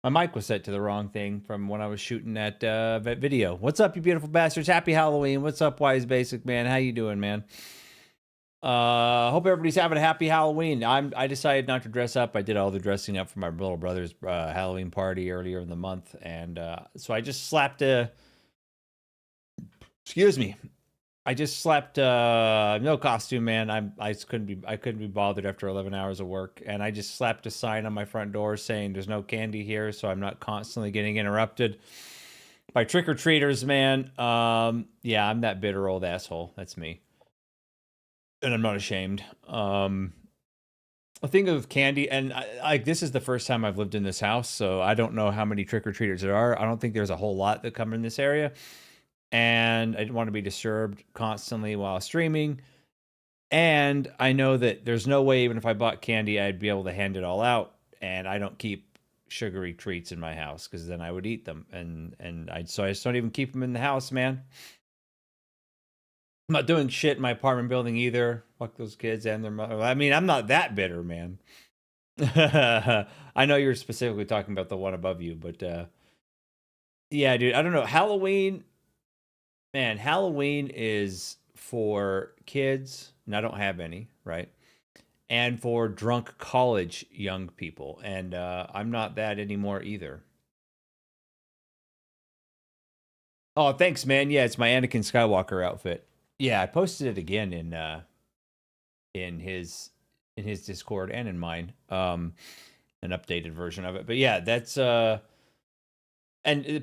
My mic was set to the wrong thing from when I was shooting that video. What's up, you beautiful bastards? Happy Halloween. What's up, Wise Basic Man? How you doing, man? Hope everybody's having a happy Halloween. I decided not to dress up. I did all the dressing up for my little brother's Halloween party earlier in the month, and so I just slapped a. Excuse me. I just slapped no costume, man. I couldn't be bothered after 11 hours of work, and I just slapped a sign on my front door saying there's no candy here, so I'm not constantly getting interrupted by trick-or-treaters, man. Yeah, I'm that bitter old asshole. That's me. And I'm not ashamed. I think of candy, and this is the first time I've lived in this house, so I don't know how many trick-or-treaters there are. I don't think there's a whole lot that come in this area. And I didn't want to be disturbed constantly while streaming. And I know that there's no way, even if I bought candy, I'd be able to hand it all out. And I don't keep sugary treats in my house because then I would eat them. So I just don't even keep them in the house, man. I'm not doing shit in my apartment building either. Fuck those kids and their mother. I mean, I'm not that bitter, man. I know you're specifically talking about the one above you, but yeah, dude, I don't know. Halloween. Man, Halloween is for kids, and I don't have any, right? And for drunk college young people, and I'm not that anymore either. Oh, thanks, man. Yeah, it's my Anakin Skywalker outfit. Yeah, I posted it again in his Discord and in mine, an updated version of it. But yeah, that's and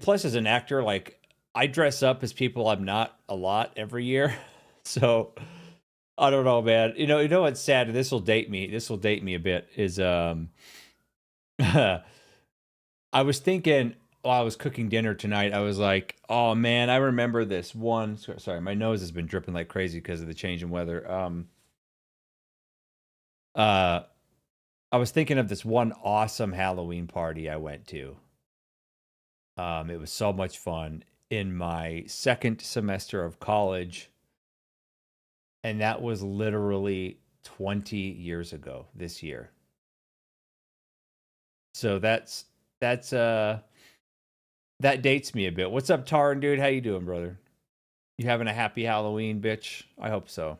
plus as an actor, like. I dress up as people I'm not a lot every year. So I don't know, man. You know what's sad? This will date me a bit. Is I was thinking while I was cooking dinner tonight, I was like, oh man, I remember this one. Sorry, my nose has been dripping like crazy because of the change in weather. I was thinking of this one awesome Halloween party I went to. It was so much fun. In my second semester of college, and that was literally 20 years ago this year. So that dates me a bit. What's up, Taran, dude? How you doing, brother? You having a happy Halloween, bitch? I hope so.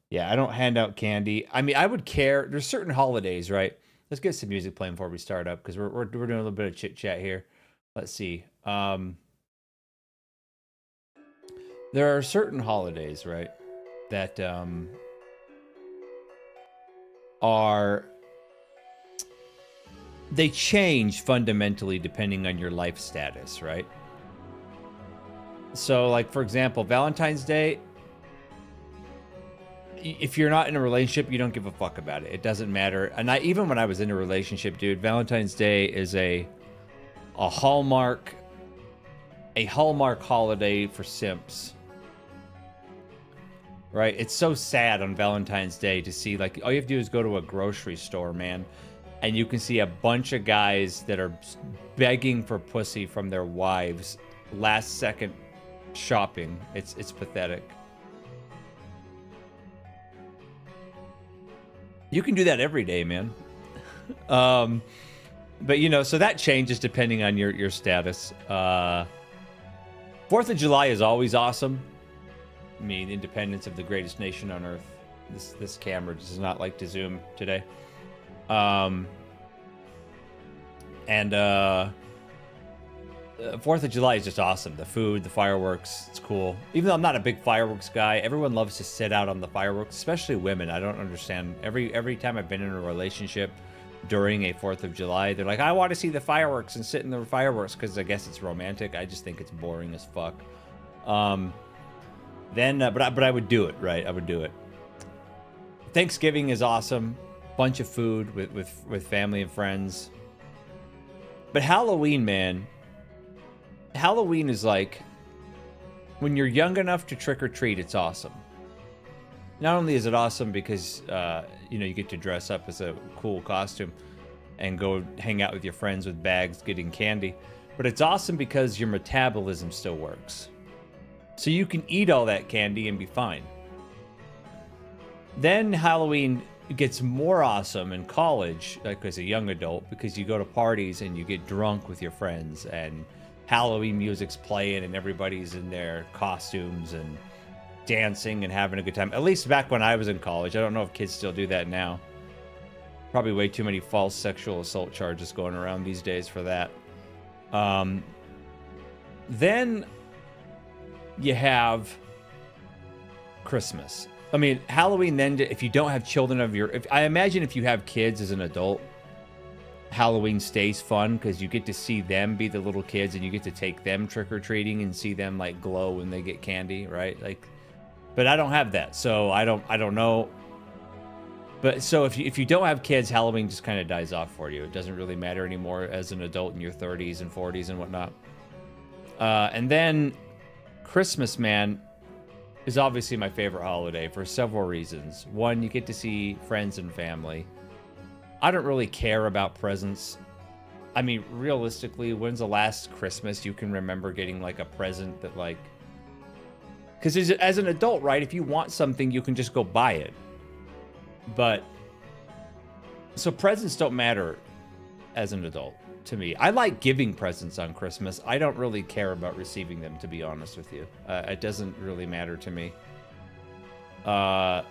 Yeah, I don't hand out candy. I mean, I would care. There's certain holidays, right? Let's get some music playing before we start up because we're doing a little bit of chit chat here. Let's see. There are certain holidays, right, that they change fundamentally depending on your life status, right? So, like, for example, Valentine's Day, if you're not in a relationship, you don't give a fuck about it. It doesn't matter. And even when I was in a relationship, dude, Valentine's Day is a hallmark holiday for simps, right? It's so sad on Valentine's Day to see, like, all you have to do is go to a grocery store, man, and you can see a bunch of guys that are begging for pussy from their wives, last second shopping. It's pathetic. You can do that every day, man. But, you know, so that changes depending on your status. 4th of July is always awesome. I mean, independence of the greatest nation on earth. This camera does not like to zoom today. And 4th of July is just awesome. The food, the fireworks, it's cool. Even though I'm not a big fireworks guy, everyone loves to sit out on the fireworks, especially women. I don't understand. Every time I've been in a relationship during a 4th of July, they're like, I want to see the fireworks and sit in the fireworks because I guess it's romantic. I just think it's boring as fuck. But I would do it, right? I would do it. Thanksgiving is awesome. Bunch of food with family and friends. But Halloween, man. Halloween is like, when you're young enough to trick or treat, it's awesome. Not only is it awesome because, you know, you get to dress up as a cool costume and go hang out with your friends with bags getting candy, but it's awesome because your metabolism still works. So you can eat all that candy and be fine. Then Halloween it gets more awesome in college, like as a young adult, because you go to parties and you get drunk with your friends and Halloween music's playing and everybody's in their costumes and dancing and having a good time. At least back when I was in college. I don't know if kids still do that now. Probably way too many false sexual assault charges going around these days for that. Then you have Christmas. I mean, Halloween then, if you don't have children of your... I imagine if you have kids as an adult, Halloween stays fun because you get to see them be the little kids and you get to take them trick-or-treating and see them like glow when they get candy, right? Like, but I don't have that, so I don't know. But so if you don't have kids, Halloween just kind of dies off for you. It doesn't really matter anymore as an adult in your 30s and 40s and whatnot. And then Christmas, man, is obviously my favorite holiday for several reasons. One, you get to see friends and family. I don't really care about presents. I mean, realistically, when's the last Christmas you can remember getting like a present that like... Because as an adult, right, if you want something, you can just go buy it. But... So presents don't matter as an adult to me. I like giving presents on Christmas. I don't really care about receiving them, to be honest with you. It doesn't really matter to me. But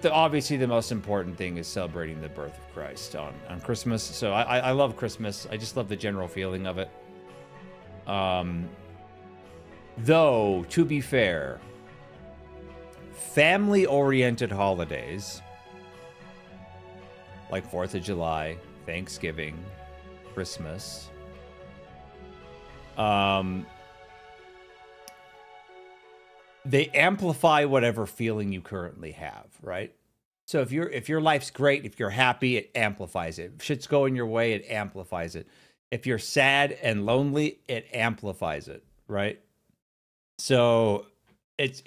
obviously the most important thing is celebrating the birth of Christ on Christmas. So I love Christmas. I just love the general feeling of it. Though, to be fair, family-oriented holidays like 4th of July, Thanksgiving, Christmas, they amplify whatever feeling you currently have, right? So if your life's great, if you're happy, it amplifies it. If shit's going your way, it amplifies it. If you're sad and lonely, it amplifies it, right? So it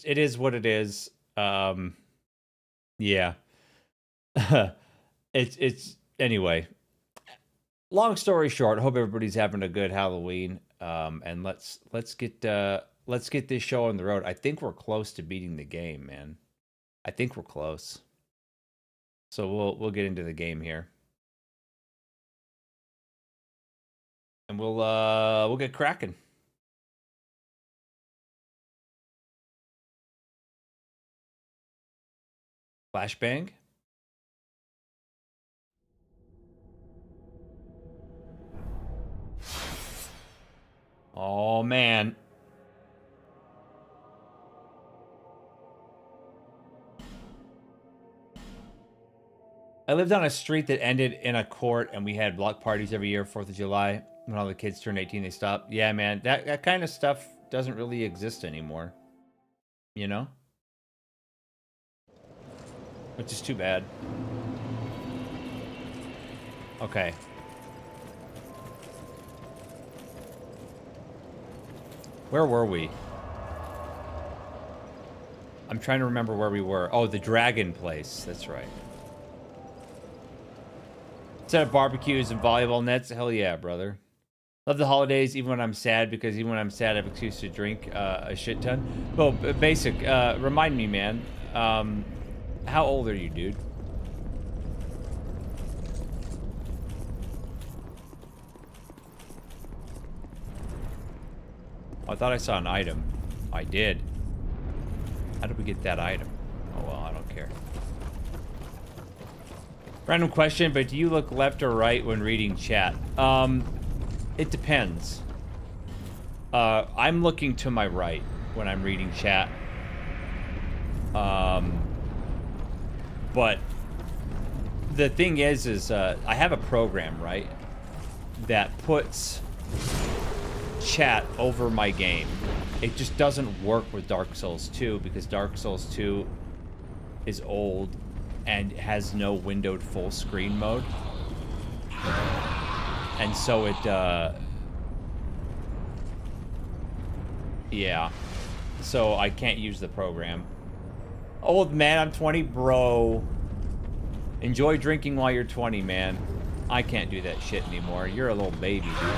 is what it is. Yeah. It's anyway. Long story short, I hope everybody's having a good Halloween. And let's get this show on the road. I think we're close to beating the game, man. I think we're close. So we'll get into the game here. And we'll get cracking. Flashbang. Oh man. I lived on a street that ended in a court, and we had block parties every year, 4th of July. When all the kids turned 18, they stopped. Yeah, man, that kind of stuff doesn't really exist anymore. You know? Which is too bad. Okay. Where were we? I'm trying to remember where we were. Oh, the dragon place. That's right. Set up barbecues and volleyball nets. Hell yeah, brother. Love the holidays, even when I'm sad, because even when I'm sad, I have an excuse to drink a shit ton. Well, basic. Remind me, man. How old are you, dude? Oh, I thought I saw an item. I did. How did we get that item? Oh, well, I don't care. Random question, but do you look left or right when reading chat? It depends. I'm looking to my right when I'm reading chat. But the thing is I have a program, right, that puts chat over my game. It just doesn't work with Dark Souls 2 because Dark Souls 2 is old and has no windowed full screen mode. And so it, yeah. So I can't use the program. Old man, I'm 20, bro. Enjoy drinking while you're 20, man. I can't do that shit anymore. You're a little baby, dude.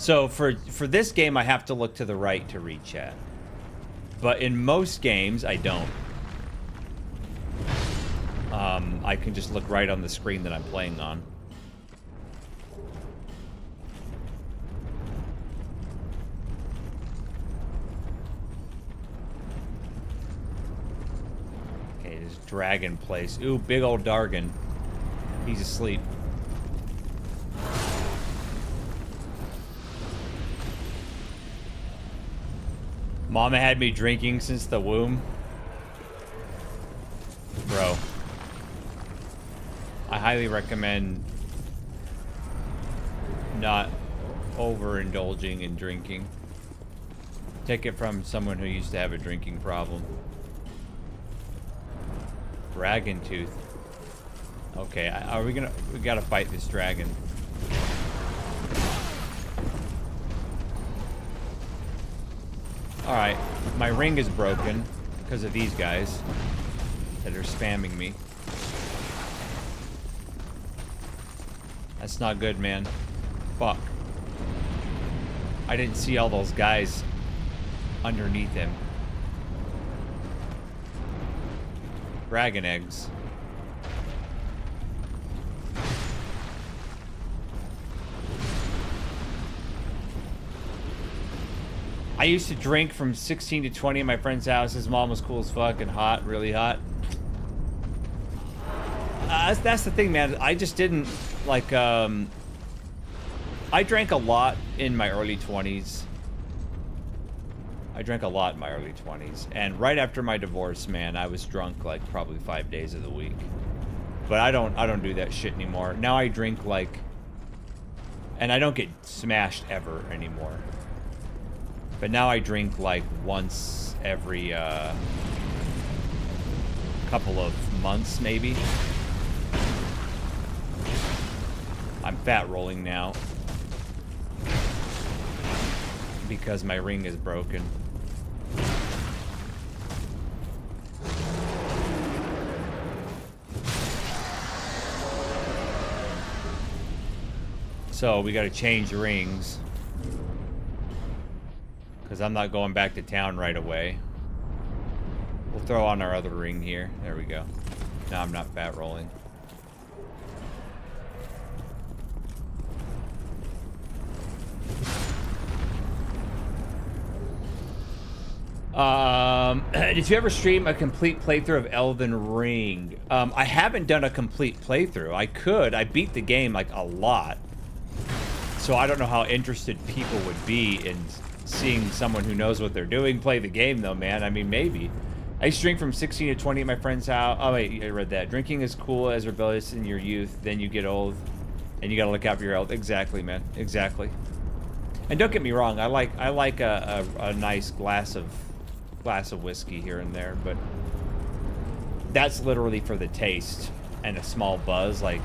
So for this game, I have to look to the right to read chat. But in most games, I don't. I can just look right on the screen that I'm playing on. Okay, this dragon place. Ooh, big old Dargon. He's asleep. Mama had me drinking since the womb. Bro. I highly recommend not overindulging in drinking. Take it from someone who used to have a drinking problem. Dragon tooth. Okay, are we gonna... We gotta fight this dragon. Alright, my ring is broken because of these guys that are spamming me. That's not good, man. Fuck. I didn't see all those guys underneath him. Dragon eggs. I used to drink from 16 to 20 at my friend's house. His mom was cool as fuck and hot, really hot. That's the thing, man. I just didn't, like, I drank a lot in my early 20s. I drank a lot in my early 20s. And right after my divorce, man, I was drunk, like, probably 5 days of the week. But I don't do that shit anymore. Now I drink, like... And I don't get smashed ever anymore. But now I drink like once every couple of months, maybe. I'm fat rolling now because my ring is broken. So we gotta change rings. Because I'm not going back to town right away. We'll throw on our other ring here. There we go. Now I'm not fat rolling. Did you ever stream a complete playthrough of Elden Ring? I haven't done a complete playthrough. I could. I beat the game like a lot. So I don't know how interested people would be in seeing someone who knows what they're doing play the game, though, man. I mean, maybe. I used to drink from 16 to 20 at my friend's house. Oh, wait, I read that. Drinking is cool as rebellious in your youth. Then you get old, and you gotta look out for your health. Exactly, man. Exactly. And don't get me wrong. I like a nice glass of whiskey here and there, but that's literally for the taste and a small buzz. Like,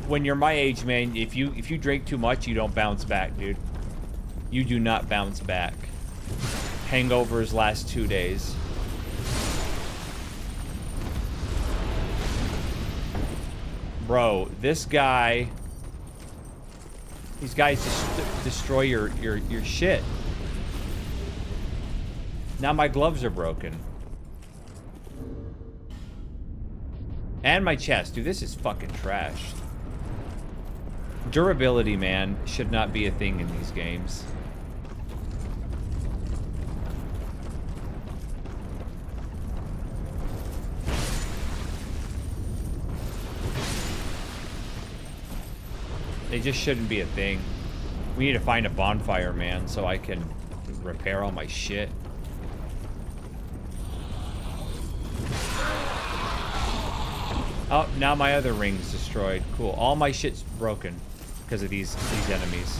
when you're my age, man, if you drink too much, you don't bounce back, dude. You do not bounce back. Hangovers last 2 days. Bro, this guy... These guys just destroy your shit. Now my gloves are broken. And my chest. Dude, this is fucking trash. Durability, man, should not be a thing in these games. They just shouldn't be a thing. We need to find a bonfire, man, so I can repair all my shit. Oh, now my other ring's destroyed. Cool. All my shit's broken because of these enemies.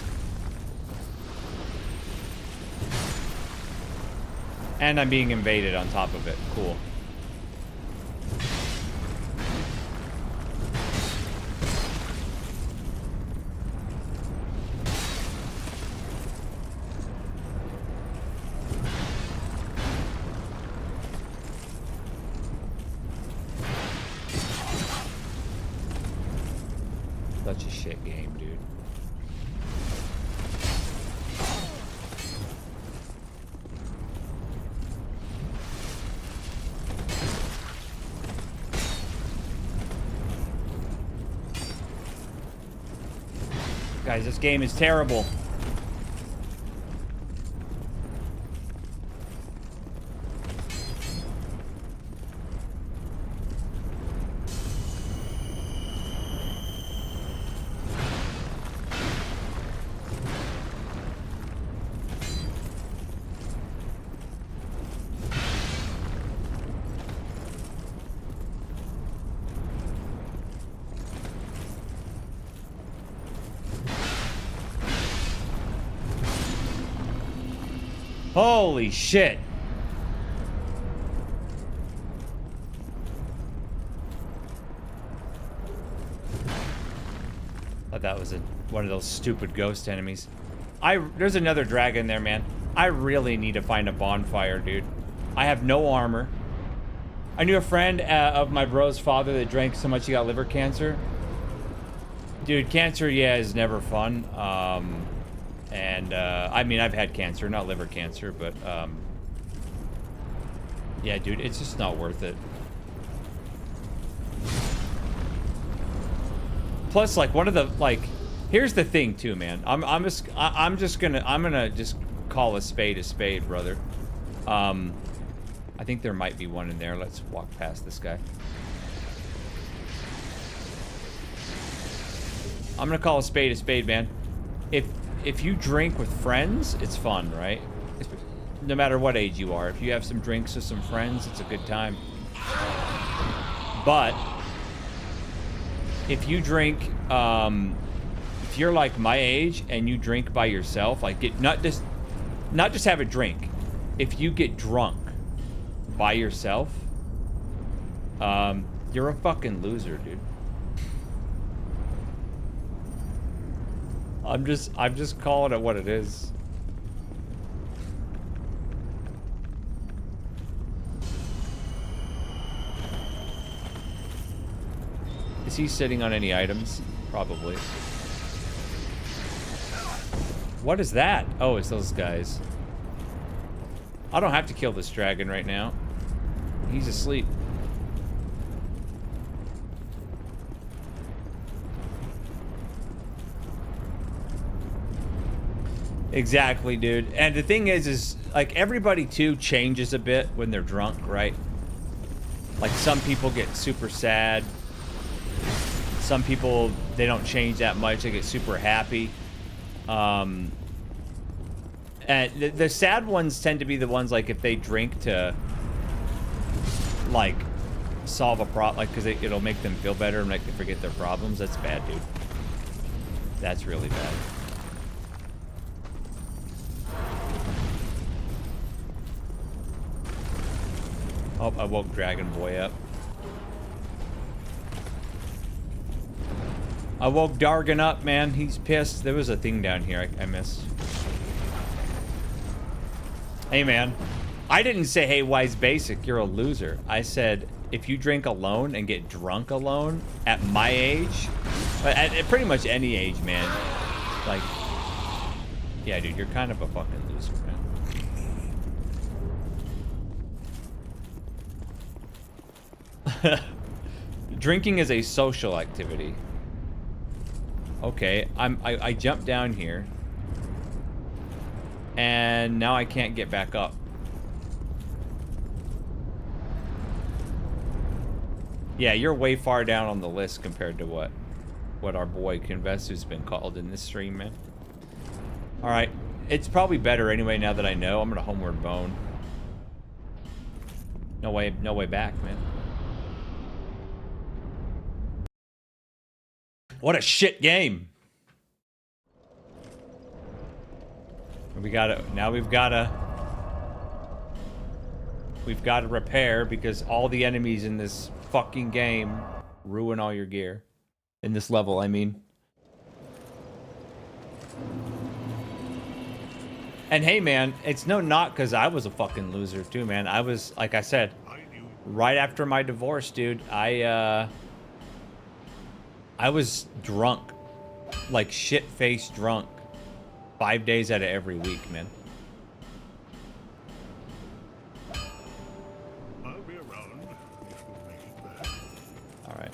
And I'm being invaded on top of it. Cool. Such a shit game, dude. Guys, this game is terrible. Holy shit. Thought that was one of those stupid ghost enemies. There's another dragon there, man. I really need to find a bonfire, dude. I have no armor. I knew a friend of my bro's father that drank so much he got liver cancer. Dude, cancer, yeah, is never fun. I mean, I've had cancer, not liver cancer, but, yeah, dude, it's just not worth it. Plus, like, one of the, like, here's the thing, too, man. I'm gonna just call a spade, brother. I think there might be one in there. Let's walk past this guy. I'm gonna call a spade, man. If you drink with friends, it's fun, right? No matter what age you are. If you have some drinks with some friends, it's a good time. But if you drink, if you're like my age and you drink by yourself, like not just have a drink. If you get drunk by yourself, you're a fucking loser, dude. I'm just calling it what it is. Is he sitting on any items? Probably. What is that? Oh, it's those guys. I don't have to kill this dragon right now. He's asleep. Exactly, dude. And the thing is like everybody too changes a bit when they're drunk, right? Like some people get super sad. Some people, they don't change that much. They get super happy. And the sad ones tend to be the ones like if they drink to like solve a problem, like because it'll make them feel better and make them forget their problems. That's bad, dude. That's really bad. Oh, I woke Dragon Boy up. I woke Dargan up, man. He's pissed. There was a thing down here I missed. Hey, man. I didn't say, hey, Wise Basic, you're a loser. I said, if you drink alone and get drunk alone at my age, at pretty much any age, man, like, yeah, dude, you're kind of a fucking loser, man. Drinking is a social activity. Okay, I jumped down here. And now I can't get back up. Yeah, you're way far down on the list compared to what our boy Convesu's been called in this stream, man. Alright, it's probably better anyway now that I know. I'm gonna homeward bone. No way back, man. What a shit game. We've got to repair because all the enemies in this fucking game ruin all your gear. In this level, I mean. And hey, man, it's no knock because I was a fucking loser too, man. I was, like I said, right after my divorce, dude, I was drunk. Like shit-faced drunk. 5 days out of every week, man. I'll be around. All right.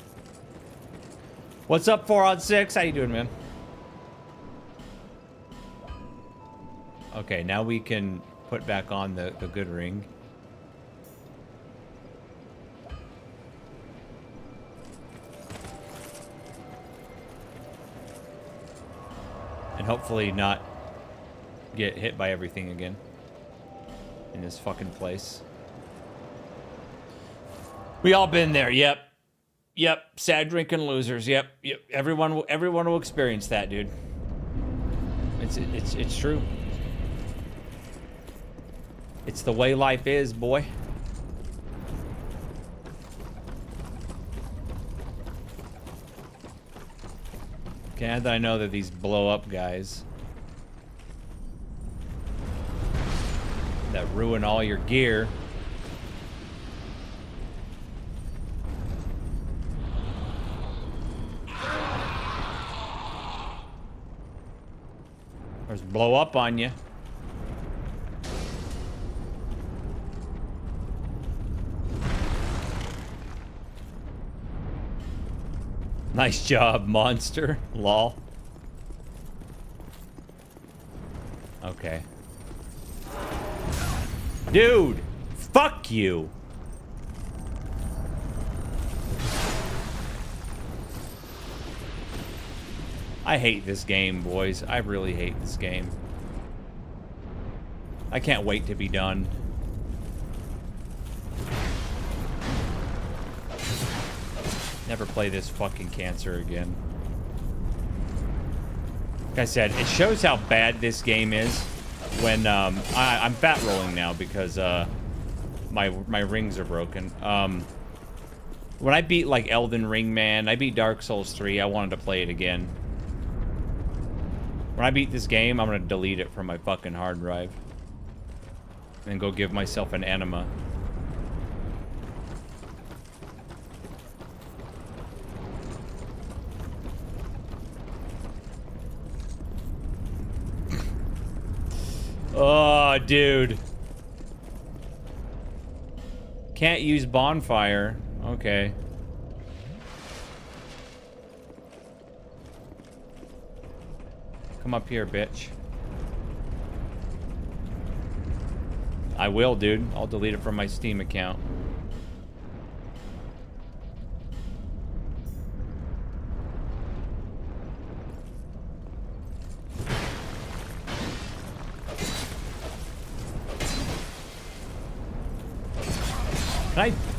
What's up, 4 on 6? How you doing, man? Okay, now we can put back on the good ring. And hopefully not get hit by everything again in this fucking place. We all been there. Yep. Yep. Sad drinking losers. Yep. Yep. Everyone will experience that, dude. It's true. It's the way life is, boy. Okay, now that I know that these blow up guys that ruin all your gear. Or just blow up on you. Nice job, monster. Lol. Okay. Dude! Fuck you! I hate this game, boys. I really hate this game. I can't wait to be done. Never play this fucking cancer again. Like I said, it shows how bad this game is when I'm fat rolling now because my rings are broken. When I beat like Elden Ring, man, I beat Dark Souls 3. I wanted to play it again. When I beat this game, I'm gonna delete it from my fucking hard drive and go give myself an enema. Oh, dude. Can't use bonfire. Okay. Come up here, bitch. I will, dude. I'll delete it from my Steam account.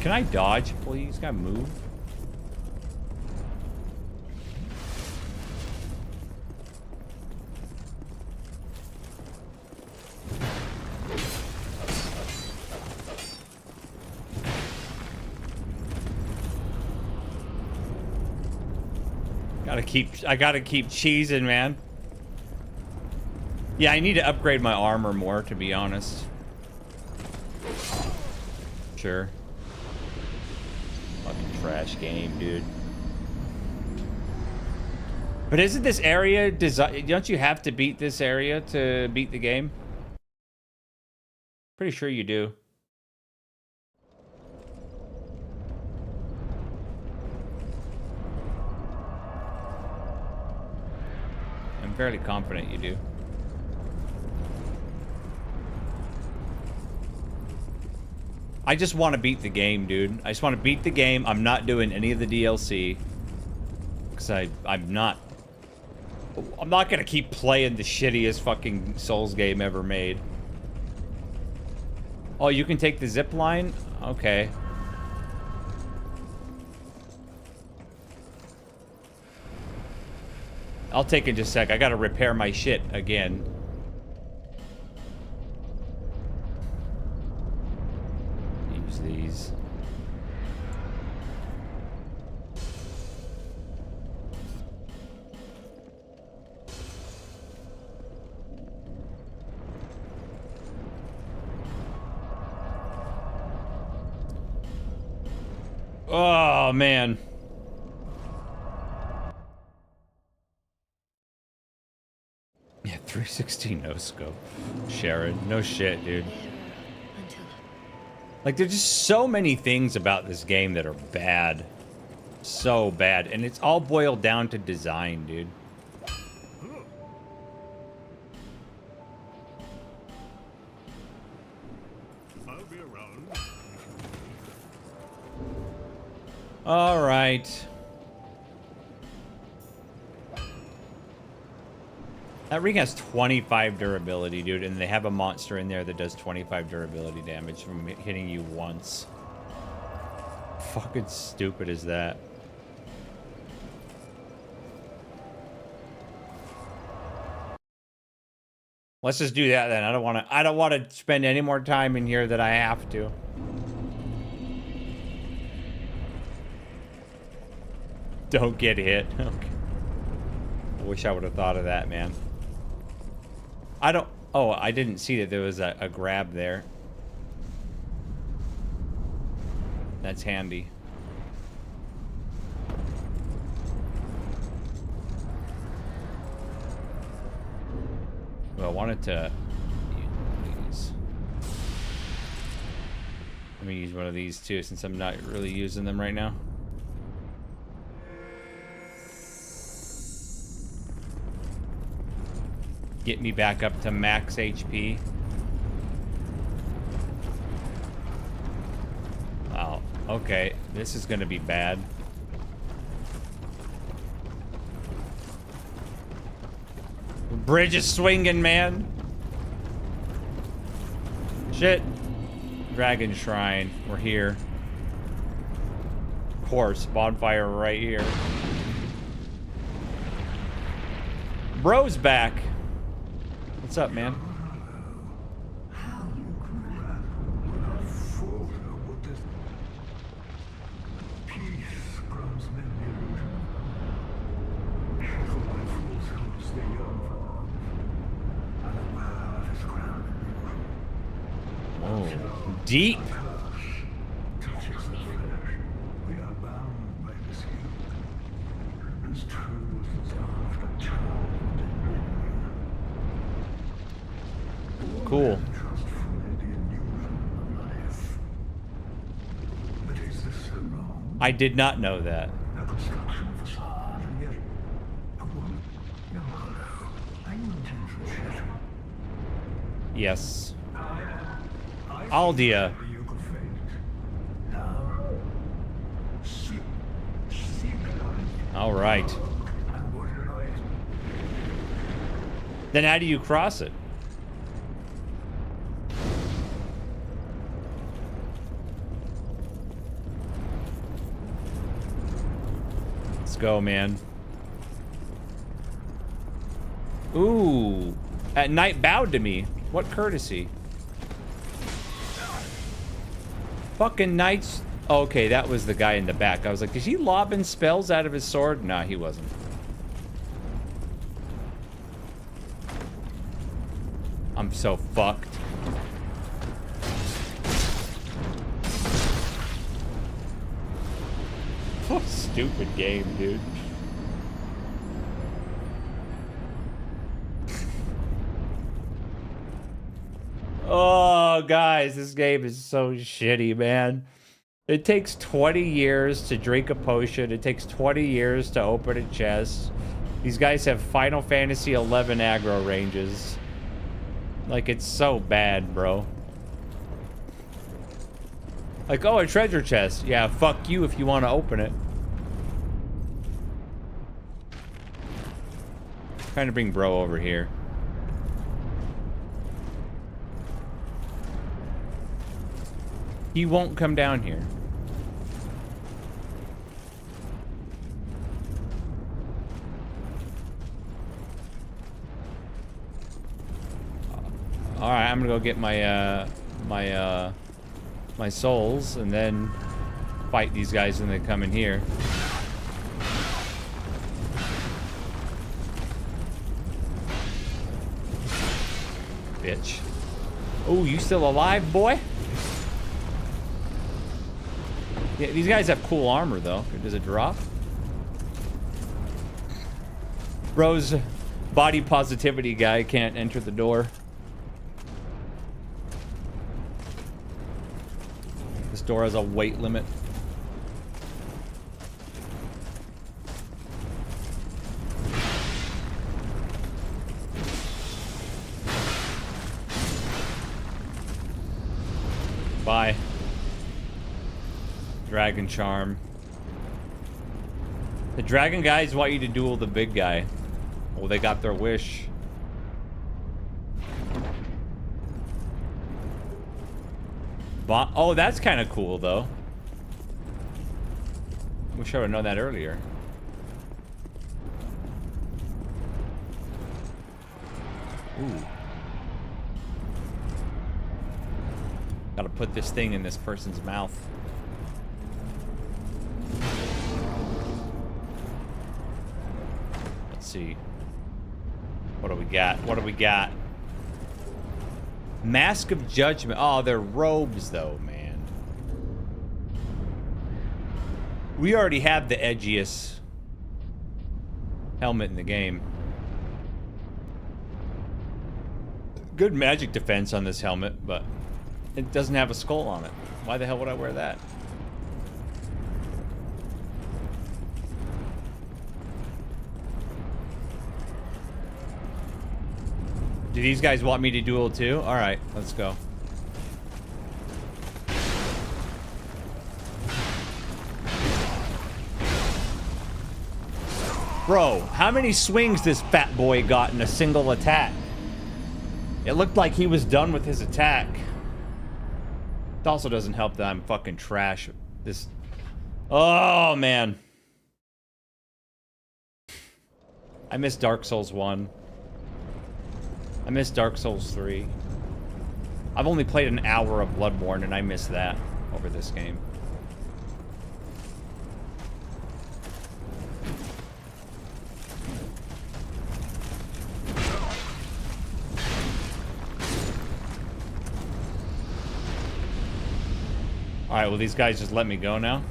Can I dodge, please? Can I move? I gotta keep cheesing, man. Yeah, I need to upgrade my armor more, to be honest. Sure. Fucking trash game, dude. But isn't this area designed? Don't you have to beat this area to beat the game? Pretty sure you do. I'm fairly confident you do. I just want to beat the game, dude. I just want to beat the game. I'm not doing any of the DLC. Because I'm not gonna keep playing the shittiest fucking Souls game ever made. Oh, you can take the zip line? Okay. I'll take it just a sec. I gotta repair my shit again. Use these. Oh, man. Yeah, 360 no scope. Sharon, no shit, dude. Like, there's just so many things about this game that are bad. So bad. And it's all boiled down to design, dude. All right. That ring has 25 durability, dude, and they have a monster in there that does 25 durability damage from hitting you once. Fucking stupid is that? Let's just do that then. I don't want to spend any more time in here than I have to. Don't get hit. Okay. I wish I would have thought of that, man. Oh, I didn't see that there was a grab there. That's handy. Well, I wanted to use. Let me use one of these too, since I'm not really using them right now. Get me back up to max HP. Wow. Okay, this is gonna be bad. Bridge is swinging, man. Shit. Dragon Shrine. We're here. Of course, bonfire right here. Bro's back. What's up, man? Oh, deep. Cool. I did not know that. Yes. Aldia. All right. Then how do you cross it? Let's go, man. Ooh. At night bowed to me. What courtesy. Fucking knights. Oh, okay, that was the guy in the back. I was like, is he lobbing spells out of his sword? Nah, he wasn't. I'm so fucked. What a stupid game, dude. Oh, guys, this game is so shitty, man. It takes 20 years to drink a potion. It takes 20 years to open a chest. These guys have Final Fantasy 11 aggro ranges. Like, it's so bad, bro. Like, oh, a treasure chest. Yeah, fuck you if you want to open it. Trying to bring bro over here. He won't come down here. All right, I'm gonna go get my my souls and then fight these guys when they come in here. Bitch. Oh, you still alive, boy? Yeah, these guys have cool armor, though. Does it drop? Bro's body positivity guy can't enter the door. This door has a weight limit. Bye. Dragon charm. The dragon guys want you to duel the big guy. Well, they got their wish. Oh, that's kind of cool, though. Wish I would have known that earlier. Ooh. Gotta put this thing in this person's mouth. Let's see. What do we got? What do we got? Mask of Judgment. Oh, they're robes, though, man. We already have the edgiest helmet in the game. Good magic defense on this helmet, but it doesn't have a skull on it. Why the hell would I wear that? Do these guys want me to duel too? Alright, let's go. Bro, how many swings this fat boy got in a single attack? It looked like he was done with his attack. It also doesn't help that I'm fucking trash. This... Oh, man. I miss Dark Souls 1. I miss Dark Souls 3. I've only played an hour of Bloodborne, and I miss that over this game. Alright, will these guys just let me go now?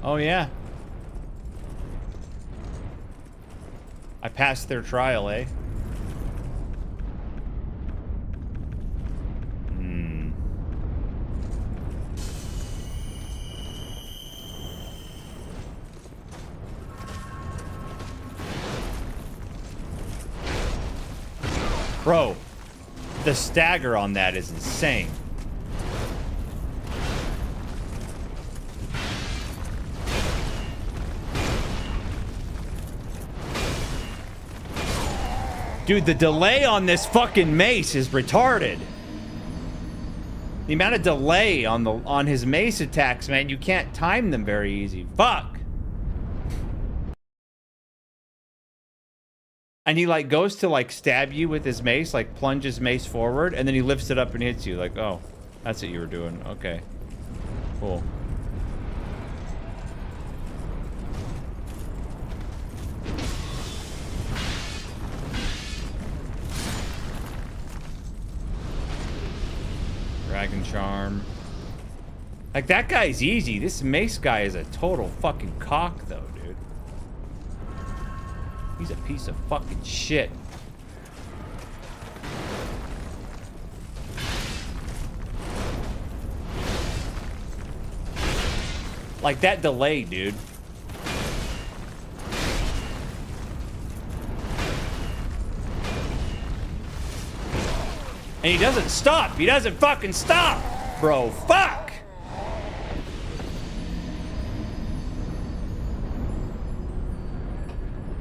Oh, yeah. I passed their trial, eh? Hmm. Bro, the stagger on that is insane. Dude, the delay on this fucking mace is retarded. The amount of delay on his mace attacks, man, you can't time them very easy. Fuck. And he like goes to like stab you with his mace, like plunge his mace forward, and then he lifts it up and hits you. Like, oh, that's what you were doing. Okay, cool. Dragon charm. Like, that guy's easy. This mace guy is a total fucking cock, though, dude. He's a piece of fucking shit. Like, that delay, dude. And he doesn't stop. He doesn't fucking stop. Bro, fuck.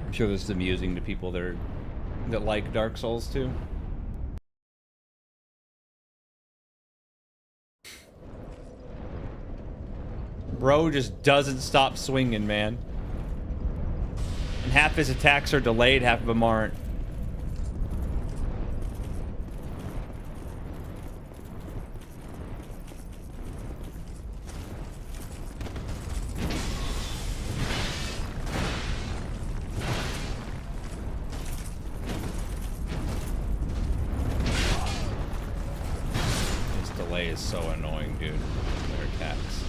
I'm sure this is amusing to people that like Dark Souls too. Bro just doesn't stop swinging, man. And half his attacks are delayed, half of them aren't. Is so annoying, dude. Their attacks.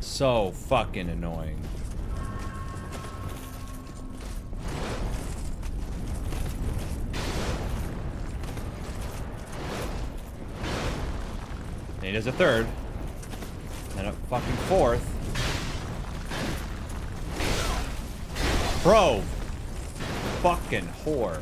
So fucking annoying. And he does a third. And a fucking fourth. Bro. Fucking whore.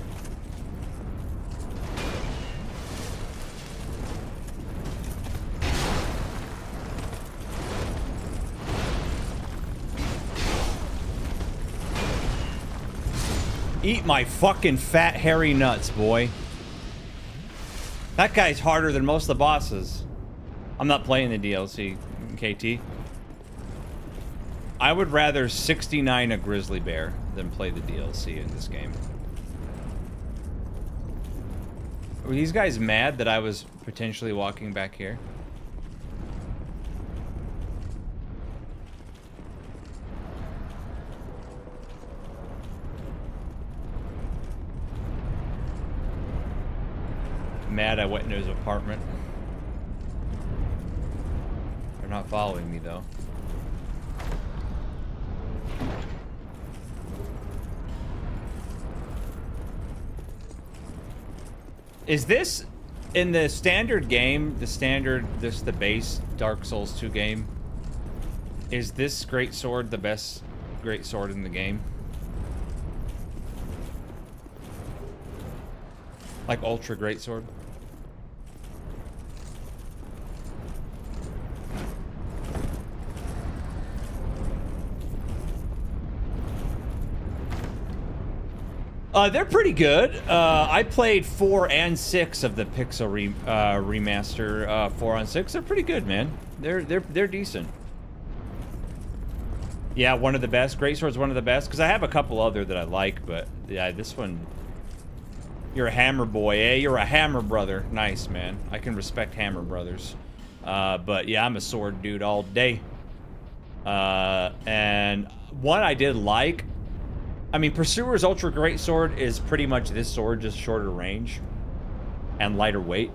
Eat my fucking fat hairy nuts, boy. That guy's harder than most of the bosses. I'm not playing the DLC, KT. I would rather 69 a grizzly bear than play the DLC in this game. Were these guys mad that I was potentially walking back here? Mad I went into his apartment. They're not following me though. Is this in the standard game, the base Dark Souls 2 game? Is this great sword the best great sword in the game? Like ultra great sword? They're pretty good. I played 4 and 6 of the Pixel remaster. 4 on 6. They're pretty good, man. They're decent. Yeah, one of the best. Greatsword's one of the best. Because I have a couple other that I like, but yeah, this one. You're a hammer boy, eh? You're a hammer brother. Nice, man. I can respect hammer brothers. But yeah, I'm a sword dude all day. And one I did like. I mean, Pursuer's Ultra Great Sword is pretty much this sword, just shorter range and lighter weight.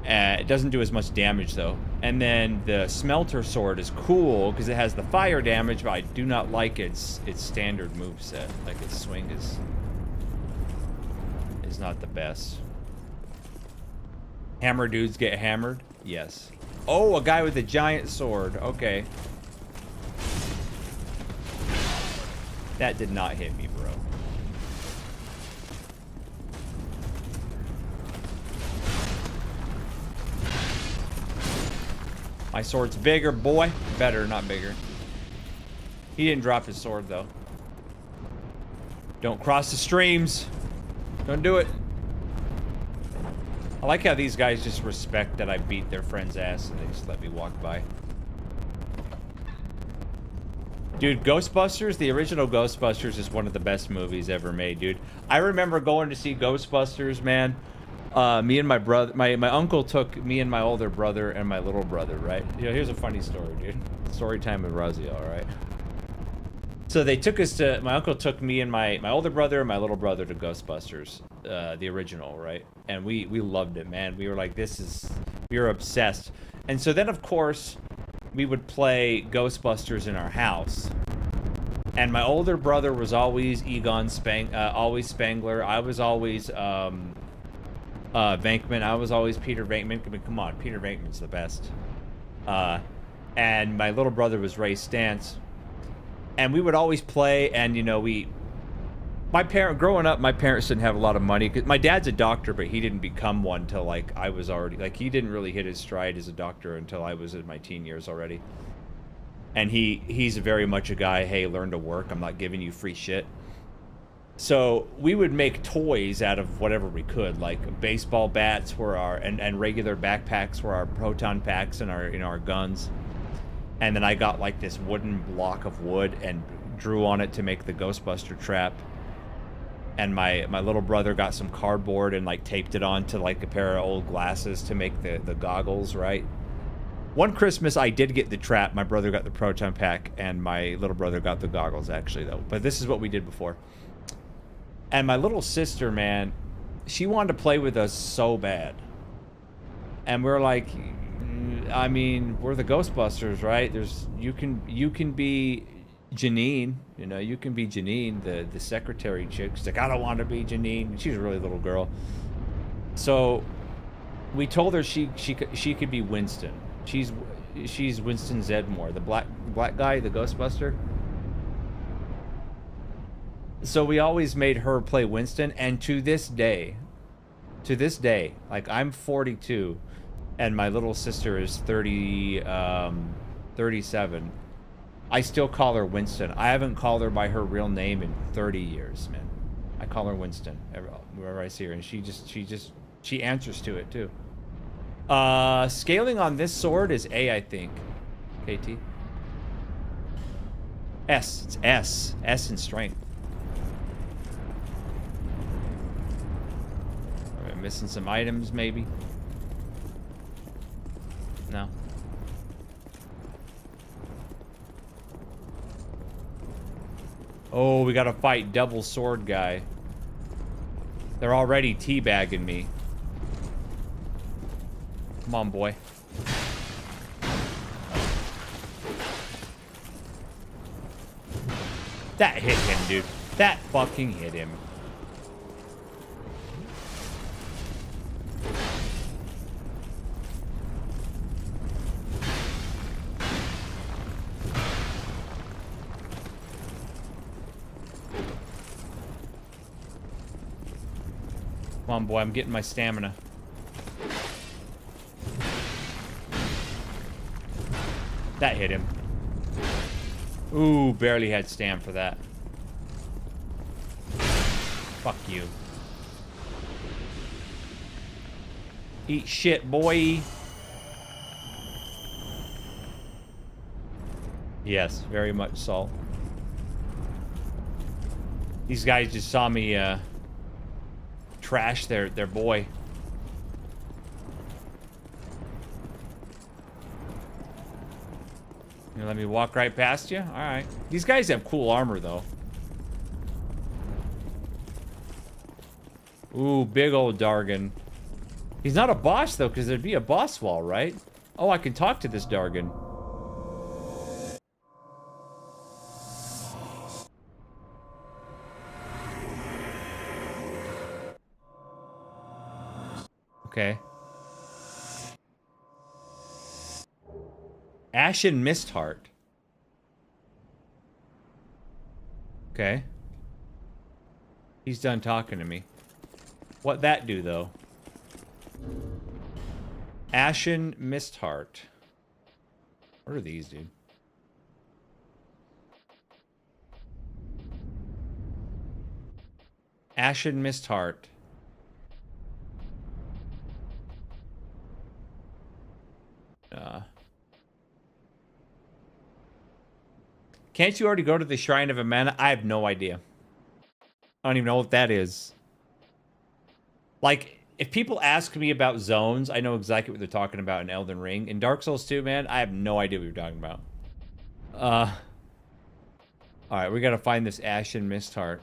It doesn't do as much damage, though. And then the Smelter Sword is cool because it has the fire damage, but I do not like its standard moveset. Like, its swing is not the best. Hammer dudes get hammered? Yes. Oh, a guy with a giant sword. Okay. That did not hit me, bro. My sword's bigger, boy. Better, not bigger. He didn't drop his sword, though. Don't cross the streams. Don't do it. I like how these guys just respect that I beat their friend's ass and they just let me walk by. Dude, Ghostbusters, the original Ghostbusters is one of the best movies ever made, dude. I remember going to see Ghostbusters, man. Me and my brother, my uncle took me and my older brother and my little brother, right? You know, here's a funny story, dude. Story time with Raziel, all right? So they took us to, my uncle took me and my older brother and my little brother to Ghostbusters, the original, right? And we loved it, man. We were like, we were obsessed. And so then, of course, we would play Ghostbusters in our house. And my older brother was always always Spangler. I was always Venkman. I was always Peter Venkman. I mean, come on, Peter Venkman's the best. And my little brother was Ray Stantz. And we would always play, and you know, growing up, my parents didn't have a lot of money. My dad's a doctor, but he didn't become one till like I was already, like he didn't really hit his stride as a doctor until I was in my teen years already. And he's very much a guy, hey, learn to work. I'm not giving you free shit. So we would make toys out of whatever we could, like baseball bats were and regular backpacks were our proton packs and our guns. And then I got like this wooden block of wood and drew on it to make the Ghostbuster trap. And my little brother got some cardboard and like taped it onto like a pair of old glasses to make the goggles, right? One Christmas I did get the trap. My brother got the proton pack and my little brother got the goggles actually though. But this is what we did before. And my little sister, man, she wanted to play with us so bad. And we're like, I mean, we're the Ghostbusters, right? You can be Janine, you know, you can be Janine, the secretary chick. She's like, I don't want to be Janine. She's a really little girl. So we told her she could be Winston. She's Winston Zedmore, the black guy, the Ghostbuster. So we always made her play Winston, and to this day, like I'm 42, and my little sister is 37. I still call her Winston. I haven't called her by her real name in 30 years, man. I call her Winston wherever I see her, and she answers to it too. Scaling on this sword is A, I think. KT. S. It's S. S in strength. Am I missing some items, maybe? No. Oh, we gotta fight double sword guy. They're already teabagging me. Come on, boy. That hit him, dude. That fucking hit him. Come on, boy. I'm getting my stamina. That hit him. Ooh, barely had stam for that. Fuck you. Eat shit, boy. Yes, very much so. These guys just saw me trash their boy. You let me walk right past you? Alright. These guys have cool armor, though. Ooh, big old Dargon. He's not a boss, though, because there'd be a boss wall, right? Oh, I can talk to this Dargon. Okay. Ashen Mistheart. Okay. He's done talking to me. What that do, though? Ashen Mistheart. What are these, dude? Ashen Mistheart. Can't you already go to the Shrine of Amana? I have no idea. I don't even know what that is. Like, if people ask me about zones, I know exactly what they're talking about in Elden Ring. In Dark Souls 2, man, I have no idea what you're talking about. Alright, we gotta find this Ashen Mistheart.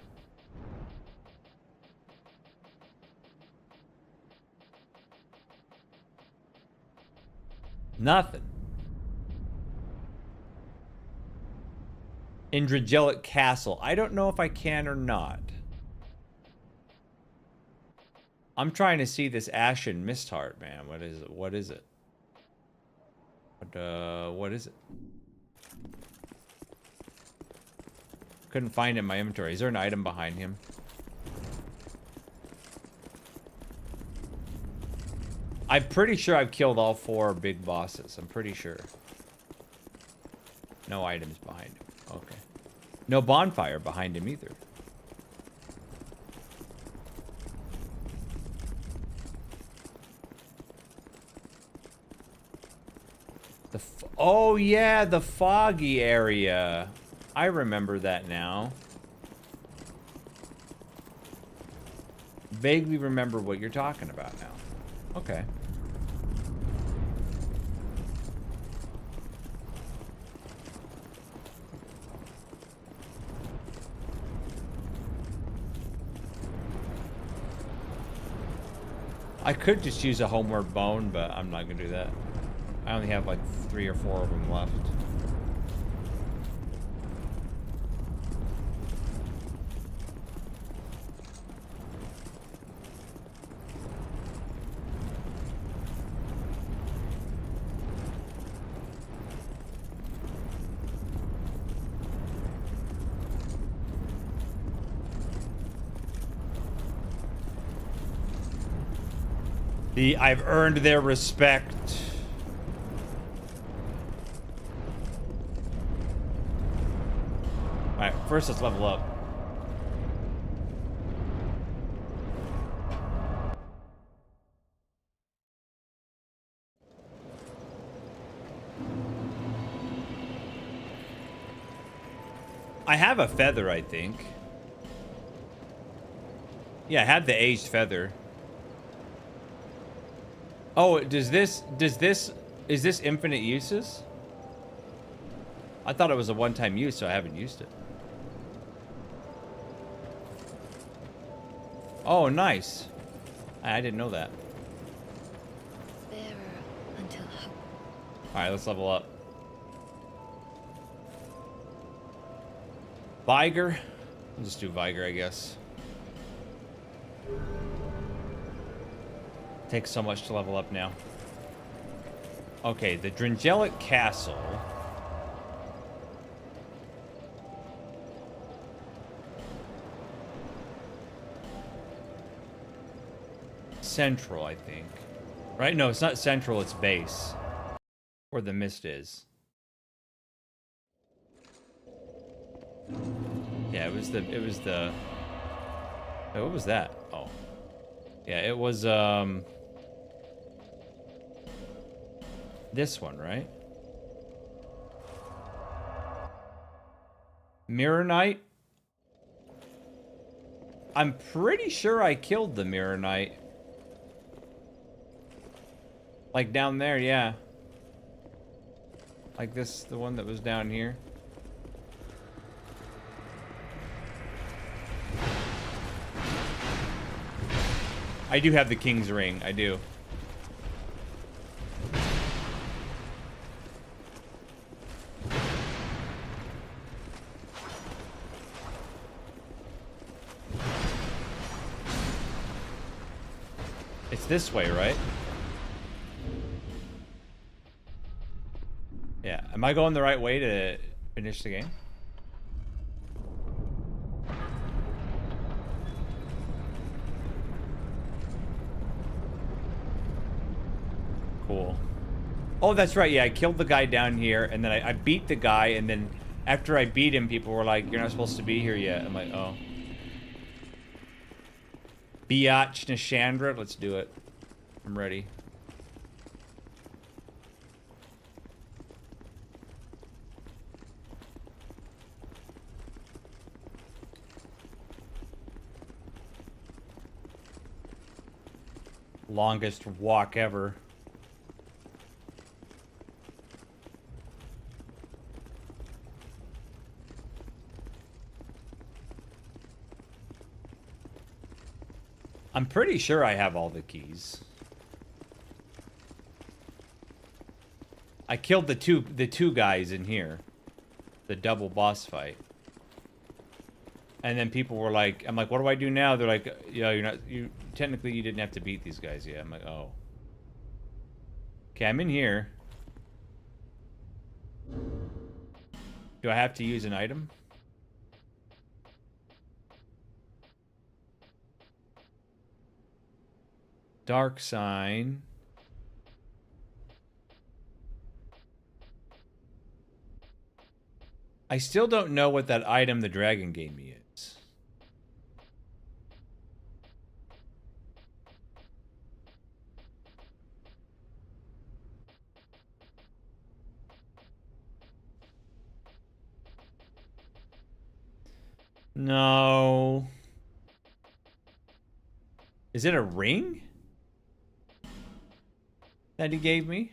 Nothing. Indragelic Castle. I don't know if I can or not. I'm trying to see this Ashen Mistheart, man. What is it? What is it? What is it? Couldn't find it in my inventory. Is there an item behind him? I'm pretty sure I've killed all 4 big bosses. I'm pretty sure. No items behind him. Okay. No bonfire behind him either. Oh yeah, the foggy area. I remember that now. Vaguely remember what you're talking about now. Okay. I could just use a homeward bone, but I'm not gonna do that. I only have like 3 or 4 of them left. I've earned their respect. Alright, first let's level up. I have a feather, I think. Yeah, I have the aged feather. Oh, is this infinite uses? I thought it was a one-time use, so I haven't used it. Oh, nice. I didn't know that. Until hope. All right, let's level up. Vigor. We'll just do Vigor, I guess. Takes so much to level up now. Okay, the Drangelic Castle. Central, I think. Right? No, it's not central, it's base. Where the mist is. Yeah, it was the oh, what was that? Oh. Yeah, it was this one, right? Mirror Knight? I'm pretty sure I killed the Mirror Knight. Like down there, yeah. Like this, the one that was down here. I do have the King's Ring, I do. It's this way, right? Yeah. Am I going the right way to finish the game? Cool. Oh, that's right. Yeah, I killed the guy down here, and then I beat the guy, and then after I beat him, people were like, "You're not supposed to be here yet." I'm like, "Oh." Biatch Nishandra, let's do it. I'm ready. Longest walk ever. I'm pretty sure I have all the keys. I killed the two guys in here. The double boss fight. And then people were like, I'm like, what do I do now? They're like, yeah, technically you didn't have to beat these guys yet. I'm like, oh. Okay, I'm in here. Do I have to use an item? Dark sign. I still don't know what that item the dragon gave me is. No. Is it a ring that he gave me?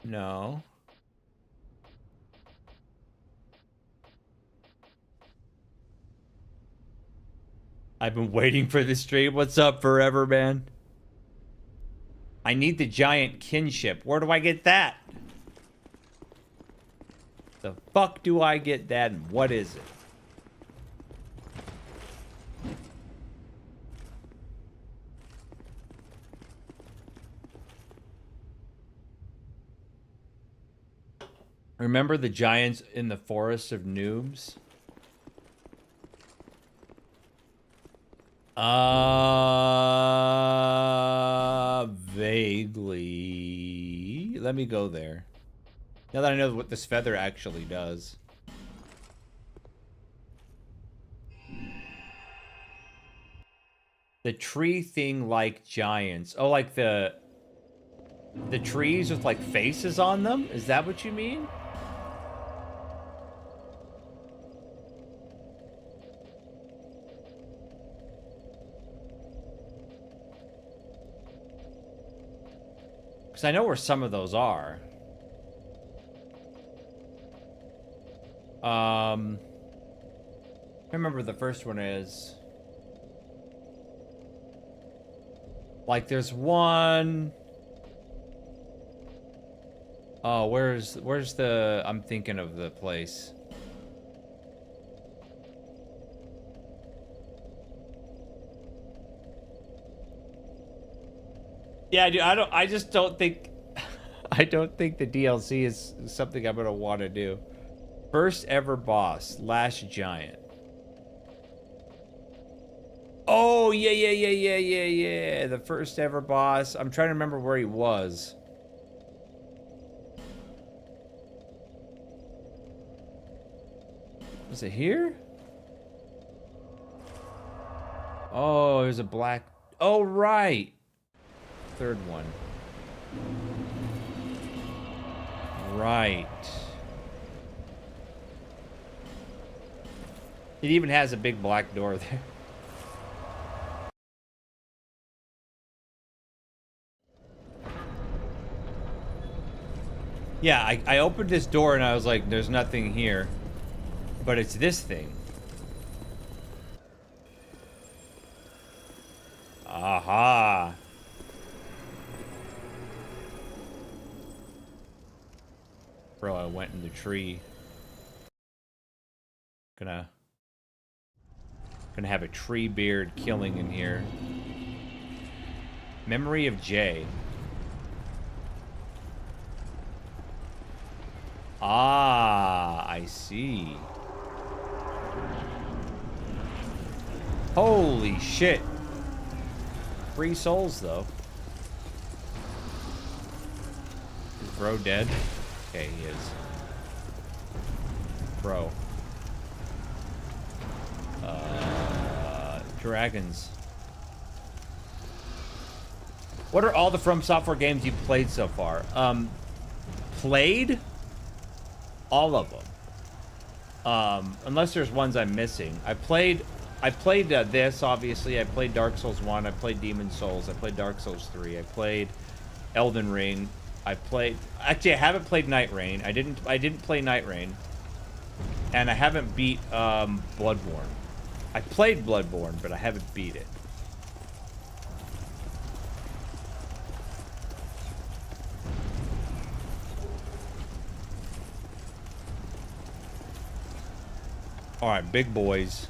No. I've been waiting for this stream. What's up, Forever Man? I need the giant kinship. Where do I get that? The fuck do I get that, and what is it? Remember the giants in the forest of noobs? Vaguely. Let me go there. Now that I know what this feather actually does. The tree thing like giants. Oh, like the trees with like faces on them? Is that what you mean? Because I know where some of those are. I remember the first one is. Like there's one. Oh, where's the, I'm thinking of the place. Yeah, dude, I just don't think, I don't think the DLC is something I'm gonna want to do. First ever boss, Last Giant. Oh, yeah. The first ever boss. I'm trying to remember where he was. Was it here? Oh, there's a black... Oh, right. Third one. Right. It even has a big black door there. Yeah, I opened this door and I was like, there's nothing here. But it's this thing. Aha. Bro, I went in the tree. Gonna have a tree beard killing in here. Memory of Jay. Ah, I see. Holy shit. 3 souls, though. Is bro dead? Okay, he is. Bro. Dragons. What are all the From Software games you've played so far? Played? All of them. Unless there's ones I'm missing. I played this, obviously. I played Dark Souls 1. I played Demon Souls. I played Dark Souls 3. I played Elden Ring. Actually, I haven't played Night Rain. I didn't play Night Rain. And I haven't beat Bloodborne. I played Bloodborne, but I haven't beat it. Alright, big boys.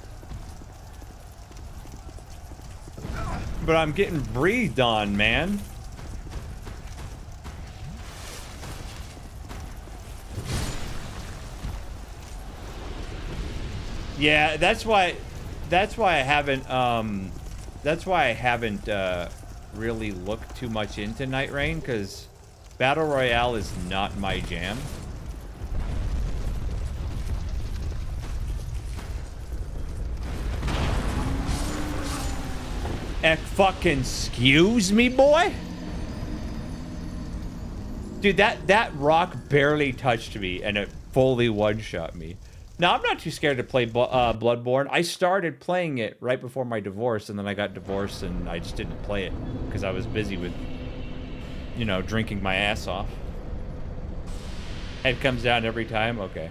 But I'm getting breathed on, man. Yeah, that's why I haven't really looked too much into Night Rain, because Battle Royale is not my jam. Fucking excuse me, boy? Dude, that rock barely touched me, and it fully one-shot me. Now, I'm not too scared to play Bloodborne. I started playing it right before my divorce, and then I got divorced, and I just didn't play it, because I was busy with, you know, drinking my ass off. Head comes down every time? Okay.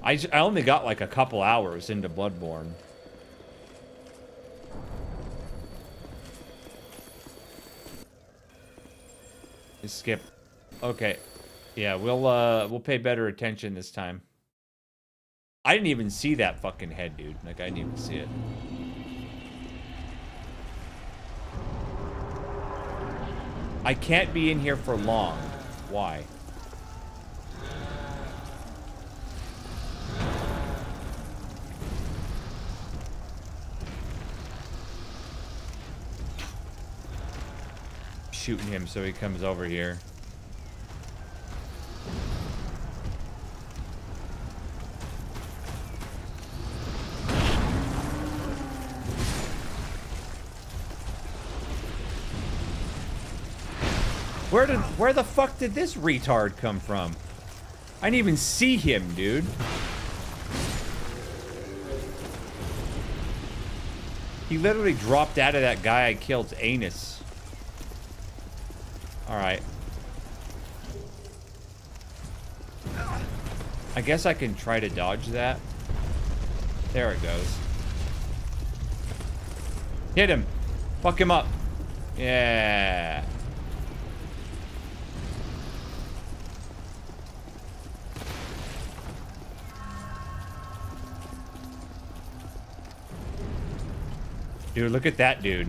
I only got, like, a couple hours into Bloodborne. Skip. Okay. Yeah, we'll pay better attention this time. I didn't even see that fucking head, dude. Like, I didn't even see it. I can't be in here for long. Why? shooting him so he comes over here. Where the fuck did this retard come from? I didn't even see him, dude. He literally dropped out of that guy I killed's anus. Alright. I guess I can try to dodge that. There it goes. Hit him. Fuck him up. Yeah. Dude, look at that dude.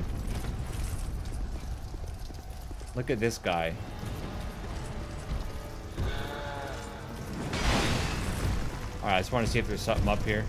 Look at this guy. Alright, I just want to see if there's something up here.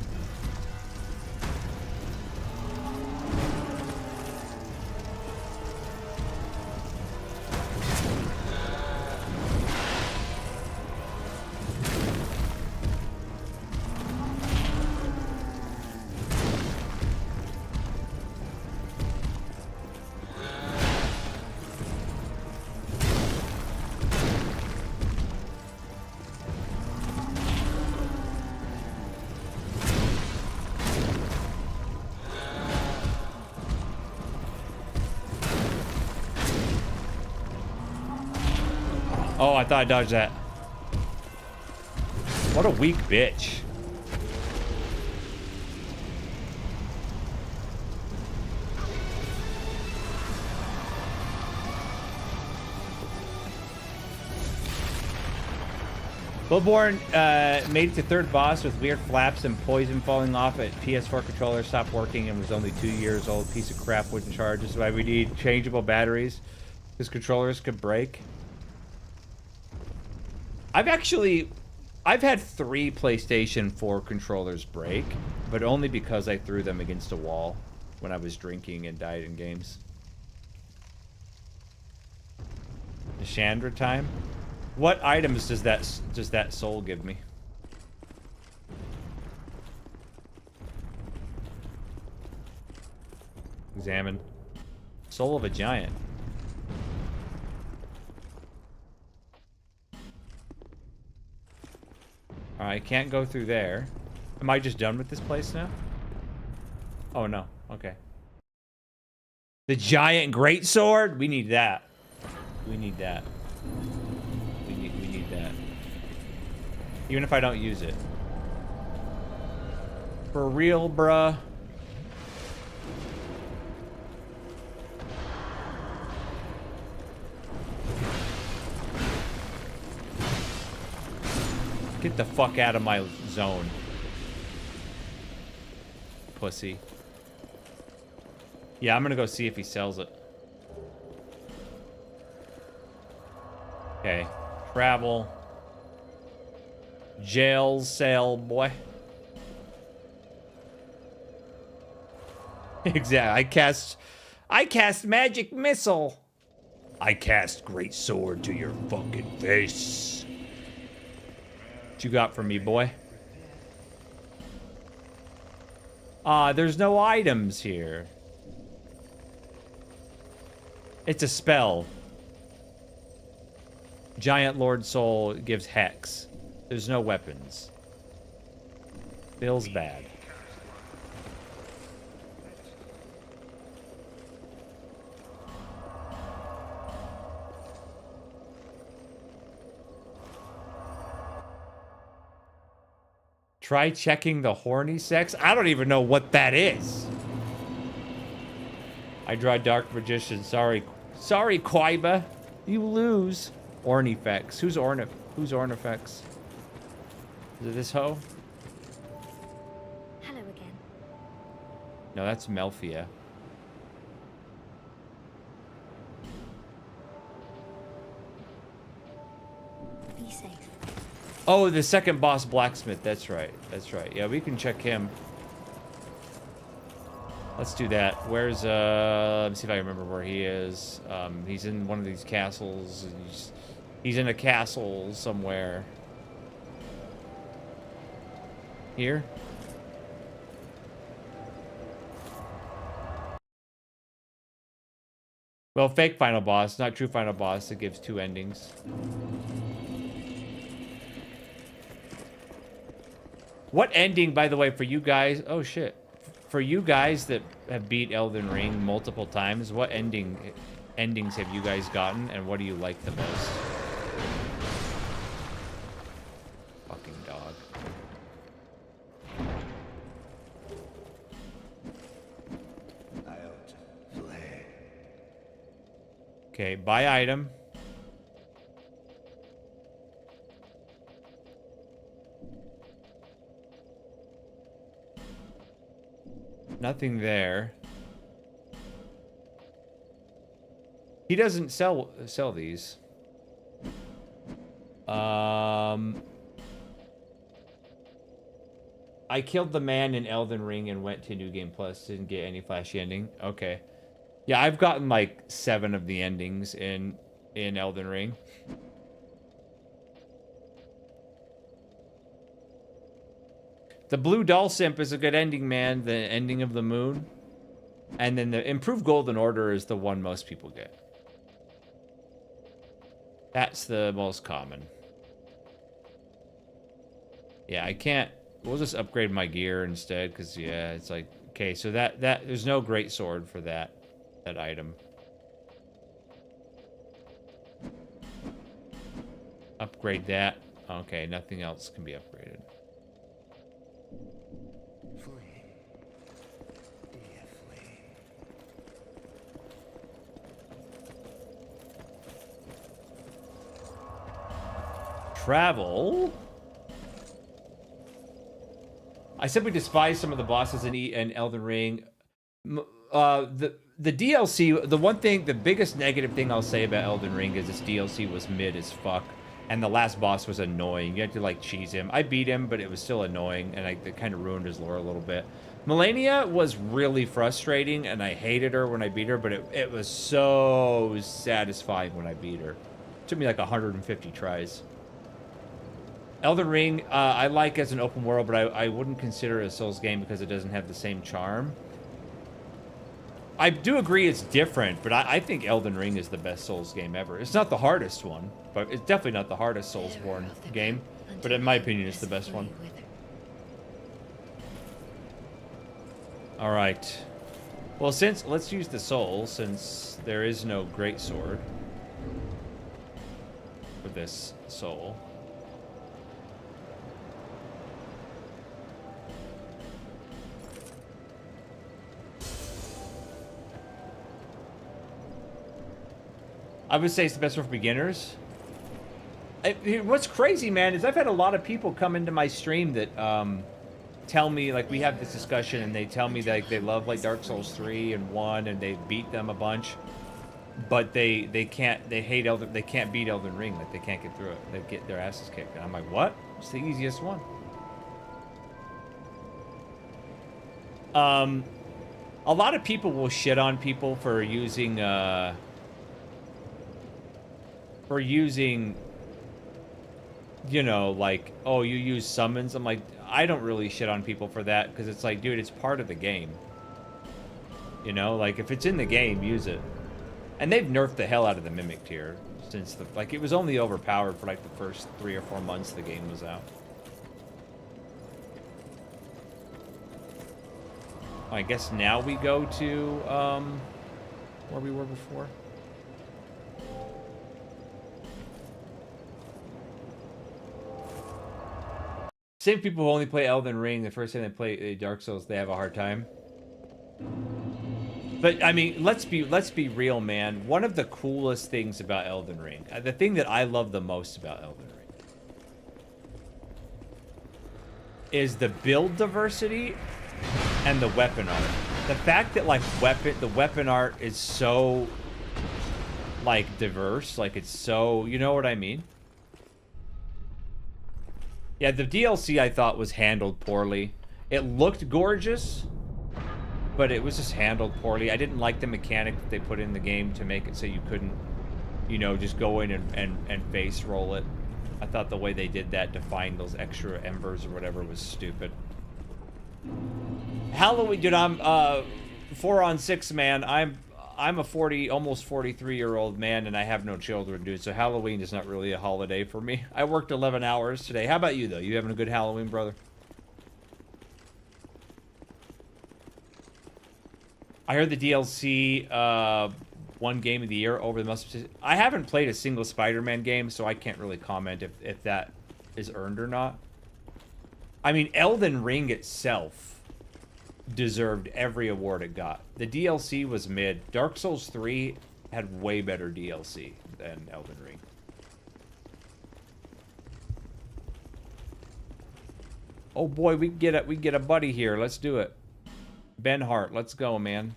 Oh, I thought I dodged that. What a weak bitch. Bloodborne made it to third boss with weird flaps and poison falling off at PS4 controller, stopped working and was only 2 years old. Piece of crap wouldn't charge. This is why we need changeable batteries, because controllers could break. I've had 3 PlayStation 4 controllers break, but only because I threw them against a wall when I was drinking and died in games. The Chandra time? What items does that soul give me? Examine. Soul of a giant. Alright, can't go through there. Am I just done with this place now? Oh no, okay. The giant greatsword? We need that. We need that. We need that. Even if I don't use it. For real, bruh. Get the fuck out of my zone. Pussy. Yeah, I'm gonna go see if he sells it. Okay. Travel. Jail cell, boy. Exactly. I cast magic missile. I cast great sword to your fucking face. What you got for me, boy? There's no items here. It's a spell. Giant Lord Soul gives hex. There's no weapons. Feels bad. Try checking the horny sex? I don't even know what that is. I draw Dark Magician. Sorry, Quaiba. You lose. Ornifex. Who's Ornifex? Is it this hoe? Hello again. No, that's Melfia. Be safe. Oh, the second boss blacksmith. That's right. That's right. Yeah, we can check him. Let's do that. Where's, let me see if I remember where he is. He's in one of these castles. He's in a castle somewhere. Here? Well, fake final boss, not true final boss. It gives 2 endings. What ending, by the way, for you guys? Oh, shit. For you guys that have beat Elden Ring multiple times, what endings have you guys gotten, and what do you like the most? Fucking dog. Okay, buy item. Nothing there. He doesn't sell these. I killed the man in Elden Ring and went to New Game Plus. Didn't get any flashy ending. Okay. Yeah, I've gotten like 7 of the endings in Elden Ring. The Blue Doll Simp is a good ending, man. The ending of the moon. And then the Improved Golden Order is the one most people get. That's the most common. Yeah, I can't... We'll just upgrade my gear instead, because, yeah, it's like... Okay, so that there's no great sword for that item. Upgrade that. Okay, nothing else can be upgraded. Travel. I simply despise some of the bosses in Elden Ring. The DLC, the biggest negative thing I'll say about Elden Ring is this DLC was mid as fuck, and the last boss was annoying. You had to like cheese him. I beat him, but it was still annoying, and it kind of ruined his lore a little bit. Melania was really frustrating, and I hated her when I beat her, but it was so satisfying when I beat her. It took me like 150 tries. Elden Ring, I like as an open world, but I wouldn't consider it a Souls game because it doesn't have the same charm. I do agree it's different, but I think Elden Ring is the best Souls game ever. It's not the hardest one, but it's definitely not the hardest Soulsborne game. But in my opinion, it's the best one. All right. Well, let's use the soul, since there is no great sword for this soul. I would say it's the best one for beginners. What's crazy, man, is I've had a lot of people come into my stream that tell me, like, we have this discussion, and they tell me that, like, they love like Dark Souls 3 and 1, and they beat them a bunch, but they can't beat Elden Ring. Like, they can't get through it. They get their asses kicked. And I'm like, what? It's the easiest one. A lot of people will shit on people for using you know, like, oh, you use summons. I'm like, I don't really shit on people for that, because it's like, dude, it's part of the game. You know, like, if it's in the game, use it. And they've nerfed the hell out of the Mimic tier since like, it was only overpowered for like the first 3 or 4 months the game was out. I guess now we go to where we were before. Same people who only play Elden Ring, the first time they play Dark Souls, they have a hard time. But I mean, let's be real, man. One of the coolest things about Elden Ring, the thing that I love the most about Elden Ring, is the build diversity and the weapon art. The fact that like the weapon art is so like diverse, like it's so, you know what I mean? Yeah, the DLC I thought was handled poorly. It looked gorgeous, but it was just handled poorly. I didn't like the mechanic that they put in the game to make it so you couldn't, you know, just go in and face roll it. I thought the way they did that to find those extra embers or whatever was stupid. Halloween, dude, I'm 4 on 6, man. I'm a almost 43-year-old man, and I have no children, dude. So Halloween is not really a holiday for me. I worked 11 hours today. How about you, though? You having a good Halloween, brother? I heard the DLC one game of the year over the I haven't played a single Spider-Man game, so I can't really comment if that is earned or not. I mean, Elden Ring itself deserved every award it got. The DLC was mid. Dark Souls 3 had way better DLC than Elden Ring. Oh boy, we get a buddy here. Let's do it. Ben Hart, let's go, man.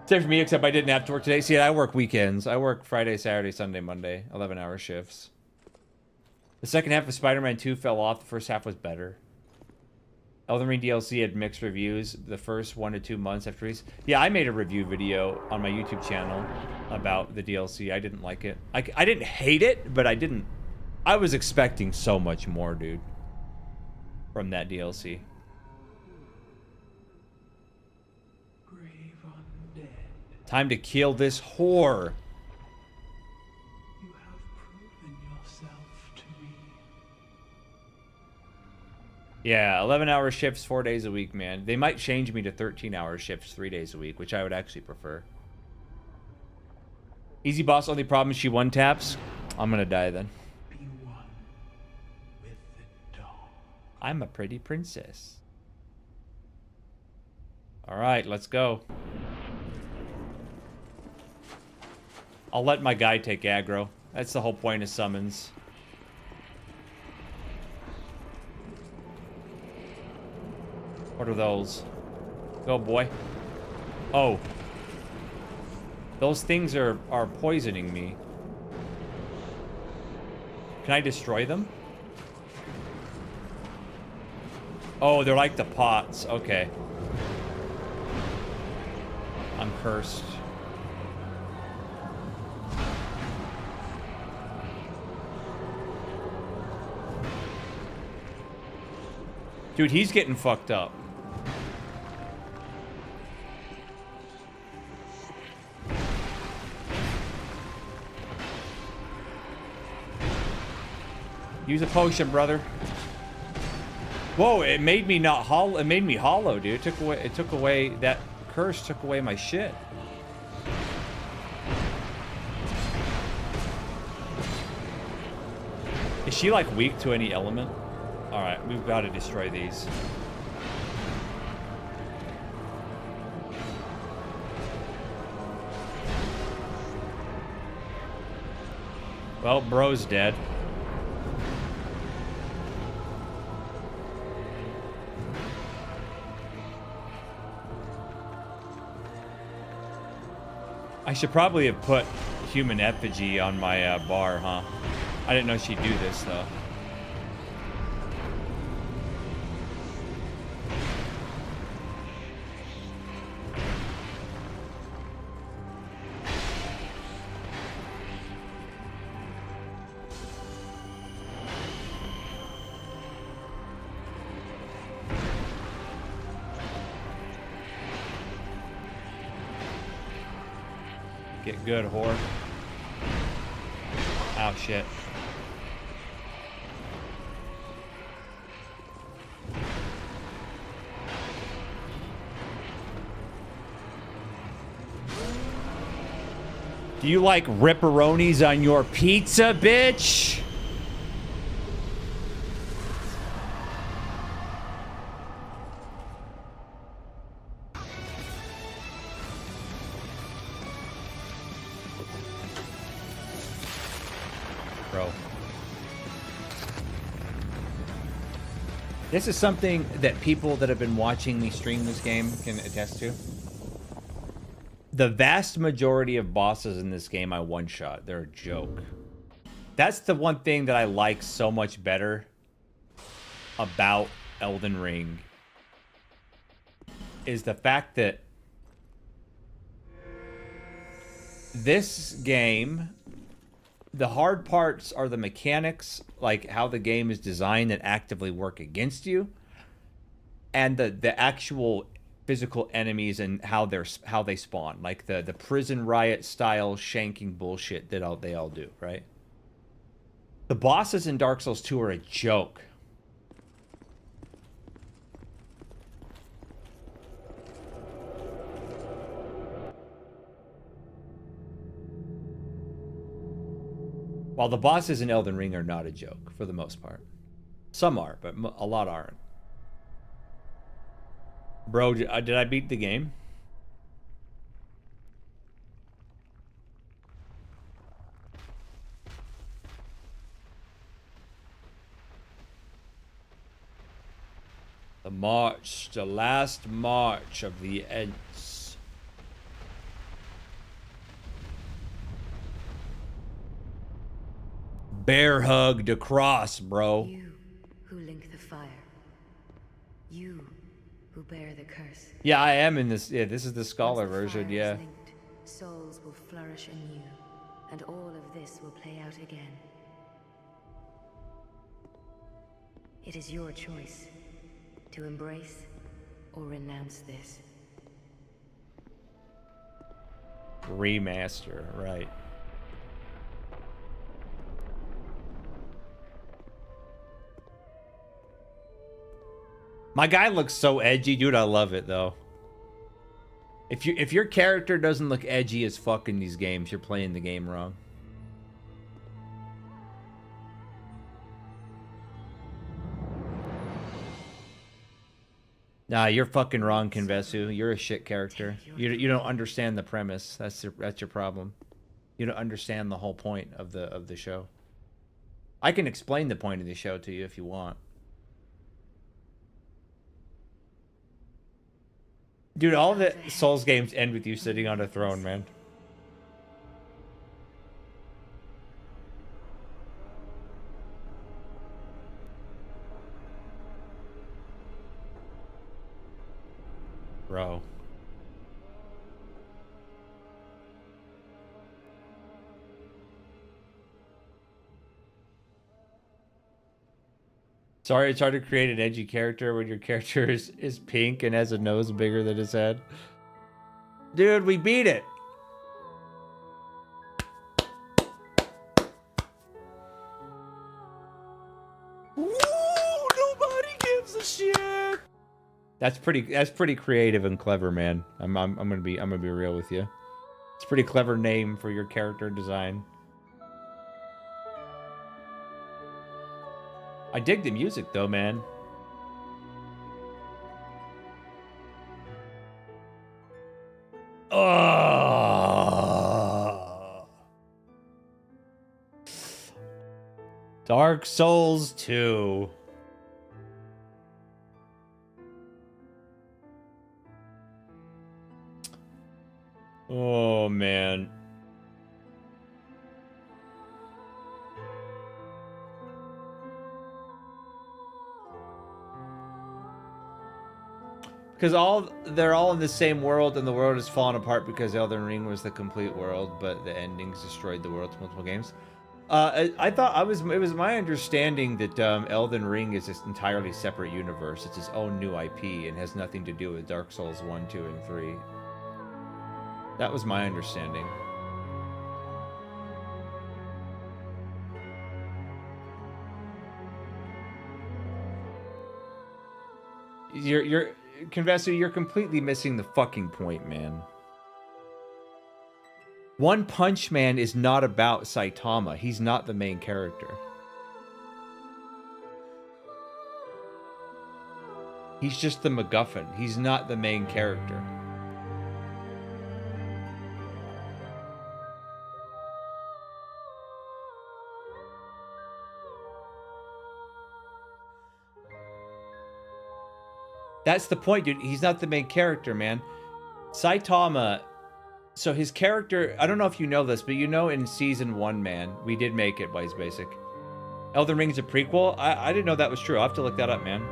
Same for me, except I didn't have to work today. See, I work weekends. I work Friday, Saturday, Sunday, Monday. 11-hour shifts. The second half of Spider-Man 2 fell off. The first half was better. Elden Ring DLC had mixed reviews the first 1 to 2 months after release. Yeah, I made a review video on my YouTube channel about the DLC. I didn't like it. I didn't hate it, but I was expecting so much more, dude, from that DLC. Time to kill this whore. You have proven yourself to me. Yeah, 11-hour shifts 4 days a week, man. They might change me to 13-hour shifts 3 days a week, which I would actually prefer. Easy boss, only problem is she one-taps. I'm gonna die then. Be one with the dawn. I'm a pretty princess. Alright, let's go. I'll let my guy take aggro. That's the whole point of summons. What are those? Go, boy. Oh. Those things are poisoning me. Can I destroy them? Oh, they're like the pots. Okay. I'm cursed. Dude, he's getting fucked up. Use a potion, brother. Whoa, it made me not hollow. It made me hollow, dude. It took away that curse took away my shit. Is she like weak to any element? Alright, we've got to destroy these. Well, bro's dead. I should probably have put human effigy on my bar, huh? I didn't know she'd do this, though. Get good, whore. Oh, shit. Do you like ripperonis on your pizza, bitch? Bro. This is something that people that have been watching me stream this game can attest to. The vast majority of bosses in this game I one-shot. They're a joke. That's the one thing that I like so much better about Elden Ring is the fact that this game, the hard parts are the mechanics, like how the game is designed that actively work against you, and the actual physical enemies and how they spawn, like the prison riot style shanking bullshit that they all do, right? The bosses in Dark Souls 2 are a joke. While the bosses in Elden Ring are not a joke, for the most part. Some are, but a lot aren't. Bro, did I beat the game? The march, the last march of the Ents. Bear hugged across, bro. You who link the fire. You who bear the curse. Yeah, I am in this. Yeah, this is the scholar Once the version, fire yeah. is linked, souls will flourish anew, and all of this will play out again. It is your choice to embrace or renounce this. Remaster, right. My guy looks so edgy, dude. I love it though. If your character doesn't look edgy as fuck in these games, you're playing the game wrong. Nah, you're fucking wrong, Kinvesu. You're a shit character. You don't understand the premise. That's your problem. You don't understand the whole point of the show. I can explain the point of the show to you if you want. Dude, all the Souls games end with you sitting on a throne, man. Bro. Sorry, it's hard to create an edgy character when your character is pink and has a nose bigger than his head. Dude, we beat it. Woo, nobody gives a shit. That's pretty creative and clever, man. I'm gonna be real with you. It's a pretty clever name for your character design. I dig the music though, man. Oh. Dark Souls 2. Oh, man. Because they're all in the same world, and the world has fallen apart because Elden Ring was the complete world, but the endings destroyed the world to multiple games. I thought it was my understanding that Elden Ring is this entirely separate universe. It's its own new IP and has nothing to do with Dark Souls 1, 2, and 3. That was my understanding. Confessor, you're completely missing the fucking point, man. One Punch Man is not about Saitama. He's not the main character. He's just the MacGuffin. He's not the main character. That's the point, dude. He's not the main character, man. Saitama, so his character, I don't know if you know this, but you know in Season 1, man, we did make it, Wise Basic. Elden Ring's a prequel? I didn't know that was true. I'll have to look that up, man.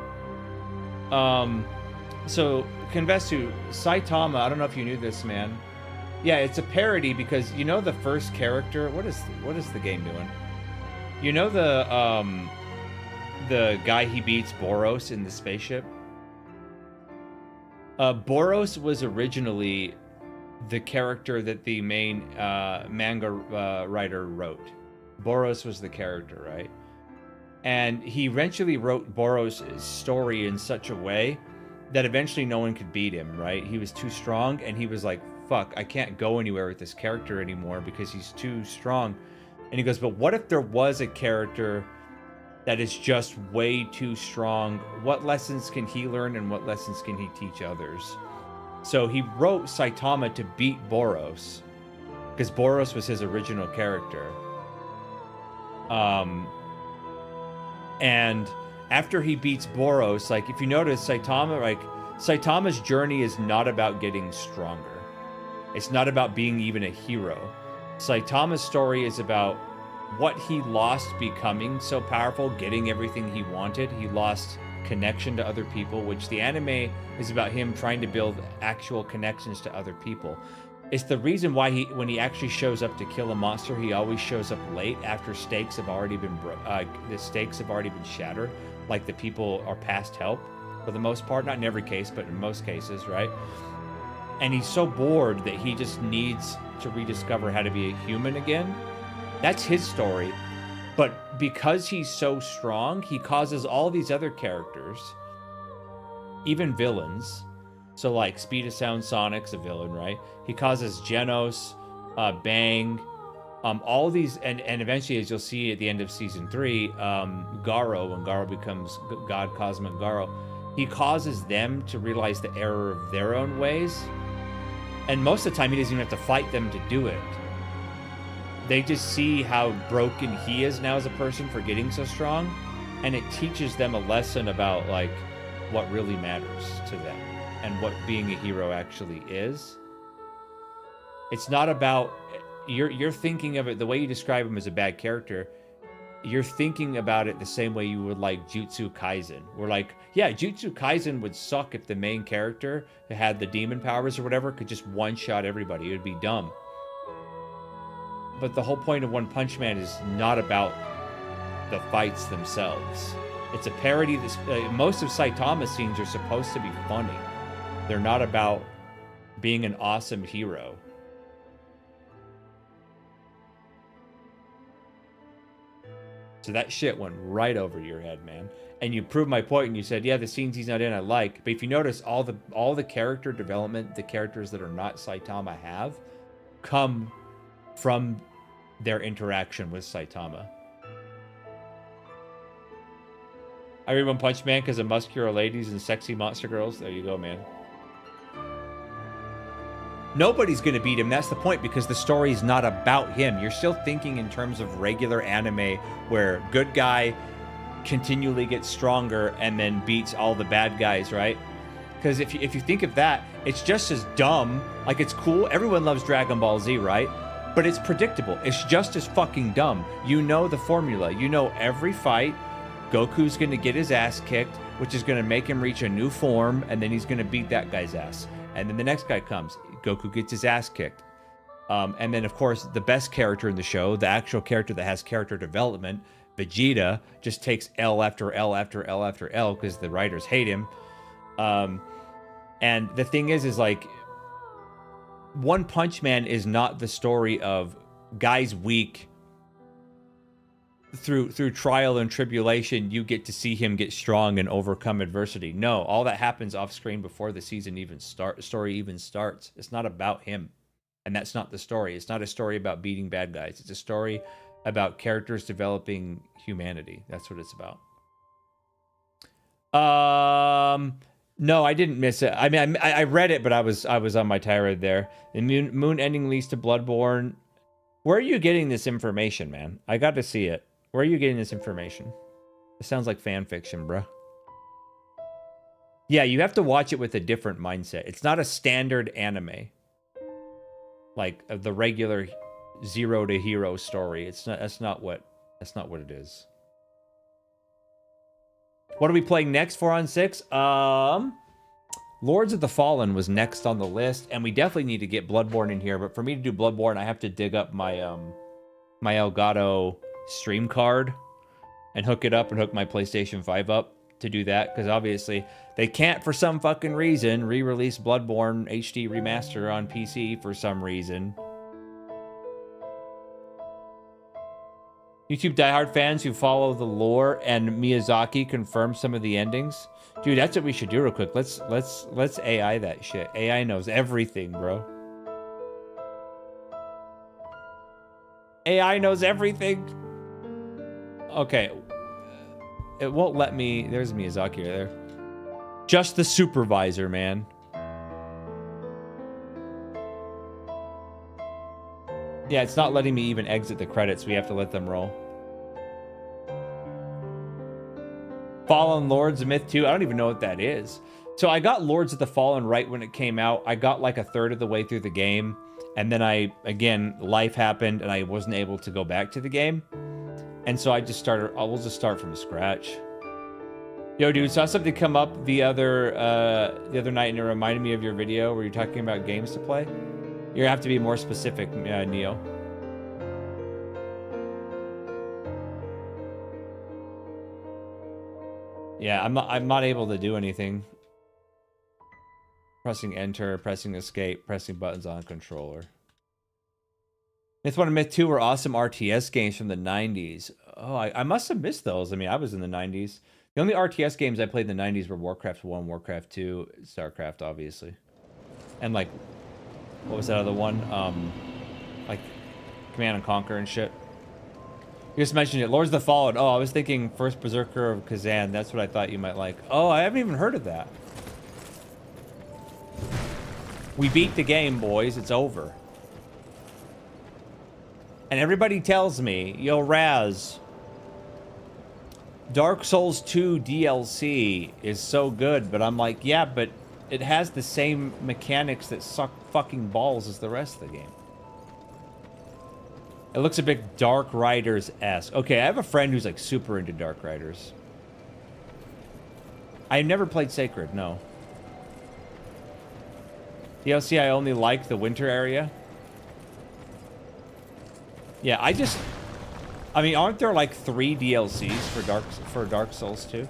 So Convesu, Saitama, I don't know if you knew this, man. Yeah, it's a parody because you know the first character. What is the game doing? You know the guy he beats, Boros, in the spaceship. Boros was originally the character that the main manga writer wrote. Boros was the character, right? And he eventually wrote Boros' story in such a way that eventually no one could beat him, right? He was too strong, and he was like, fuck, I can't go anywhere with this character anymore because he's too strong. And he goes, but what if there was a character that is just way too strong? What lessons can he learn and what lessons can he teach others? So he wrote Saitama to beat Boros, because Boros was his original character. And after he beats Boros, like, if you notice, Saitama's journey is not about getting stronger. It's not about being even a hero. Saitama's story is about what he lost becoming so powerful, getting everything he wanted. He lost connection to other people, which the anime is about him trying to build actual connections to other people. It's the reason why when he actually shows up to kill a monster, he always shows up late after stakes have already been the stakes have already been shattered. Like, the people are past help for the most part, not in every case, but in most cases, right? And he's so bored that he just needs to rediscover how to be a human again. That's his story. But because he's so strong, he causes all these other characters, even villains. So, like, Speed of Sound Sonic's a villain, right? He causes Genos, Bang, all these, and eventually, as you'll see at the end of season 3, Garo, when Garo becomes God Cosmic Garo, he causes them to realize the error of their own ways. And most of the time, he doesn't even have to fight them to do it. They just see how broken he is now as a person for getting so strong, and it teaches them a lesson about, like, what really matters to them and what being a hero actually is. It's not about, you're thinking of it, the way you describe him as a bad character, you're thinking about it the same way you would like Jutsu Kaisen. We're like, yeah, Jutsu Kaisen would suck if the main character who had the demon powers or whatever could just one-shot everybody. It would be dumb. But the whole point of One Punch Man is not about the fights themselves. It's a parody. Most of Saitama's scenes are supposed to be funny. They're not about being an awesome hero. So that shit went right over your head, man. And you proved my point, and you said, yeah, the scenes he's not in I like. But if you notice, all the character development, the characters that are not Saitama have, come from their interaction with Saitama. I read One Punch Man because of muscular ladies and sexy monster girls. There you go, man. Nobody's going to beat him. That's the point, because the story's not about him. You're still thinking in terms of regular anime where good guy continually gets stronger and then beats all the bad guys, right? Because if you think of that, it's just as dumb. Like, it's cool. Everyone loves Dragon Ball Z, right? But it's predictable. It's just as fucking dumb. You know the formula. You know every fight, Goku's going to get his ass kicked, which is going to make him reach a new form, and then he's going to beat that guy's ass. And then the next guy comes. Goku gets his ass kicked. And then, of course, the best character in the show, the actual character that has character development, Vegeta, just takes L after L after L after L because the writers hate him. And the thing is like, One Punch Man is not the story of guys weak. Through trial and tribulation, you get to see him get strong and overcome adversity. No, all that happens off screen before the season story even starts. It's not about him, and that's not the story. It's not a story about beating bad guys. It's a story about characters developing humanity. That's what it's about. No, I didn't miss it. I mean, I read it, but I was on my tirade there. The moon ending leads to Bloodborne. Where are you getting this information, man? I got to see it. Where are you getting this information? It sounds like fan fiction, bro. Yeah, you have to watch it with a different mindset. It's not a standard anime. Like the regular zero to hero story. It's not. That's not what it is. What are we playing next? 4 on 6? Lords of the Fallen was next on the list, and we definitely need to get Bloodborne in here. But for me to do Bloodborne, I have to dig up my my Elgato stream card and hook it up and hook my PlayStation 5 up to do that, because obviously they can't, for some fucking reason, re-release Bloodborne HD Remaster on PC for some reason. YouTube diehard fans who follow the lore and Miyazaki confirm some of the endings. Dude, that's what we should do real quick. Let's AI that shit. AI knows everything, bro. AI knows everything. Okay. It won't let me. There's Miyazaki right there. Just the supervisor, man. Yeah, it's not letting me even exit the credits. We have to let them roll. Fallen Lords of Myth 2. I don't even know what that is. So I got Lords of the Fallen right when it came out. I got like a third of the way through the game. And then again, life happened and I wasn't able to go back to the game. And so I just started, we'll just start from scratch. Yo, dude, saw something come up the other night and it reminded me of your video where you're talking about games to play. You're gonna have to be more specific, Neo. Yeah, I'm not able to do anything. Pressing enter, pressing escape, pressing buttons on controller. Myth 1 and Myth 2 were awesome RTS games from the 90s. Oh, I must have missed those. I mean, I was in the 90s. The only RTS games I played in the 90s were Warcraft 1, Warcraft 2, StarCraft, obviously. And like, what was that other one? Like Command and Conquer and shit. You just mentioned it. Lords of the Fallen. Oh, I was thinking First Berserker of Kazan. That's what I thought you might like. Oh, I haven't even heard of that. We beat the game, boys. It's over. And everybody tells me, yo, Raz, Dark Souls 2 DLC is so good. But I'm like, yeah, but it has the same mechanics that suck fucking balls as the rest of the game. It looks a bit Dark Riders-esque. Okay, I have a friend who's like super into Dark Riders. I've never played Sacred, no. DLC, I only like the winter area. Yeah, I mean, aren't there like 3 DLCs for Dark Souls 2?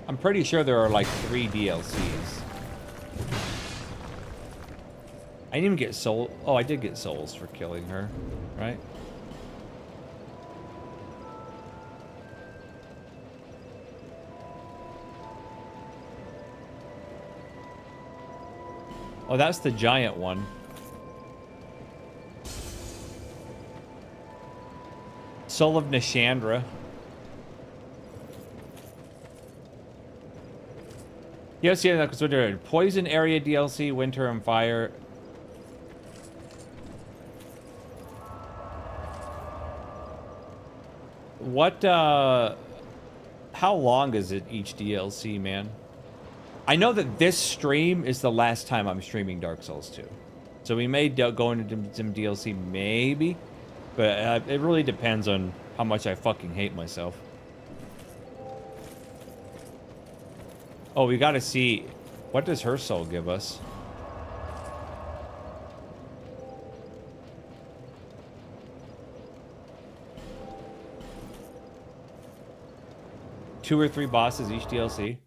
I'm pretty sure there are like 3 DLCs. I didn't even get soul. Oh, I did get souls for killing her, right? Oh, that's the giant one. Soul of Nishandra. Yes, yeah, that's what they're doing. Poison Area DLC, Winter and Fire. What, how long is it, each DLC, man? I know that this stream is the last time I'm streaming Dark Souls 2. So we may go into some DLC, maybe. But it really depends on how much I fucking hate myself. Oh, we gotta see, what does her soul give us? Two or 3 bosses each DLC.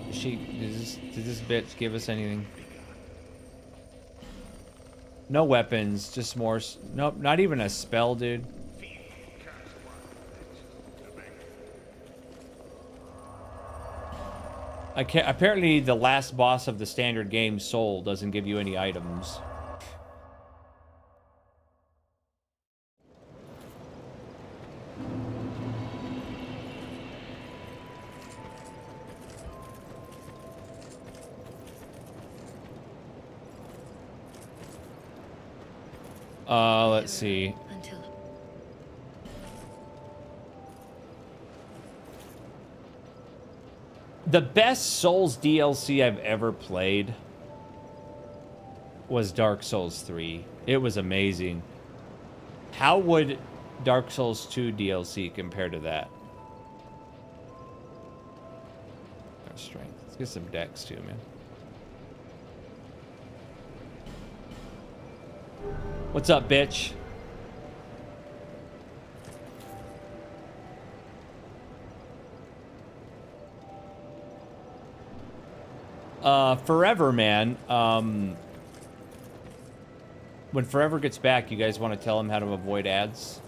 Did this bitch give us anything? No weapons, just more. Nope, not even a spell, dude. I can't. Apparently, the last boss of the standard game, Soul, doesn't give you any items. Let's see. The best Souls DLC I've ever played was Dark Souls 3. It was amazing. How would Dark Souls 2 DLC compare to that? Our strength. Let's get some dex too, man. What's up, bitch? Forever, man. When Forever gets back, you guys want to tell him how to avoid ads?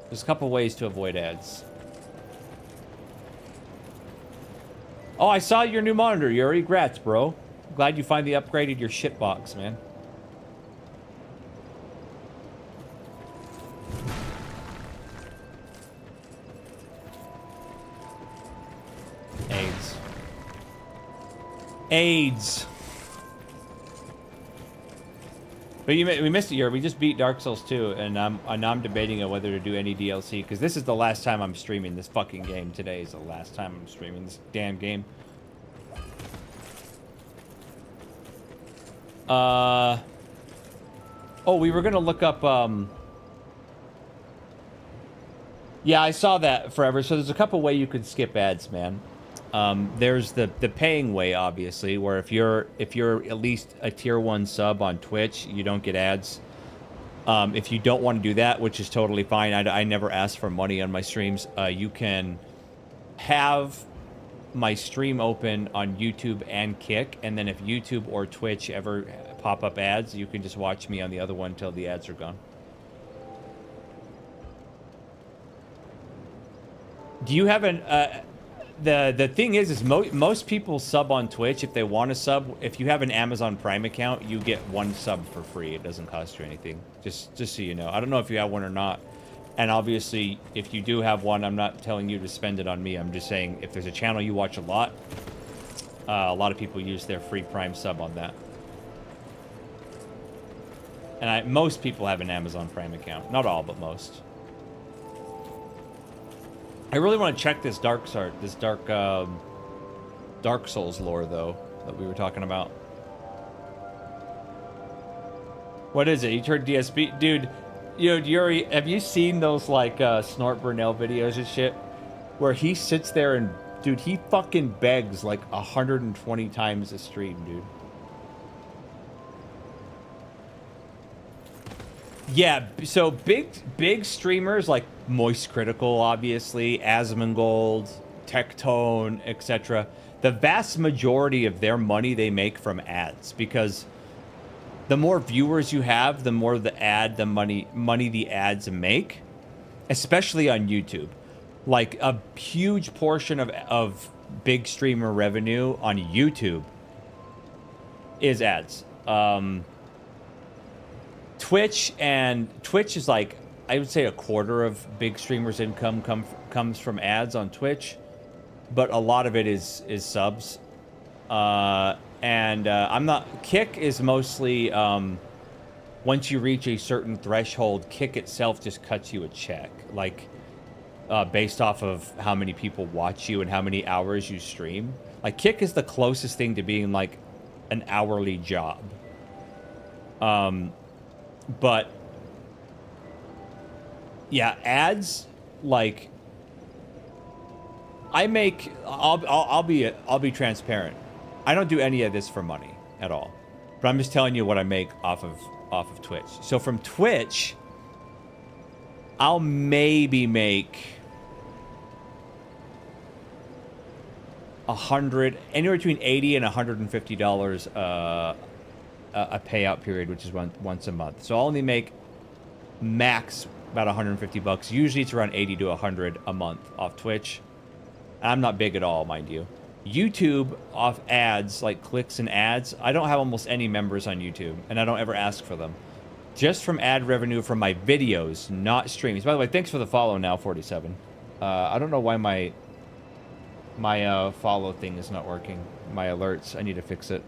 There's a couple ways to avoid ads. Oh, I saw your new monitor, Yuri. Grats, bro. Glad you finally upgraded your shitbox, man. AIDS. AIDS. But we missed it, Yuri. We just beat Dark Souls 2, and now I'm debating on whether to do any DLC, because this is the last time I'm streaming this fucking game. Today is the last time I'm streaming this damn game. Oh, we were gonna look up, yeah, I saw that, Forever. So there's a couple ways you could skip ads, man. There's the paying way, obviously, where if you're at least a tier 1 sub on Twitch, you don't get ads. If you don't want to do that, which is totally fine, I never ask for money on my streams. You can have my stream open on YouTube and Kick, and then if YouTube or Twitch ever pop up ads, you can just watch me on the other one until the ads are gone. Do you have an the thing is most people sub on Twitch if they want to sub. If you have an Amazon Prime account, you get 1 sub for free. It doesn't cost you anything. Just so you know. I don't know if you have one or not. And obviously, if you do have one, I'm not telling you to spend it on me. I'm just saying if there's a channel you watch a lot of people use their free Prime sub on that. And most people have an Amazon Prime account. Not all, but most. I really want to check this Dark Souls lore, though, that we were talking about. What is it? You turned DSP? Dude, you know, Yuri, have you seen those, like, Snort Burnell videos and shit? Where he sits there and, dude, he fucking begs, like, 120 times a stream, dude. Yeah, so big streamers like Moist Critical, obviously, Asmongold, Tectone, etc. The vast majority of their money they make from ads, because the more viewers you have, the more the money the ads make, especially on YouTube. Like a huge portion of big streamer revenue on YouTube is ads. Twitch is like, I would say, a quarter of big streamers' income comes from ads on Twitch, but a lot of it is subs. Kick is mostly once you reach a certain threshold, Kick itself just cuts you a check, like based off of how many people watch you and how many hours you stream. Like Kick is the closest thing to being like an hourly job. But yeah, ads, like, I'll be transparent. I don't do any of this for money at all, but I'm just telling you what I make off of Twitch. So from Twitch, I'll maybe make anywhere between $80 and $150 a payout period, which is once a month. So I'll only make max about $150. Usually it's around 80 to 100 a month off Twitch. And I'm not big at all, mind you. YouTube, off ads, like clicks and ads, I don't have almost any members on YouTube, and I don't ever ask for them. Just from ad revenue from my videos, not streams. By the way, thanks for the follow now, 47. I don't know why my follow thing is not working. My alerts, I need to fix it.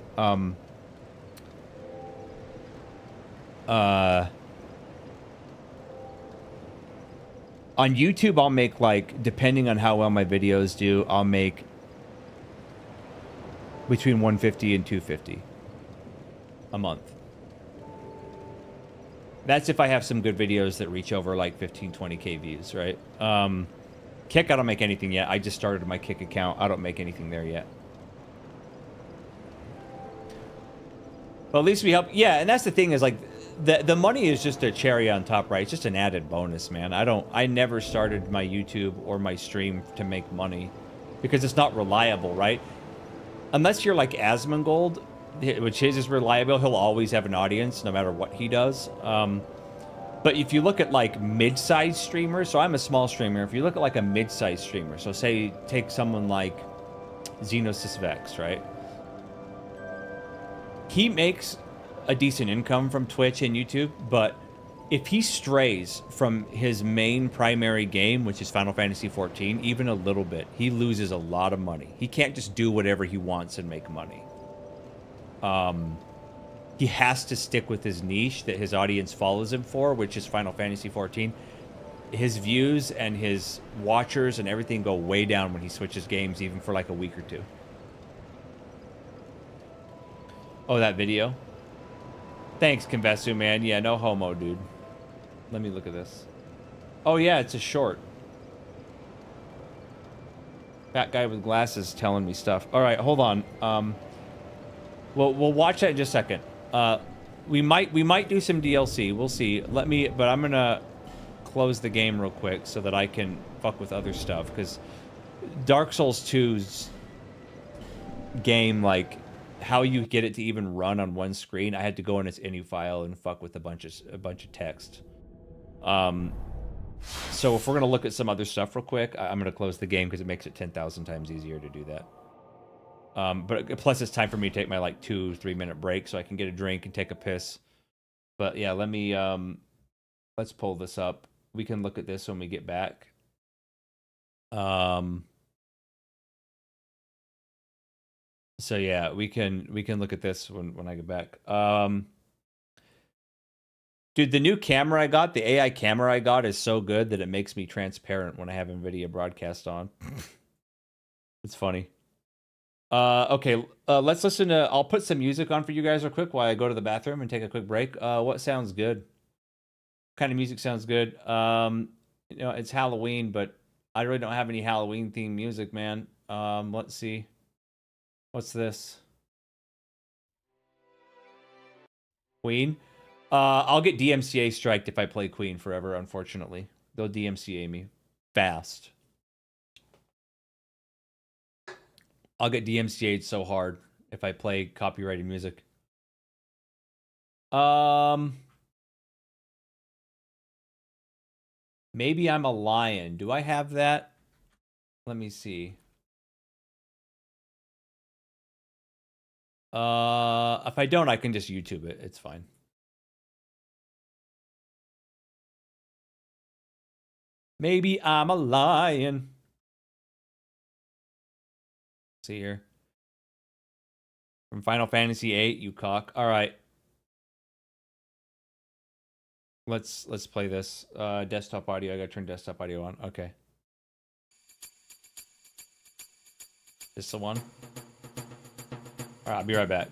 On YouTube, I'll make, like, depending on how well my videos do, I'll make between 150 and 250 a month. That's if I have some good videos that reach over like 15, 20K views, right? Kick, I don't make anything yet. I just started my Kick account. I don't make anything there yet. But at least we help. Yeah, and that's the thing is like the money is just a cherry on top, right? It's just an added bonus, man. I never started my YouTube or my stream to make money because it's not reliable, right? Unless you're like Asmongold, which his is reliable, he'll always have an audience no matter what he does. But if you look at like mid-sized streamers, so I'm a small streamer. If you look at like a mid-sized streamer, so say take someone like Xenosysvex, right? He makes a decent income from Twitch and YouTube, but if he strays from his main primary game, which is Final Fantasy XIV, even a little bit, he loses a lot of money. He can't just do whatever he wants and make money. He has to stick with his niche that his audience follows him for, which is Final Fantasy XIV. His views and his watchers and everything go way down when he switches games, even for like a week or two. Oh, that video? Thanks, Convesu, man. Yeah, no homo, dude. Let me look at this. Oh, yeah, it's a short. Fat guy with glasses telling me stuff. All right, hold on. We'll watch that in just a second. We might do some DLC. We'll see. But I'm gonna close the game real quick so that I can fuck with other stuff, because Dark Souls 2's game, like how you get it to even run on one screen, I had to go in its INI file and fuck with a bunch of text. So if we're gonna look at some other stuff real quick, I'm gonna close the game because it makes it 10,000 times easier to do that. But plus it's time for me to take my like 2-3 minute break so I can get a drink and take a piss. But yeah, let me let's pull this up. We can look at this when we get back. So yeah, we can look at this when I get back. Dude, the new camera I got, the AI camera I got, is so good that it makes me transparent when I have NVIDIA broadcast on. It's funny. Okay, let's listen to... I'll put some music on for you guys real quick while I go to the bathroom and take a quick break. What sounds good? What kind of music sounds good? You know, it's Halloween, but I really don't have any Halloween-themed music, man. Let's see. What's this? Queen? I'll get DMCA striked if I play Queen forever, unfortunately. They'll DMCA me. Fast. I'll get DMCA'd so hard if I play copyrighted music. Maybe I'm a Lion. Do I have that? Let me see. If I don't, I can just YouTube it. It's fine. Maybe I'm a lion. See here. From Final Fantasy VIII, you cock. All right. Let's play this. Desktop audio. I gotta turn desktop audio on. Okay. This the one? All right, I'll be right back.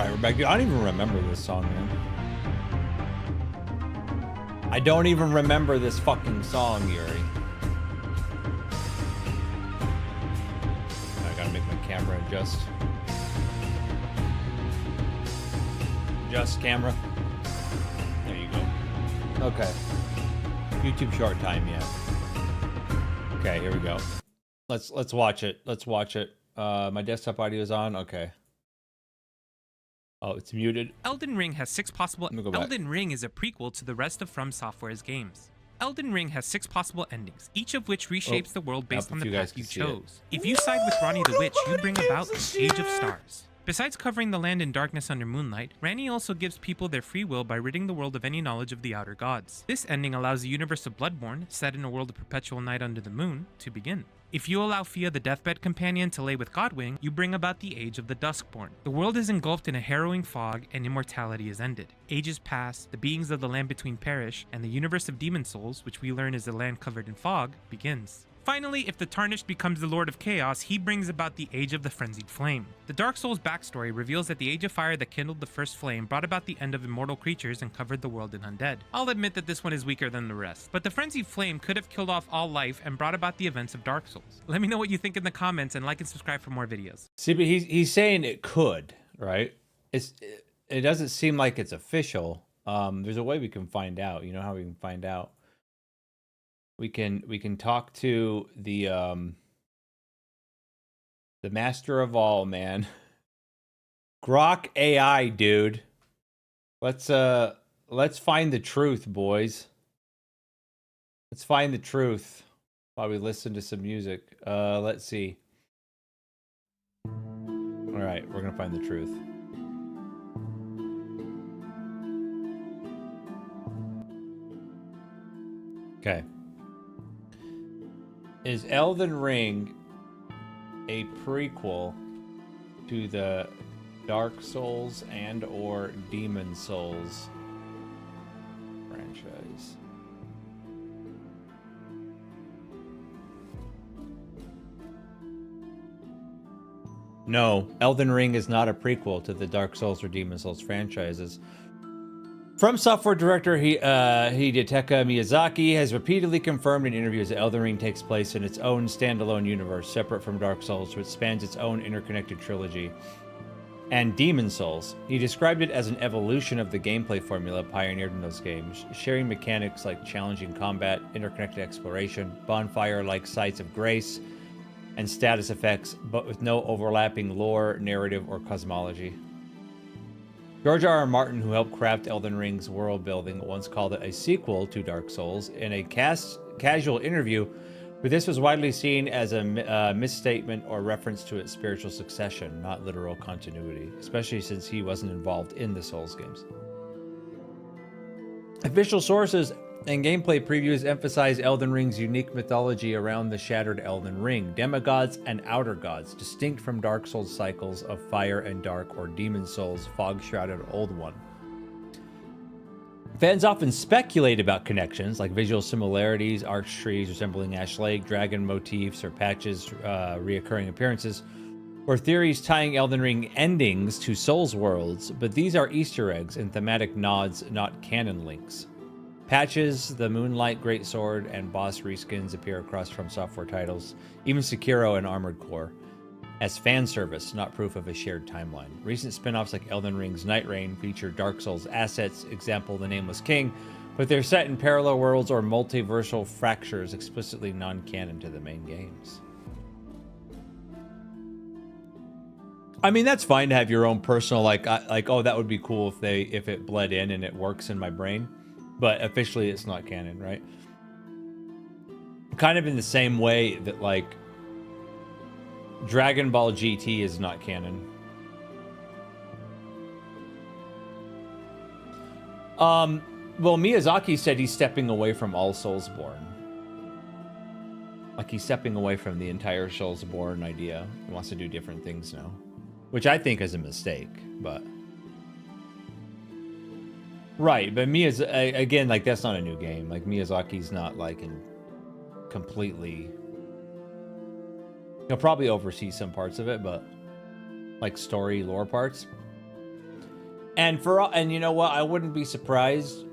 right, we're back. Dude, I don't even remember this song, man. I don't even remember this fucking song, Yuri. I gotta make my camera adjust. Adjust camera. There you go. Okay. YouTube short time, yeah. Okay, here we go. Let's watch it. Let's watch it. My desktop audio is on. Okay. Oh, it's muted. Elden Ring has 6 possible. Elden Ring is a prequel to the rest of From Software's games. Elden Ring has 6 possible endings, each of which reshapes the world based on the path you chose. If you side with Ranni the Witch, you bring about the Age of Stars. Besides covering the land in darkness under moonlight, Ranni also gives people their free will by ridding the world of any knowledge of the outer gods. This ending allows the universe of Bloodborne, set in a world of perpetual night under the moon, to begin. If you allow Fia the Deathbed Companion to lay with Godwing, you bring about the Age of the Duskborn. The world is engulfed in a harrowing fog, and immortality is ended. Ages pass, the beings of the land between perish, and the universe of demon souls, which we learn is a land covered in fog, begins. Finally, if the Tarnished becomes the Lord of Chaos, he brings about the Age of the Frenzied Flame. The Dark Souls backstory reveals that the Age of Fire that kindled the first flame brought about the end of immortal creatures and covered the world in undead. I'll admit that this one is weaker than the rest, but the Frenzied Flame could have killed off all life and brought about the events of Dark Souls. Let me know what you think in the comments and like and subscribe for more videos. See, but he's saying it could, right? It doesn't seem like it's official. There's a way we can find out. You know how we can find out? We can talk to the master of all, man. Grok AI, dude. Let's find the truth, boys. Let's find the truth while we listen to some music. Let's see. All right, we're gonna find the truth. Okay. Is Elden Ring a prequel to the Dark Souls and or Demon Souls franchise? No, Elden Ring is not a prequel to the Dark Souls or Demon Souls franchises. From Software director Hidetaka Miyazaki has repeatedly confirmed in interviews that Elden Ring takes place in its own standalone universe, separate from Dark Souls, which spans its own interconnected trilogy, and Demon Souls. He described it as an evolution of the gameplay formula pioneered in those games, sharing mechanics like challenging combat, interconnected exploration, bonfire-like sites of grace, and status effects, but with no overlapping lore, narrative, or cosmology. George R. R. Martin, who helped craft Elden Ring's world building, once called it a sequel to Dark Souls. In a casual interview, but this was widely seen as a misstatement or reference to its spiritual succession, not literal continuity, especially since he wasn't involved in the Souls games. Official sources and gameplay previews emphasize Elden Ring's unique mythology around the shattered Elden Ring, demigods and outer gods, distinct from Dark Souls cycles of fire and dark or Demon Souls' fog-shrouded old one. Fans often speculate about connections, like visual similarities, arch trees resembling Ash Lake, dragon motifs, or patches reoccurring appearances, or theories tying Elden Ring endings to Souls worlds, but these are Easter eggs and thematic nods, not canon links. Patches, the Moonlight Greatsword, and boss reskins appear across From Software titles, even Sekiro and Armored Core, as fan service, not proof of a shared timeline. Recent spin-offs like Elden Ring's Night Rain feature Dark Souls assets, example The Nameless King, but they're set in parallel worlds or multiversal fractures explicitly non-canon to the main games. I mean, that's fine to have your own personal, like, oh, that would be cool if it bled in and it works in my brain. But officially, it's not canon, right? Kind of in the same way that, like, Dragon Ball GT is not canon. Well, Miyazaki said he's stepping away from all Soulsborne. Like, he's stepping away from the entire Soulsborne idea. He wants to do different things now. Which I think is a mistake, but... Right, but again, like, that's not a new game. Like, Miyazaki's not, like, completely... He'll probably oversee some parts of it, but, like, story, lore parts, And you know what? I wouldn't be surprised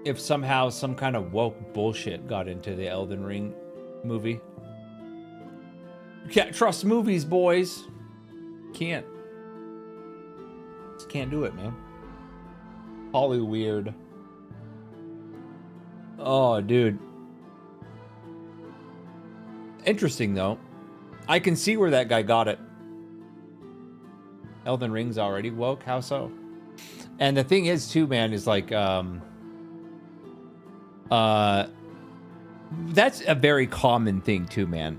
if somehow some kind of woke bullshit got into the Elden Ring movie. You can't trust movies, boys. Can't. Just can't do it, man. Holly weird. Oh, dude. Interesting, though. I can see where that guy got it. Elden Ring's already woke? How so? And the thing is, too, man, is like, that's a very common thing, too, man,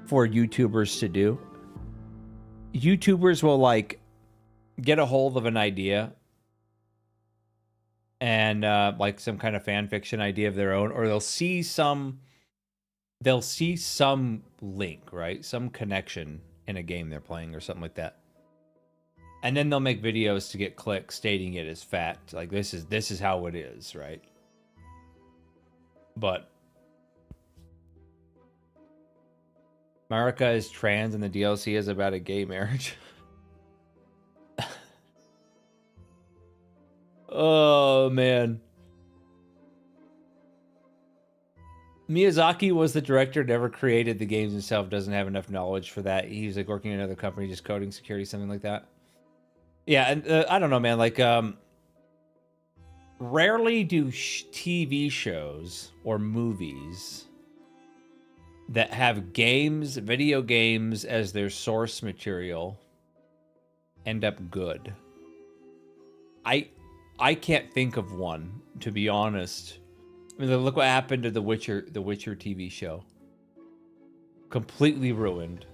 for YouTubers to do. YouTubers will, like, get a hold of an idea and, like, some kind of fan fiction idea of their own, or they'll see some link, right? Some connection in a game they're playing or something like that. And then they'll make videos to get clicks stating it as fact. Like, this is how it is, right? But America is trans and the DLC is about a gay marriage. Oh, man. Miyazaki was the director, never created the games himself, doesn't have enough knowledge for that. He's like working in another company, just coding security, something like that. Yeah, and I don't know, man. Like, rarely do TV shows or movies that have games, video games as their source material end up good. I can't think of one, to be honest. I mean, look what happened to the Witcher TV show. Completely ruined.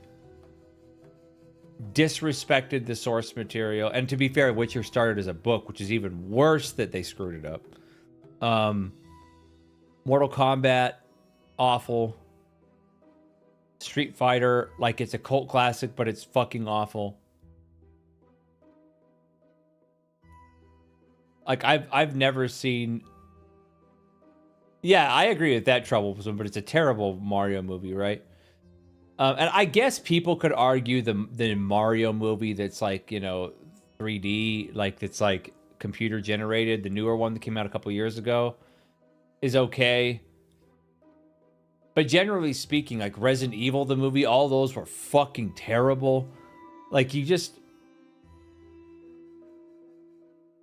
Disrespected the source material. And to be fair, Witcher started as a book, which is even worse that they screwed it up. Mortal Kombat, awful. Street Fighter, like, it's a cult classic, but it's fucking awful. Like, I've never seen... Yeah, I agree with that troublesome, but it's a terrible Mario movie, right? And I guess people could argue the Mario movie that's like, you know, 3D, like that's like computer generated, the newer one that came out a couple years ago, is okay. But generally speaking, like Resident Evil, the movie, all those were fucking terrible. Like, you just...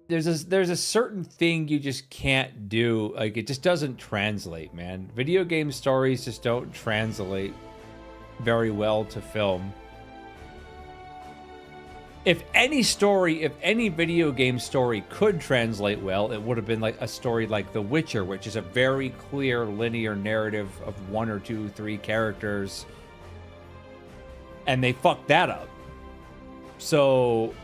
There's a certain thing you just can't do. Like, it just doesn't translate, man. Video game stories just don't translate very well to film. If any video game story could translate well, it would have been like a story like The Witcher, which is a very clear linear narrative of 1 or 2, 3 characters. And they fucked that up. So...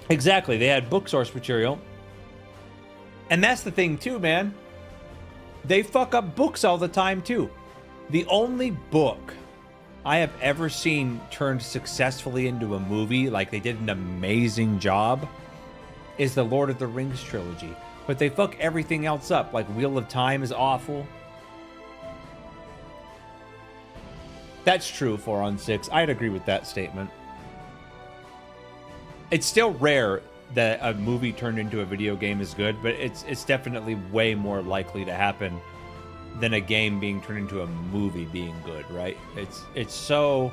Exactly, they had book source material. And that's the thing too, man. They fuck up books all the time too. The only book I have ever seen turned successfully into a movie, like they did an amazing job, is the Lord of the Rings trilogy. But they fuck everything else up, like Wheel of Time is awful. That's true, 4 on 6. I'd agree with that statement. It's still rare that a movie turned into a video game is good, but it's definitely way more likely to happen than a game being turned into a movie being good, right? It's so...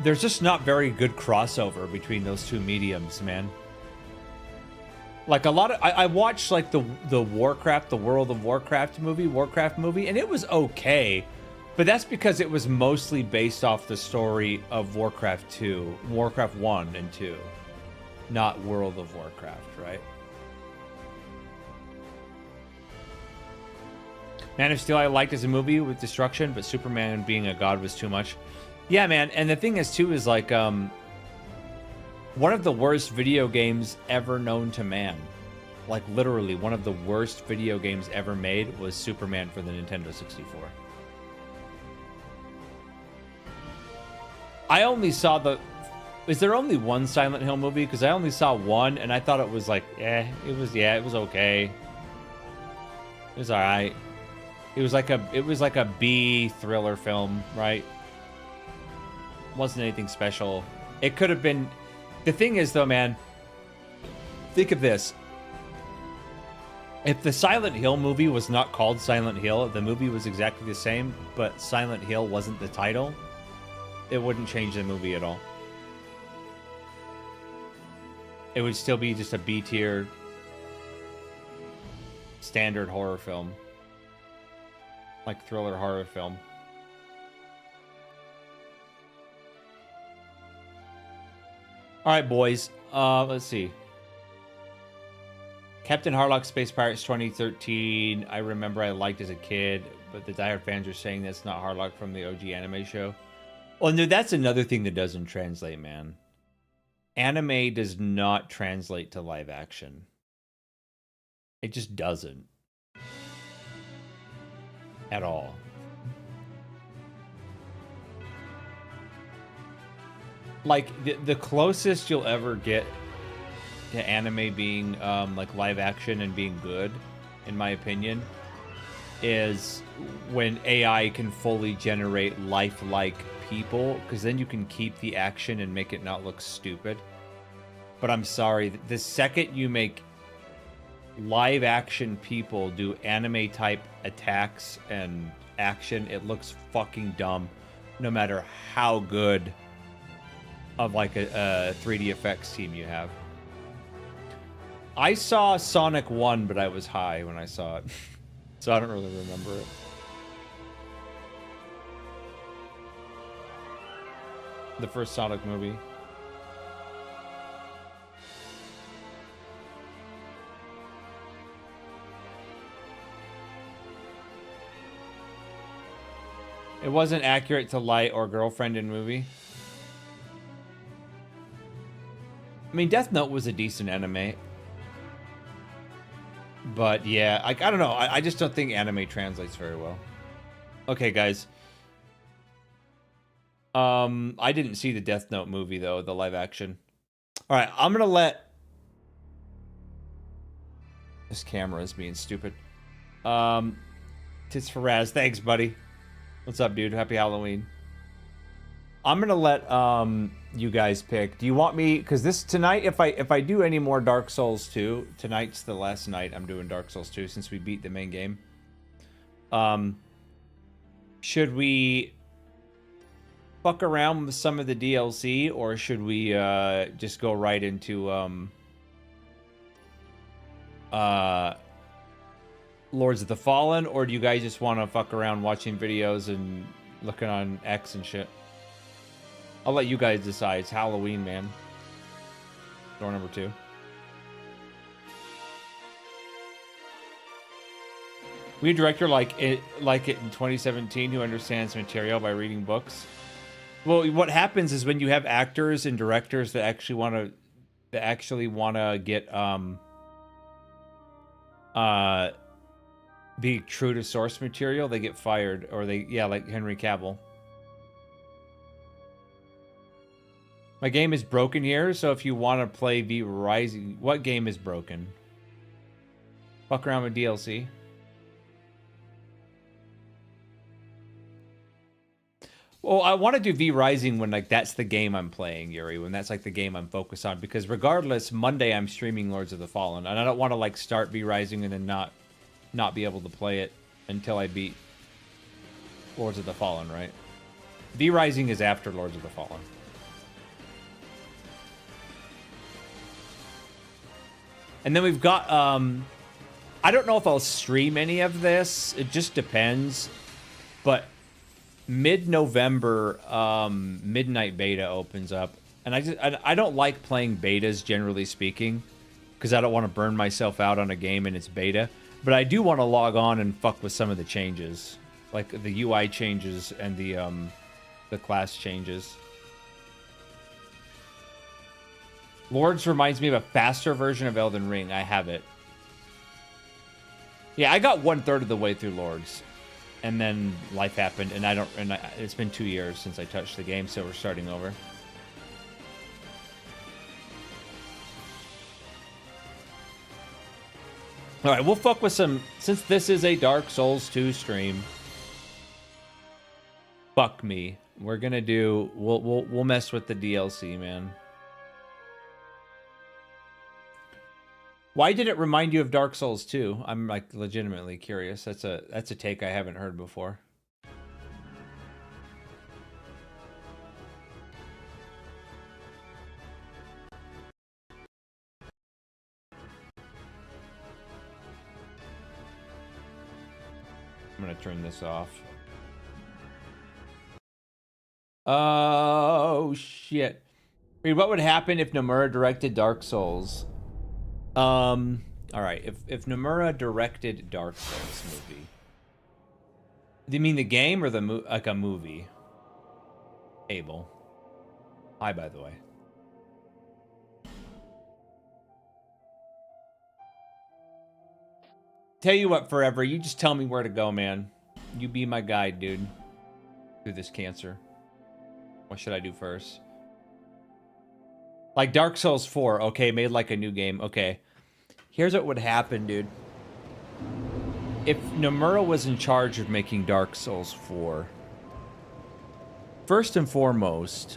There's just not very good crossover between those two mediums, man. Like, a lot of... I watched, like, the Warcraft, the World of Warcraft movie, and it was okay. But that's because it was mostly based off the story of Warcraft 2, Warcraft 1 and 2, not World of Warcraft, right? Man of Steel I liked as a movie with destruction, but Superman being a god was too much. Yeah, man, and the thing is, too, is like, one of the worst video games ever known to man, like literally one of the worst video games ever made, was Superman for the Nintendo 64. I only saw the... Is there only one Silent Hill movie? Because I only saw one, and I thought it was like, it was okay. It was alright. It was like a B thriller film, right? Wasn't anything special. It could have been. The thing is, though, man, think of this. If the Silent Hill movie was not called Silent Hill, if the movie was exactly the same, but Silent Hill wasn't the title, it wouldn't change the movie at all. It would still be just a B-tier standard horror film. Like thriller horror film. Alright, boys. Let's see. Captain Harlock Space Pirates 2013. I remember I liked as a kid, but the diehard fans are saying that's not Harlock from the OG anime show. Well, no, that's another thing that doesn't translate, man. Anime does not translate to live action. It just doesn't. At all. Like, the closest you'll ever get to anime being, like, live action and being good, in my opinion, is when AI can fully generate lifelike people, because then you can keep the action and make it not look stupid. But I'm sorry, the second you make live action people do anime type attacks and action, it looks fucking dumb, no matter how good of like a 3D effects team you have. I saw Sonic 1, but I was high when I saw it, so I don't really remember it. The first Sonic movie. It wasn't accurate to Light or Girlfriend in movie. I mean, Death Note was a decent anime. But yeah, I don't know. I just don't think anime translates very well. Okay, guys. I didn't see the Death Note movie, though, the live action. All right, I'm going to let... This camera is being stupid. Tits for Raz. Thanks, buddy. What's up, dude? Happy Halloween. I'm going to let you guys pick. Do you want me... Because this tonight, if I do any more Dark Souls 2, tonight's the last night I'm doing Dark Souls 2 since we beat the main game. Should we fuck around with some of the DLC, or should we just go right into Lords of the Fallen, or do you guys just want to fuck around watching videos and looking on X and shit? I'll let you guys decide. It's Halloween, man. Door number 2. We a director like it in 2017 who understands material by reading books. Well, what happens is when you have actors and directors that actually want to get be true to source material, they get fired, or like Henry Cavill. My game is broken here, so if you want to play V Rising, what game is broken? Fuck around with DLC. Well, I want to do V Rising when like that's the game I'm playing, Yuri, when that's like the game I'm focused on, because regardless, Monday I'm streaming Lords of the Fallen, and I don't want to like start V Rising and then not be able to play it until I beat Lords of the Fallen, right? V Rising is after Lords of the Fallen. And then we've got, I don't know if I'll stream any of this. It just depends. But mid-November, Midnight Beta opens up. And I don't like playing betas, generally speaking, because I don't want to burn myself out on a game in its beta. But I do want to log on and fuck with some of the changes. Like the UI changes and the class changes. Lords reminds me of a faster version of Elden Ring. I have it. Yeah, I got 1/3 of the way through Lords, and then life happened, and it's been 2 years since I touched the game, so we're starting over. All right, we'll fuck with some, since this is a Dark Souls 2 stream. Fuck me. We're gonna do, we'll mess with the DLC, man. Why did it remind you of Dark Souls 2? I'm like legitimately curious. That's a take I haven't heard before. I'm gonna turn this off. Oh shit. Reed, what would happen if Nomura directed Dark Souls? All right. If Nomura directed Dark Souls movie, do you mean the game or the like a movie? Abel. Hi, by the way. Tell you what, Forever, you just tell me where to go, man. You be my guide, dude. Through this cancer. What should I do first? Like Dark Souls 4, okay, made like a new game. Okay. Here's what would happen, dude. If Nomura was in charge of making Dark Souls 4, first and foremost,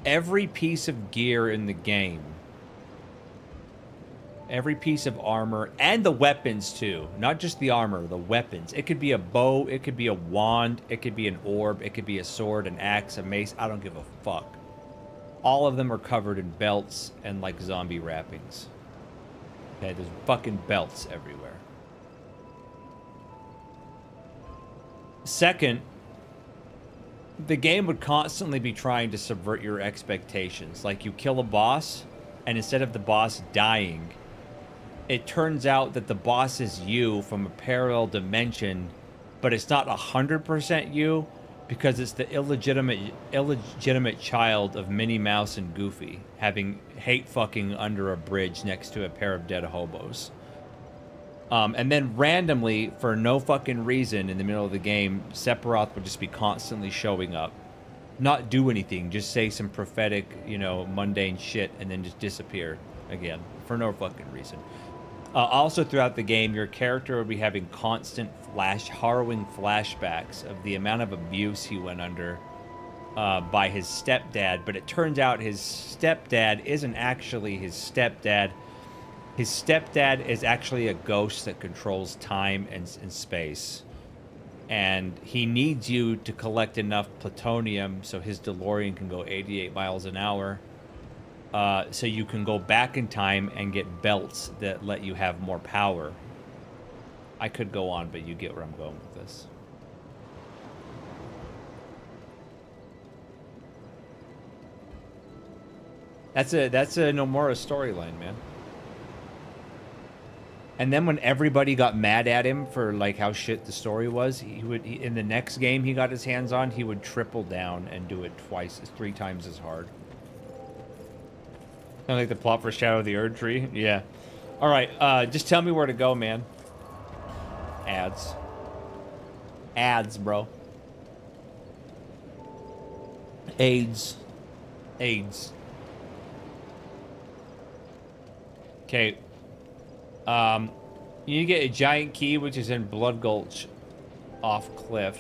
every piece of gear in the game, every piece of armor, and the weapons too, not just the armor, the weapons. It could be a bow, it could be a wand, it could be an orb, it could be a sword, an axe, a mace, I don't give a fuck. All of them are covered in belts and like zombie wrappings. Okay, there's fucking belts everywhere. Second, the game would constantly be trying to subvert your expectations. Like you kill a boss, and instead of the boss dying, it turns out that the boss is you from a parallel dimension, but it's not 100% you because it's the illegitimate child of Minnie Mouse and Goofy having hate fucking under a bridge next to a pair of dead hobos. And then randomly, for no fucking reason, in the middle of the game, Sephiroth would just be constantly showing up. Not do anything, just say some prophetic, you know, mundane shit, and then just disappear again, for no fucking reason. Also throughout the game, your character would be having constant harrowing flashbacks of the amount of abuse he went under by his stepdad, but it turns out his stepdad isn't actually his stepdad. His stepdad is actually a ghost that controls time and space. And he needs you to collect enough plutonium so his DeLorean can go 88 miles an hour. So you can go back in time and get belts that let you have more power. I could go on, but you get where I'm going with this. That's a Nomura storyline, man. And then when everybody got mad at him for like how shit the story was, in the next game he got his hands on, he would triple down and do it 3 times as hard. Kind of like the plot for Shadow of the Erd Tree. Yeah. All right. Just tell me where to go, man. Ads. Ads, bro. AIDS. AIDS. Okay. You get a giant key, which is in Blood Gulch, off cliff.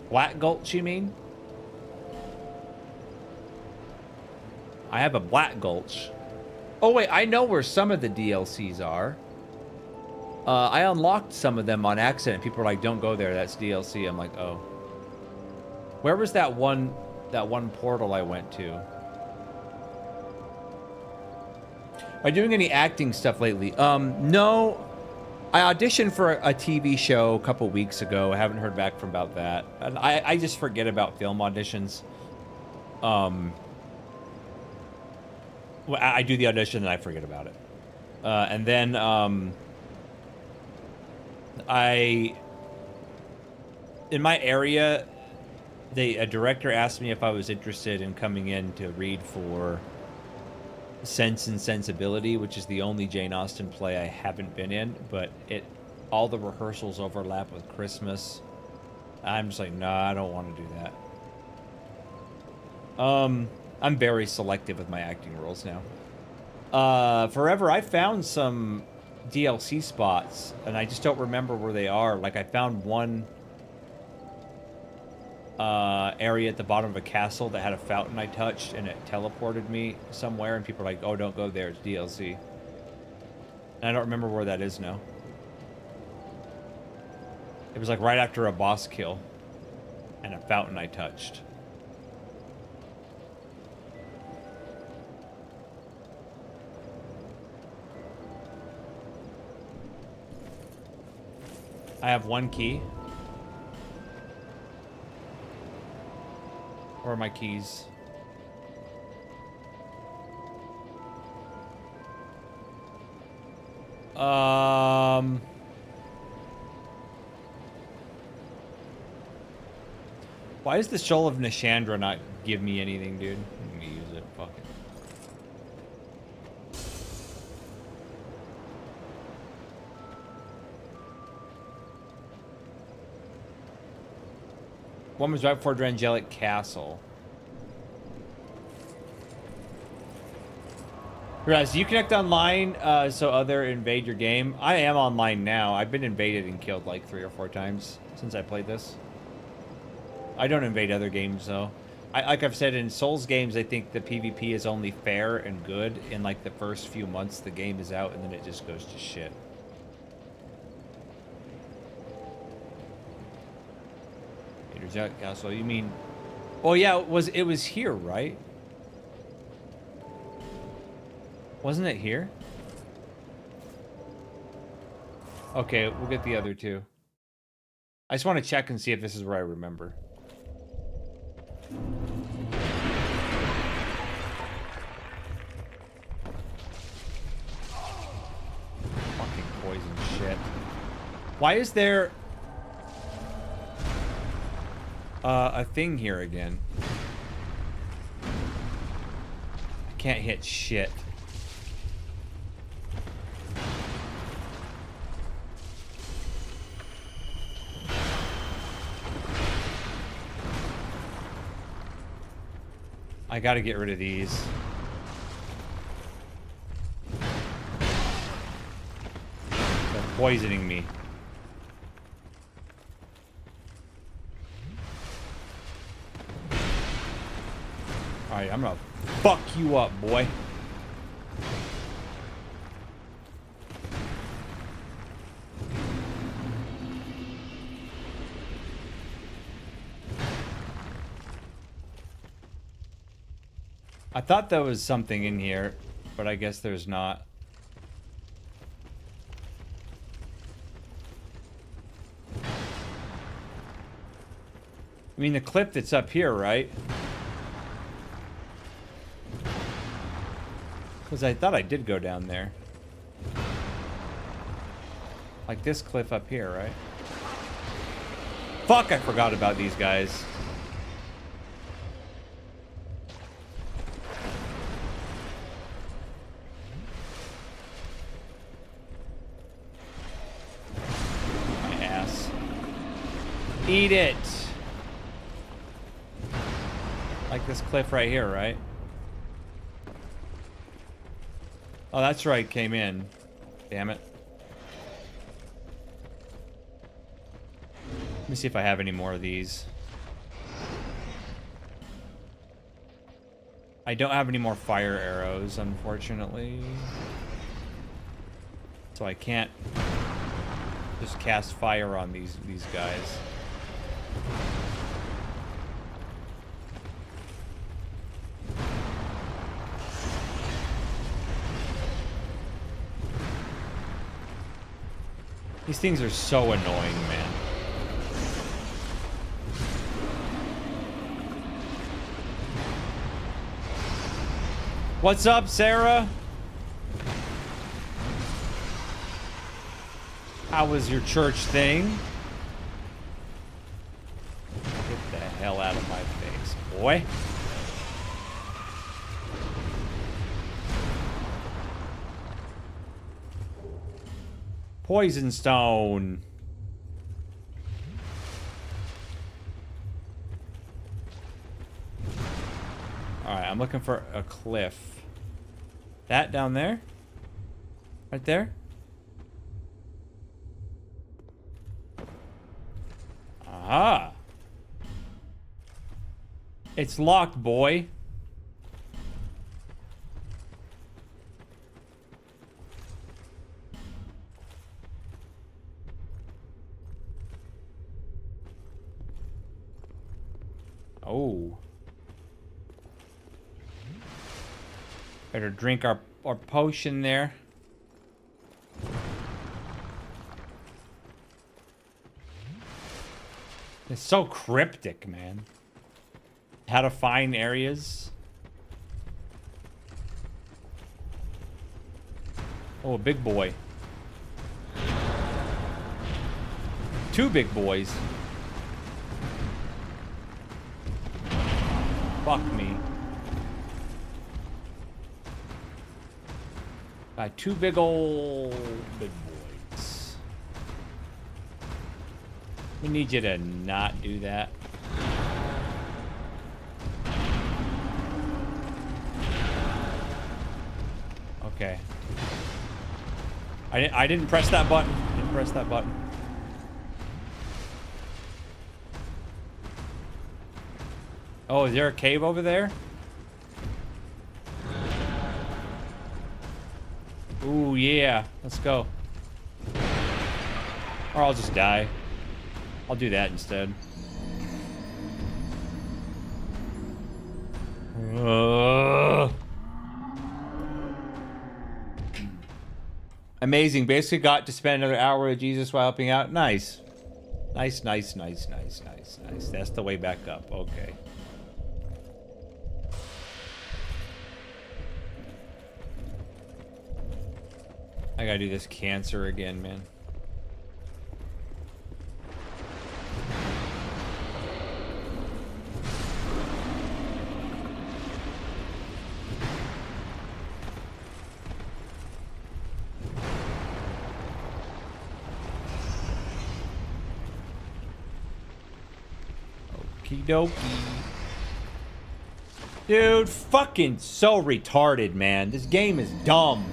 Black Gulch, you mean? I have a Black Gulch. Oh wait, I know where some of the DLCs are. I unlocked some of them on accident. People are like, "Don't go there. That's DLC." I'm like, "Oh." Where was that one portal I went to? Are you doing any acting stuff lately? No. I auditioned for a TV show a couple weeks ago. I haven't heard back from about that. And I just forget about film auditions. Well, I do the audition and I forget about it. And then in my area, a director asked me if I was interested in coming in to read for Sense and Sensibility, which is the only Jane Austen play I haven't been in, but all the rehearsals overlap with Christmas. I'm just like, nah, I don't want to do that. I'm very selective with my acting roles now. Forever, I found some DLC spots, and I just don't remember where they are. Like, I found one area at the bottom of a castle that had a fountain I touched, and it teleported me somewhere, and people are like, oh, don't go there, it's DLC. And I don't remember where that is now. It was like right after a boss kill, and a fountain I touched. I have one key. Where are my keys? Why does the Shoal of Nishandra not give me anything, dude? Let me use it. Fuck it. One was right before Drangelic Castle. Raz, do you connect online so other invade your game? I am online now. I've been invaded and killed like 3 or 4 times since I played this. I don't invade other games though. Like I've said, in Souls games, I think the PvP is only fair and good in like the first few months the game is out, and then it just goes to shit. Jack Castle, you mean? Oh yeah, it was here, right? Wasn't it here? Okay, we'll get the other 2. I just want to check and see if this is where I remember. Fucking poison shit. Why is there a thing here again? I can't hit shit. I gotta get rid of these. They're poisoning me. Alright, I'm gonna fuck you up, boy. I thought there was something in here, but I guess there's not. I mean, the clip that's up here, right? Because I thought I did go down there. Like this cliff up here, right? Fuck, I forgot about these guys. My ass. Eat it! Like this cliff right here, right? Oh, that's right, came in. Damn it. Let me see if I have any more of these. I don't have any more fire arrows, unfortunately. So I can't just cast fire on these guys. These things are so annoying, man. What's up, Sarah? How was your church thing? Get the hell out of my face, boy. Poison stone. Alright, I'm looking for a cliff. That down there? Right there? Ah. It's locked, boy. Oh. Better drink our potion there. It's so cryptic, man. How to find areas. Oh, a big boy. Two big boys. Fuck me. Got two big boys. We need you to not do that. Okay. I didn't press that button. Didn't press that button. Oh, is there a cave over there? Ooh, yeah. Let's go. Or I'll just die. I'll do that instead. Amazing. Basically got to spend another hour with Jesus while helping out. Nice. Nice, nice, nice, nice, nice, nice. That's the way back up. Okay. I gotta do this cancer again, man. Okie dokie. Dude, fucking so retarded, man. This game is dumb.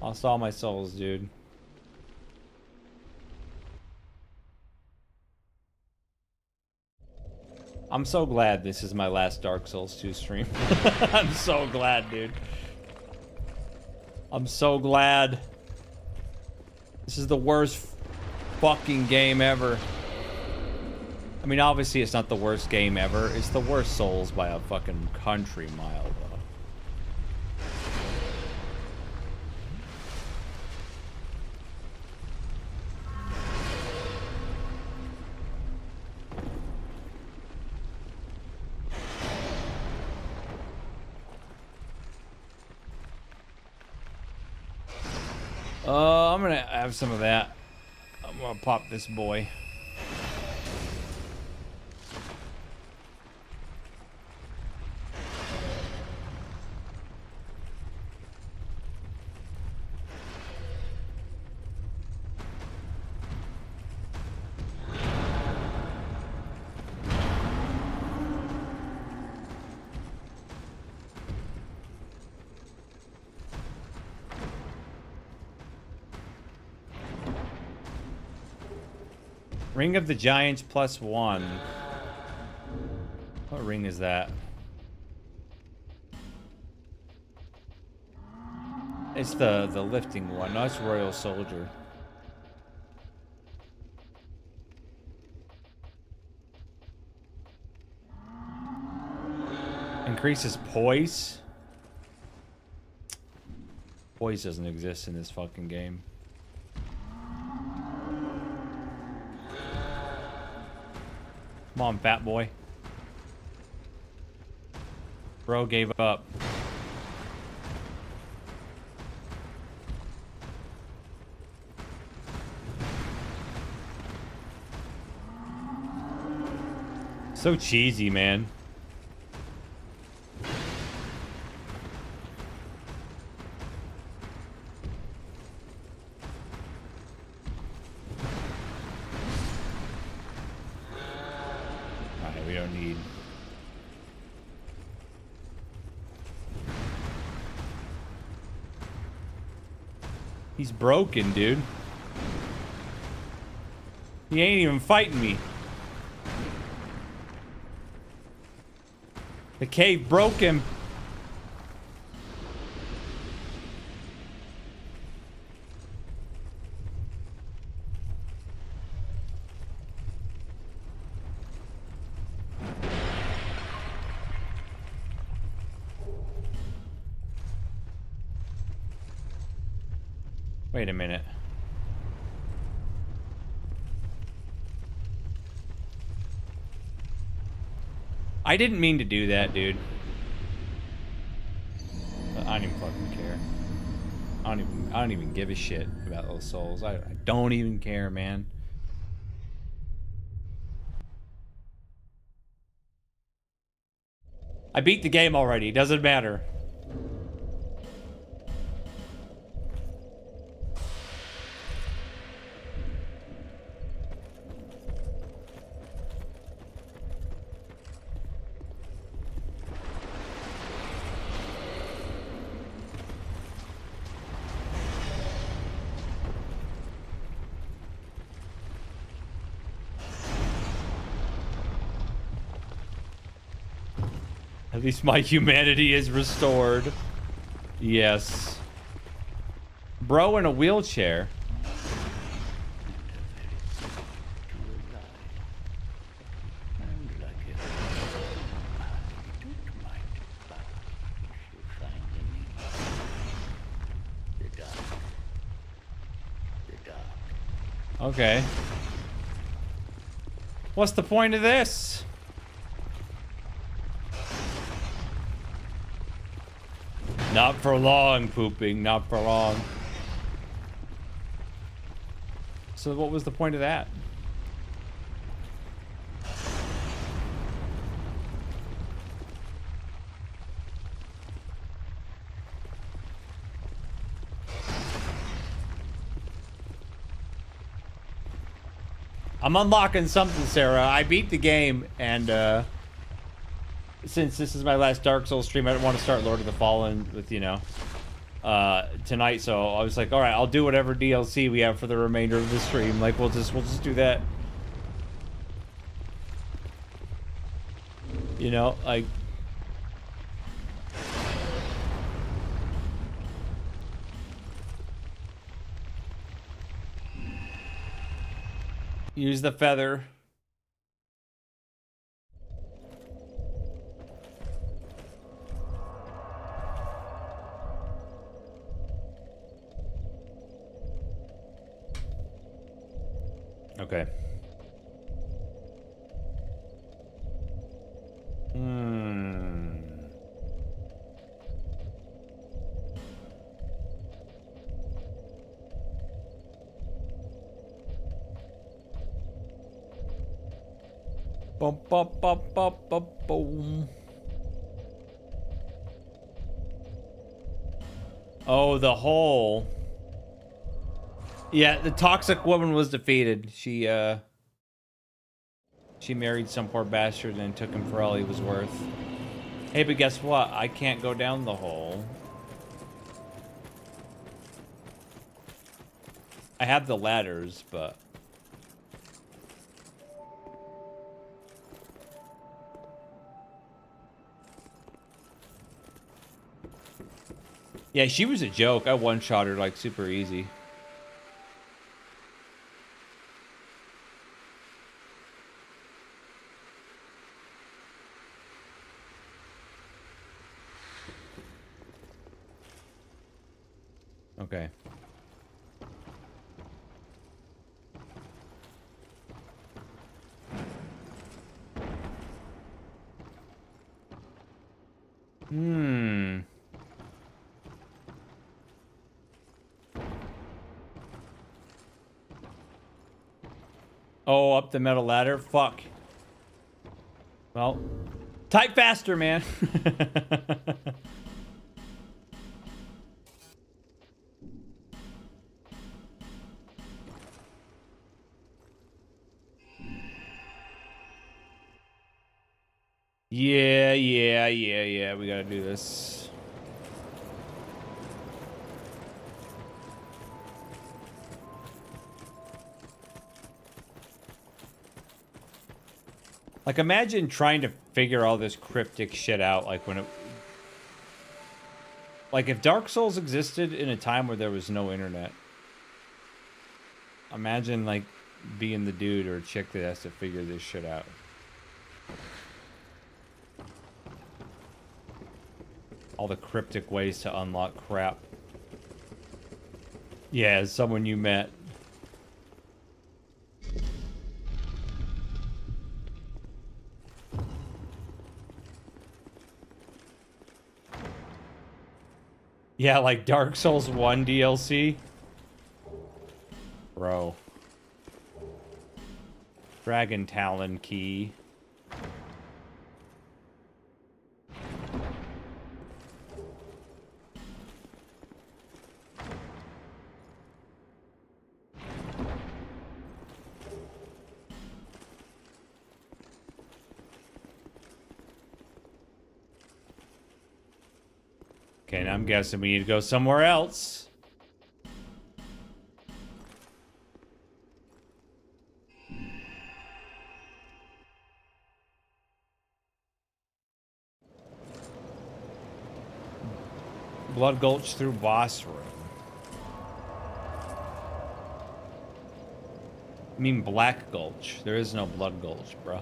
Lost all my souls, dude. I'm so glad this is my last Dark Souls 2 stream. I'm so glad, dude. I'm so glad. This is the worst fucking game ever. I mean, obviously it's not the worst game ever. It's the worst Souls by a fucking country mile, though. I'm gonna have some of that. I'm gonna pop this boy. Ring of the Giants +1. What ring is that? It's the lifting one. No, it's Royal Soldier. Increases poise. Poise doesn't exist in this fucking game. Come on, fat boy. Bro gave up. So cheesy, man. We don't need. He's broken, dude. He ain't even fighting me. The cave broke him. Wait a minute. I didn't mean to do that, dude. But I don't even fucking care. I don't even give a shit about those souls. I don't even care, man. I beat the game already. It doesn't matter. At least my humanity is restored. Yes. Bro in a wheelchair. Okay. What's the point of this? Not for long, pooping. Not for long. So what was the point of that? I'm unlocking something, Sarah. I beat the game, and since this is my last Dark Souls stream, I don't want to start Lord of the Fallen with, you know, tonight. So I was like, all right, I'll do whatever DLC we have for the remainder of the stream. Like, we'll just do that. You know, like. Use the feather. Okay. Bum, bum, bum, bum, bum, boom. Oh, the hole. Yeah, the toxic woman was defeated. She married some poor bastard and took him for all he was worth. Hey, but guess what? I can't go down the hole. I have the ladders, but... Yeah, she was a joke. I one-shot her, like, super easy. Okay. Oh, up the metal ladder? Fuck. Well, type faster, man. Yeah, we gotta do this. Like, imagine trying to figure all this cryptic shit out, like, when it... Like, if Dark Souls existed in a time where there was no internet, imagine, like, being the dude or chick that has to figure this shit out. All the cryptic ways to unlock crap. Yeah, someone you met. Yeah, like Dark Souls 1 DLC. Bro. Dragon Talon key. Okay, now I'm guessing we need to go somewhere else. Blood Gulch through boss room. I mean Black Gulch. There is no Blood Gulch, bro.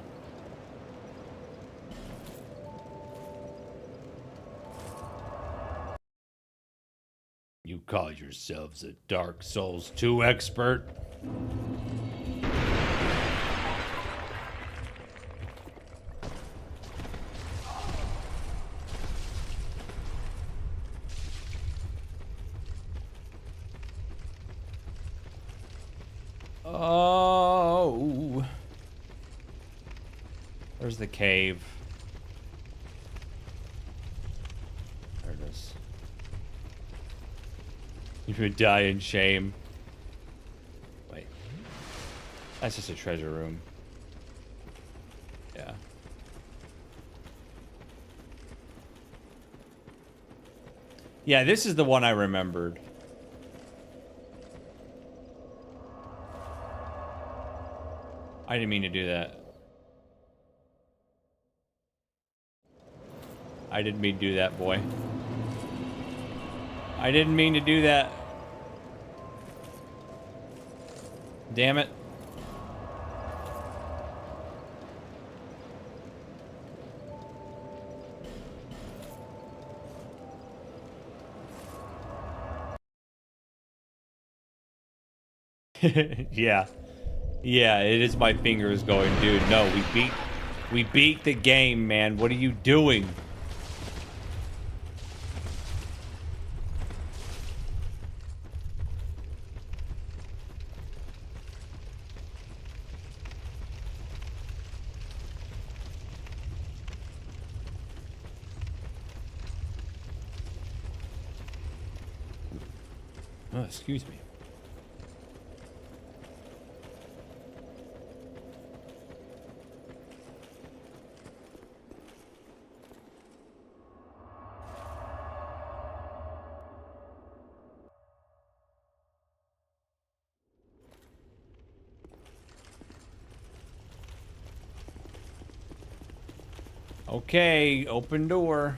You call yourselves a Dark Souls 2 expert? Oh. Where's the cave? There it is. You would die in shame. Wait. That's just a treasure room. Yeah. Yeah, this is the one I remembered. I didn't mean to do that. I didn't mean to do that, boy. I didn't mean to do that. Damn it. Yeah. Yeah, it is my fingers going, dude. No, we beat the game, man. What are you doing? Oh, excuse me. Okay, open door.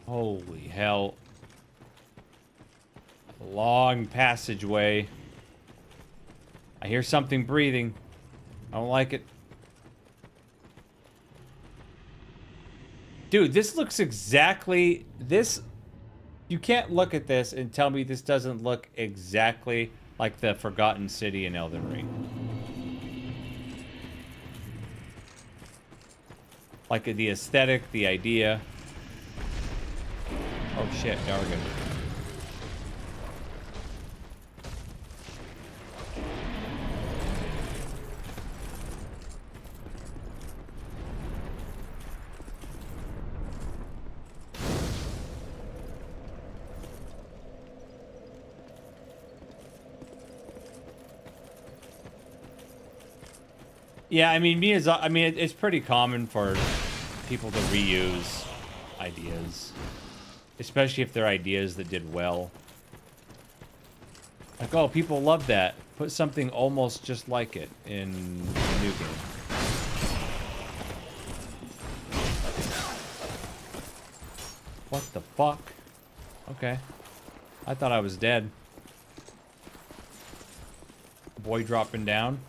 Holy hell. A long passageway. I hear something breathing. I don't like it. Dude, this looks exactly... This... You can't look at this and tell me this doesn't look exactly like the Forgotten City in Elden Ring. Like the aesthetic, the idea. Oh shit, Dargan. Yeah, I mean, it's pretty common for people to reuse ideas, especially if they're ideas that did well. Like, oh, people love that. Put something almost just like it in a new game. What the fuck? Okay. I thought I was dead. Boy dropping down.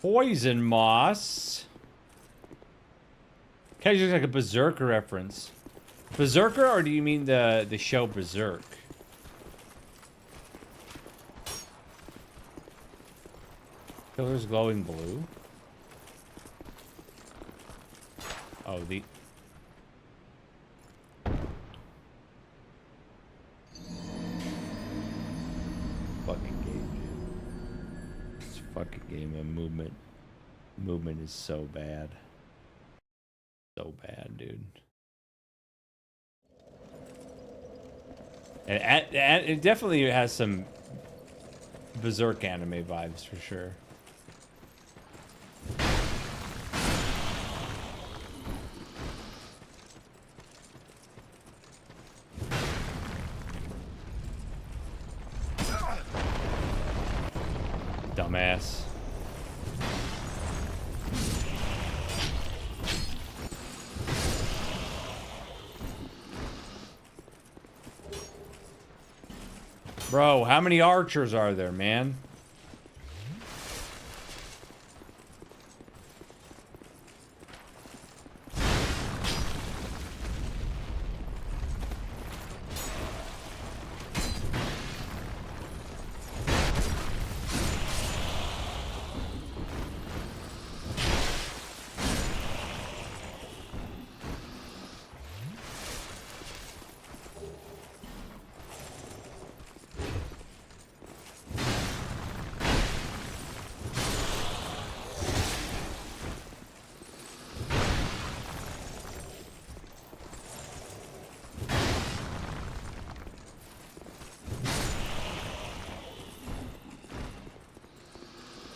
Poison moss. Kind of looks like a Berserker reference. Berserker, or do you mean the show Berserk? Pillar's glowing blue. Oh, the... fucking game, dude. This fucking game and movement. Movement is so bad. So bad, dude. And it definitely has some Berserk anime vibes for sure. Dumbass. Bro, how many archers are there, man?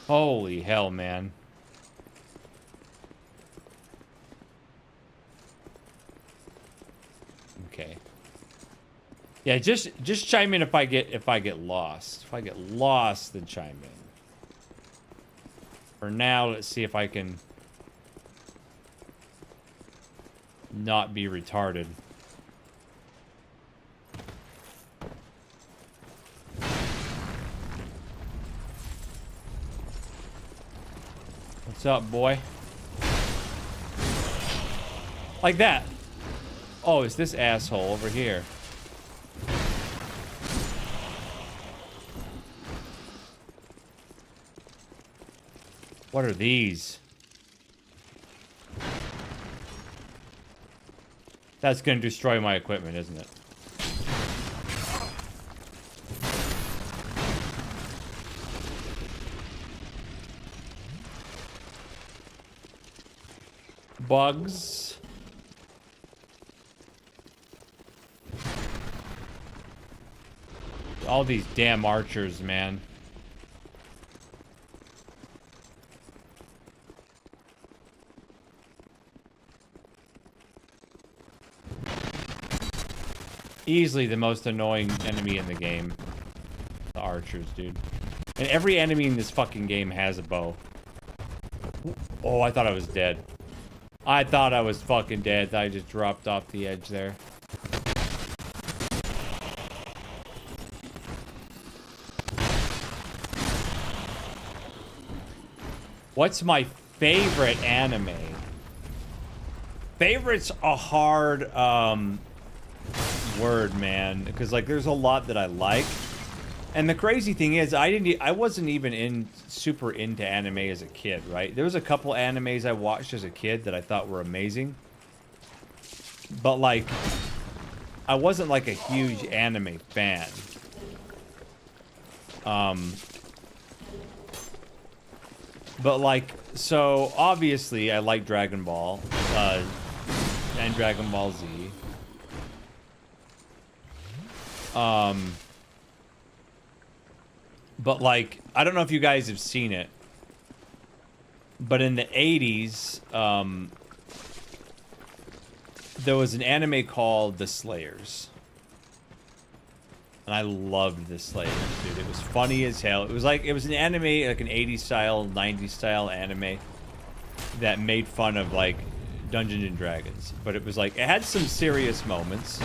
Holy hell, man. Okay. Yeah, just chime in if I get lost. If I get lost, then chime in. For now, let's see if I can not be retarded. What's up, boy? Like that. Oh, it's this asshole over here. What are these? That's gonna destroy my equipment, isn't it? Bugs. All these damn archers, man. Easily the most annoying enemy in the game. The archers, dude. And every enemy in this fucking game has a bow. Oh, I thought I was dead. I thought I was fucking dead. I just dropped off the edge there. What's my favorite anime? Favorite's a hard word, man, because like there's a lot that I like. And the crazy thing is, I wasn't even super into anime as a kid, right? There was a couple animes I watched as a kid that I thought were amazing. But like I wasn't like a huge anime fan. But like, so obviously I like Dragon Ball, and Dragon Ball Z. But like, I don't know if you guys have seen it, but in the 80s, there was an anime called The Slayers. And I loved The Slayers, dude. It was funny as hell. It was an anime, like an 80s style, 90s style anime that made fun of like Dungeons and Dragons. But it was like, it had some serious moments.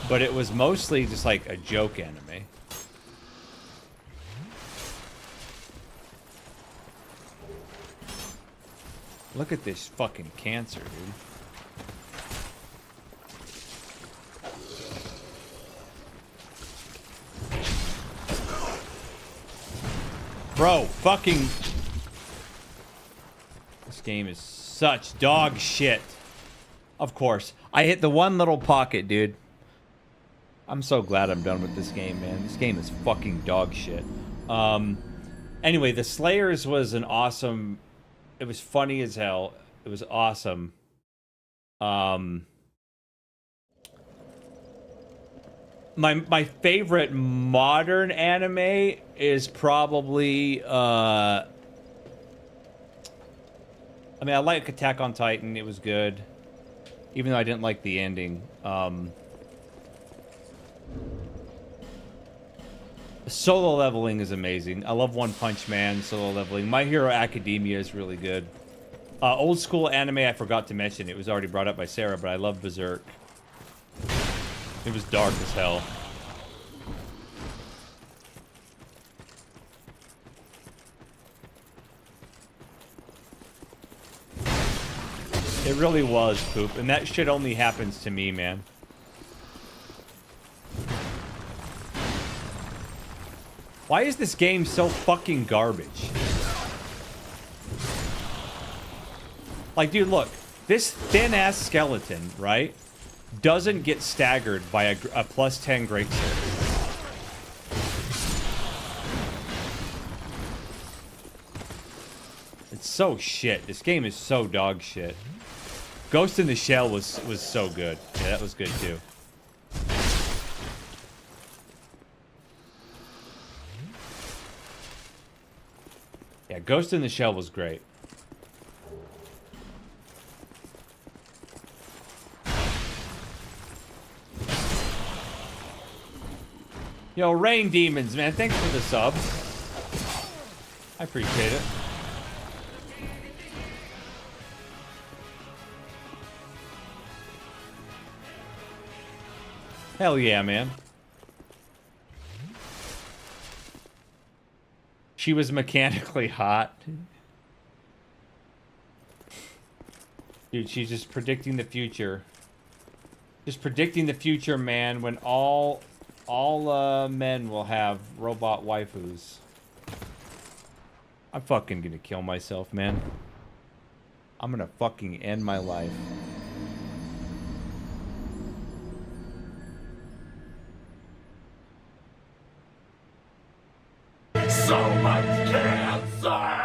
But it was mostly just like a joke anime. Look at this fucking cancer, dude. Bro, fucking... This game is such dog shit. Of course. I hit the one little pocket, dude. I'm so glad I'm done with this game, man. This game is fucking dog shit. Anyway, The Slayers was an awesome... It was funny as hell. It was awesome. My favorite modern anime is probably I mean, I like Attack on Titan. It was good, even though I didn't like the ending. Solo leveling is amazing. I love One Punch Man. Solo leveling. My Hero Academia is really good. Old school anime, I forgot to mention. It was already brought up by Sarah, but I love Berserk. It was dark as hell. It really was, Poop. And that shit only happens to me, man. Why is this game so fucking garbage? Like, dude, look. This thin-ass skeleton, right, doesn't get staggered by a plus 10 Great Sword. It's so shit. This game is so dog shit. Ghost in the Shell was so good. Yeah, that was good too. Yeah, Ghost in the Shell was great. Yo, Rain Demons, man. Thanks for the sub. I appreciate it. Hell yeah, man. She was mechanically hot. Dude, she's just predicting the future. Just predicting the future, man, when all men will have robot waifus. I'm fucking gonna kill myself, man. I'm gonna fucking end my life. So much cancer!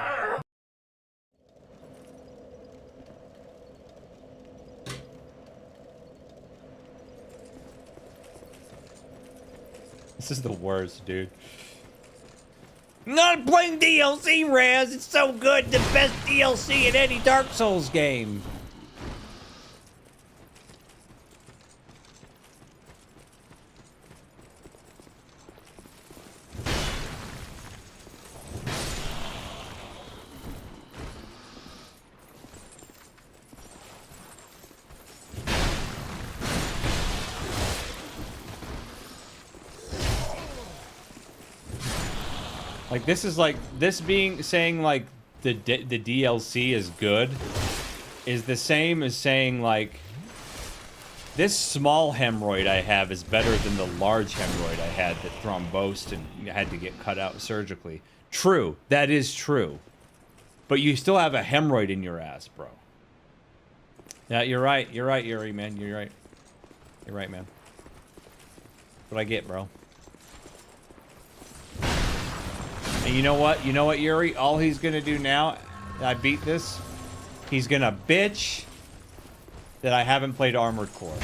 This is the worst, dude. Not playing DLC, Raz. It's so good. The best DLC in any Dark Souls game. Like, this is like, this being, saying like the DLC is good is the same as saying like, this small hemorrhoid I have is better than the large hemorrhoid I had that thrombosed and had to get cut out surgically. True, that is true. But you still have a hemorrhoid in your ass, bro. Yeah, you're right, Yuri, man, you're right. You're right, man. What I get, bro. And you know what? You know what, Yuri? All he's gonna do now, I beat this, he's gonna bitch that I haven't played Armored Core.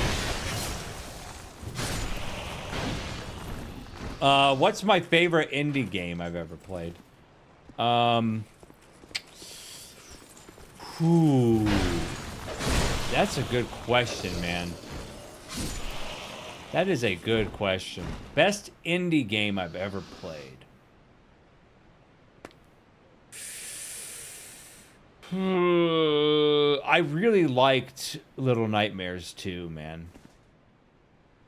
What's my favorite indie game I've ever played? Ooh, that's a good question, man. That is a good question. Best indie game I've ever played. I really liked Little Nightmares 2, man.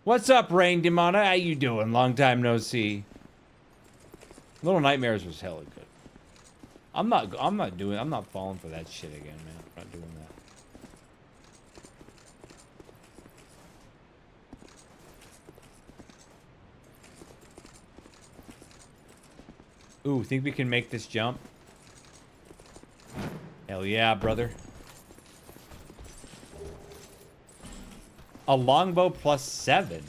What's up, Rain Demona? How you doing? Long time no see. Little Nightmares was hella good. I'm not falling for that shit again, man. I'm not doing that. Ooh, think we can make this jump? Hell yeah, brother. A longbow plus 7.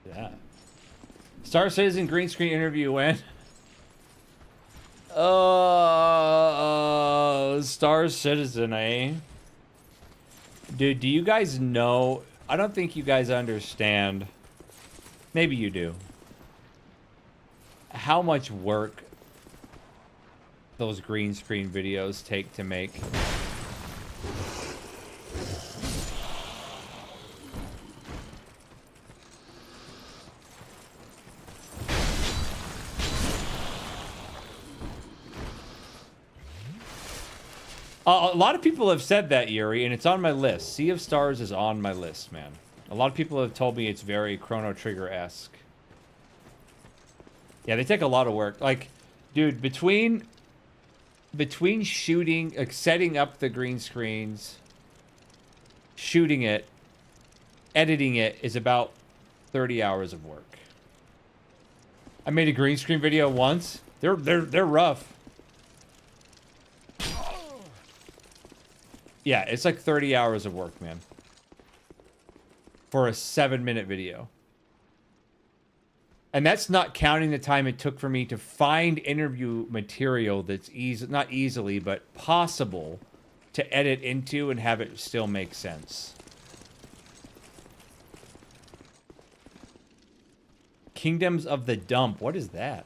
Yeah. Star Citizen green screen interview when? Star Citizen, eh? Dude, do you guys know? I don't think you guys understand. Maybe you do. How much work those green screen videos take to make. A lot of people have said that, Yuri, and it's on my list. Sea of Stars is on my list, man. A lot of people have told me it's very Chrono Trigger-esque. Yeah, they take a lot of work. Like, dude, between shooting, like setting up the green screens, shooting it, editing it is about 30 hours of work. I made a green screen video once. They're rough. Yeah, it's like 30 hours of work, man. For a 7-minute video. And that's not counting the time it took for me to find interview material that's not easily, but possible to edit into and have it still make sense. Kingdoms of the Dump. What is that?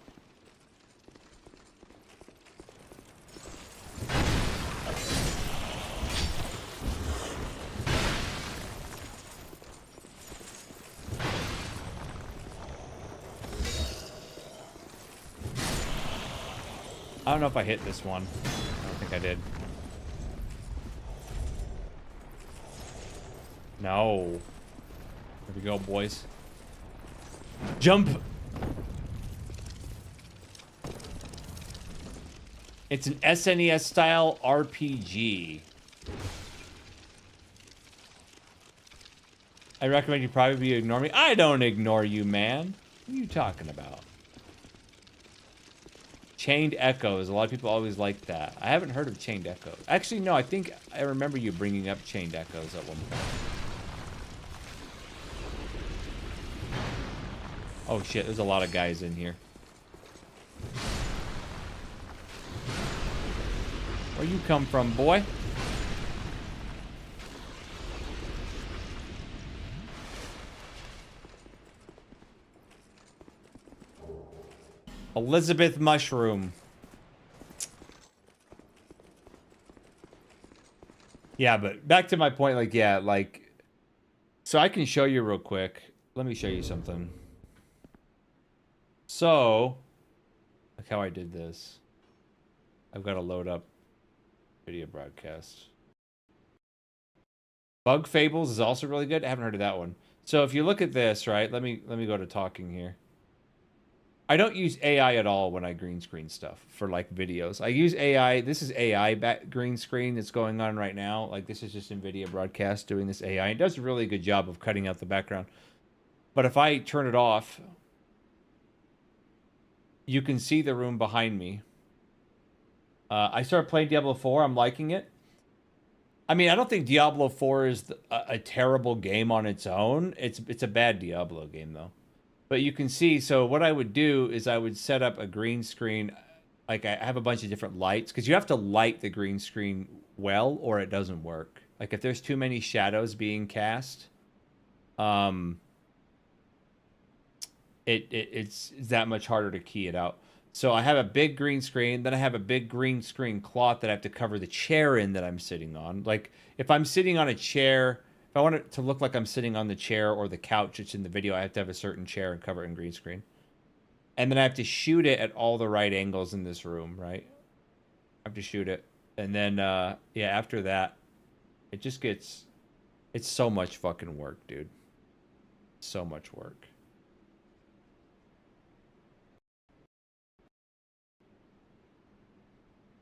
I don't know if I hit this one. I don't think I did. No. Here we go, boys. Jump! It's an SNES style RPG. I recommend you probably ignore me. I don't ignore you, man. What are you talking about? Chained Echoes. A lot of people always like that. I haven't heard of Chained Echoes. Actually, no, I think I remember you bringing up Chained Echoes at one point. Oh shit, there's a lot of guys in here. Where you come from, boy? Elizabeth Mushroom. Yeah, but back to my point, like, yeah, like, so I can show you real quick. Let me show you something. So, look how I did this. I've got to load up video broadcast. Bug Fables is also really good. I haven't heard of that one. So if you look at this, right, let me go to talking here. I don't use AI at all when I green screen stuff for like videos. I use AI. This is AI green screen that's going on right now. Like this is just NVIDIA broadcast doing this AI. It does a really good job of cutting out the background. But if I turn it off, you can see the room behind me. I started playing Diablo 4. I'm liking it. I mean, I don't think Diablo 4 is a terrible game on its own. It's a bad Diablo game, though. But you can see, so what I would do is I would set up a green screen. Like, I have a bunch of different lights, because you have to light the green screen well, or it doesn't work. Like, if there's too many shadows being cast, it's that much harder to key it out. So I have a big green screen, then I have a big green screen cloth that I have to cover the chair in that I'm sitting on. Like, if I'm sitting on a chair, if I want it to look like I'm sitting on the chair or the couch that's in the video, I have to have a certain chair and cover it in green screen. And then I have to shoot it at all the right angles in this room, right? I have to shoot it. And then, yeah, after that, it just gets... It's so much fucking work, dude. So much work.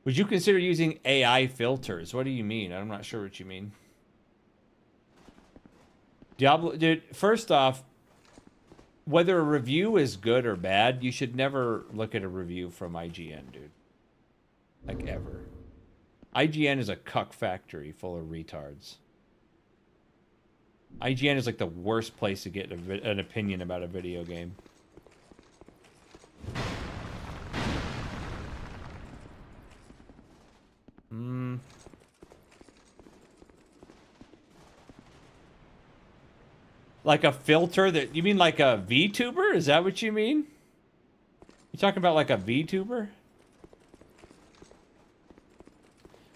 Would you consider using AI filters? What do you mean? I'm not sure what you mean. Diablo, dude, first off, whether a review is good or bad, you should never look at a review from IGN, dude. Like, ever. IGN is a cuck factory full of retards. IGN is like the worst place to get an opinion about a video game. Like a filter that... You mean like a VTuber? Is that what you mean? You talking about like a VTuber?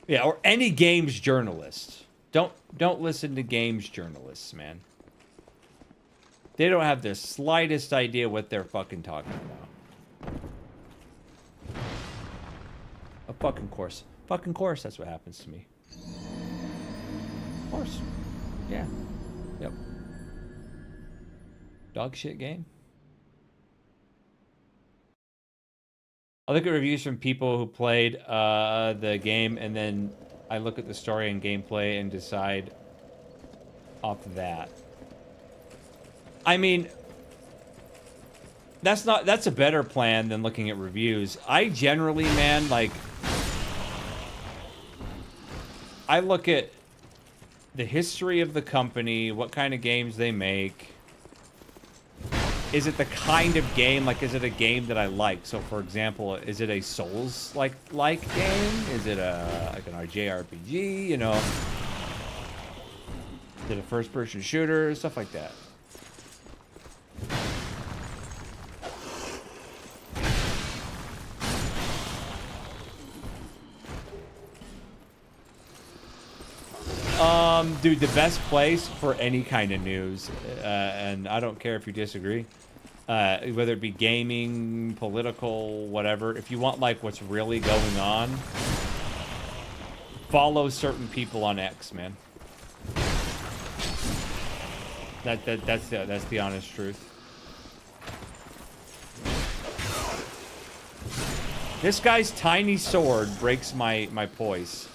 Yeah, or any games journalist. Don't listen to games journalists, man. They don't have the slightest idea what they're fucking talking about. A fucking course. Fucking course, that's what happens to me. Of course. Yeah. Yep. Dog shit game. I look at reviews from people who played the game, and then I look at the story and gameplay and decide off that. I mean, that's a better plan than looking at reviews. I generally, man, like, I look at the history of the company, what kind of games they make. Is it the kind of game, like, is it a game that I like? So, for example, is it a Souls-like game? Is it like an JRPG, you know? Is it a first-person shooter? Stuff like that. Dude, the best place for any kind of news, and I don't care if you disagree, whether it be gaming, political, whatever, if you want, like, what's really going on, follow certain people on X, man. That's the honest truth. This guy's tiny sword breaks my poise.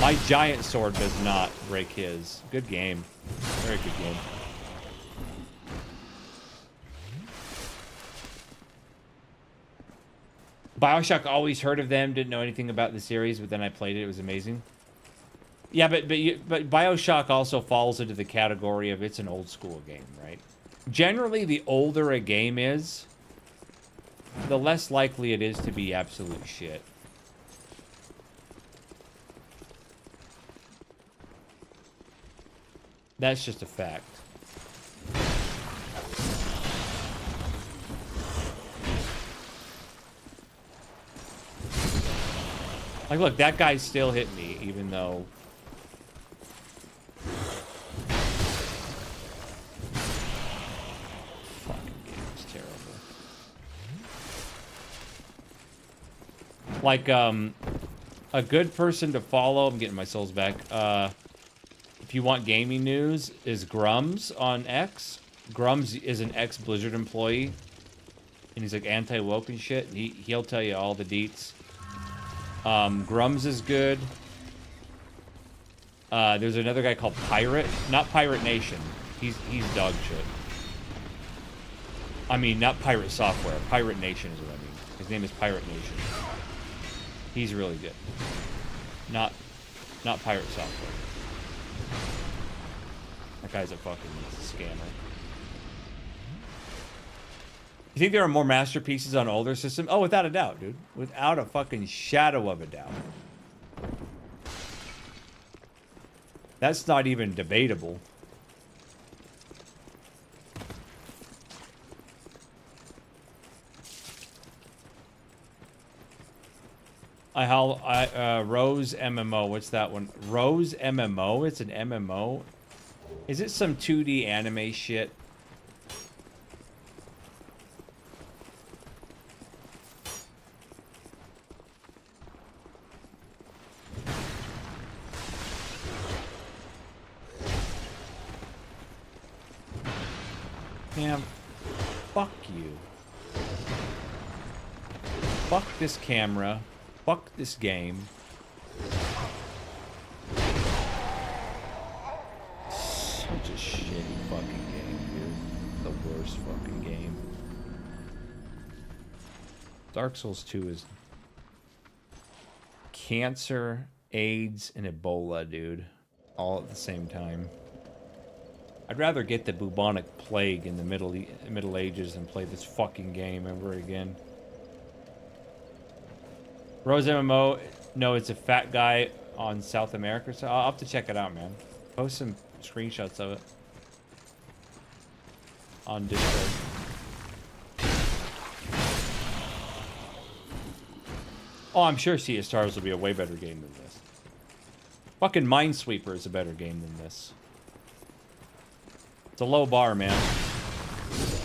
My giant sword does not break his. Good game. Very good game. BioShock, always heard of them, didn't know anything about the series, but then I played it, it was amazing. Yeah, but BioShock also falls into the category of it's an old school game, right? Generally, the older a game is, the less likely it is to be absolute shit. That's just a fact. Like, look, that guy still hit me, even though... Fucking game is terrible. Like, a good person to follow... I'm getting my souls back. If you want gaming news, is Grums on X. Grums is an ex-Blizzard employee. And he's like anti-woke and shit. He'll tell you all the deets. Grums is good. There's another guy called Pirate. Not Pirate Nation. He's dog shit. I mean, not Pirate Software. Pirate Nation is what I mean. His name is Pirate Nation. He's really good. Not Pirate Software. That guy's a fucking scammer. You think there are more masterpieces on older systems? Oh, without a doubt, dude. Without a fucking shadow of a doubt. That's not even debatable. Rose MMO. What's that one? Rose MMO? It's an MMO? Is it some 2D anime shit? Man, fuck you. Fuck this camera. Fuck this game. Such a shitty fucking game, dude. The worst fucking game. Dark Souls 2 is cancer, AIDS, and Ebola, dude. All at the same time. I'd rather get the bubonic plague in the Middle Ages than play this fucking game ever again. Rose MMO, no, it's a fat guy on South America, so I'll have to check it out, man. Post some screenshots of it on Discord. Oh, I'm sure Sea of Stars will be a way better game than this. Fucking Minesweeper is a better game than this. It's a low bar, man.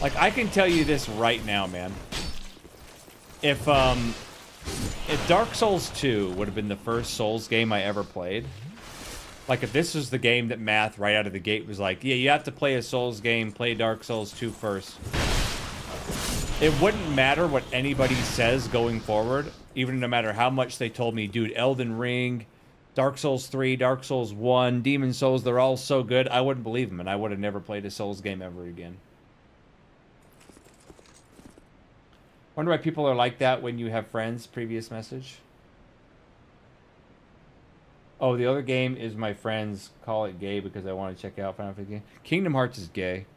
Like, I can tell you this right now, man. If Dark Souls 2 would have been the first Souls game I ever played, like if this was the game that Math right out of the gate was like, yeah, you have to play a Souls game, play Dark Souls 2 first. It wouldn't matter what anybody says going forward, even no matter how much they told me, dude, Elden Ring, Dark Souls 3, Dark Souls 1, Demon Souls, they're all so good, I wouldn't believe them, and I would have never played a Souls game ever again. Wonder why people are like that when you have friends. Previous message. Oh, the other game is my friends call it gay because I want to check out Final Fantasy. Kingdom Hearts is gay.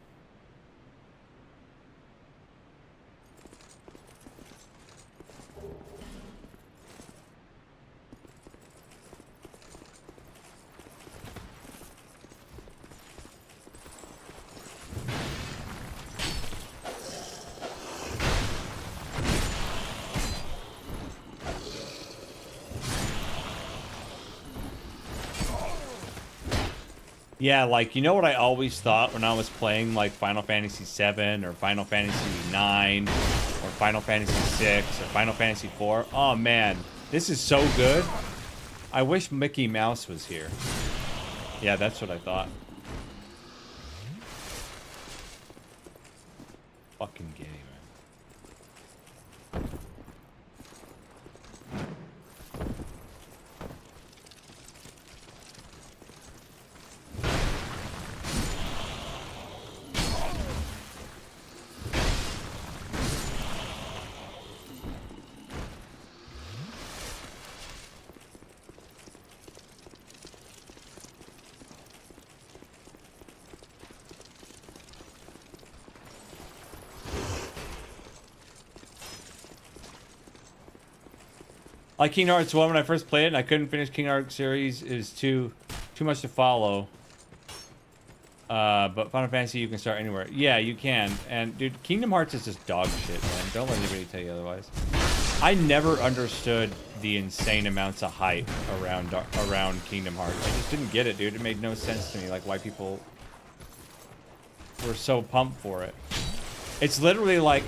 Yeah, like, you know what I always thought when I was playing, like, Final Fantasy VII, or Final Fantasy IX, or Final Fantasy VI, or Final Fantasy IV? Oh, man. This is so good. I wish Mickey Mouse was here. Yeah, that's what I thought. Fucking gay, man. Like Kingdom Hearts 1 when I first played it, and I couldn't finish Kingdom Hearts series. It was too much to follow. But Final Fantasy, you can start anywhere. Yeah, you can. And dude, Kingdom Hearts is just dog shit, man. Don't let anybody tell you otherwise. I never understood the insane amounts of hype around Kingdom Hearts. I just didn't get it, dude. It made no sense to me, like why people were so pumped for it. It's literally like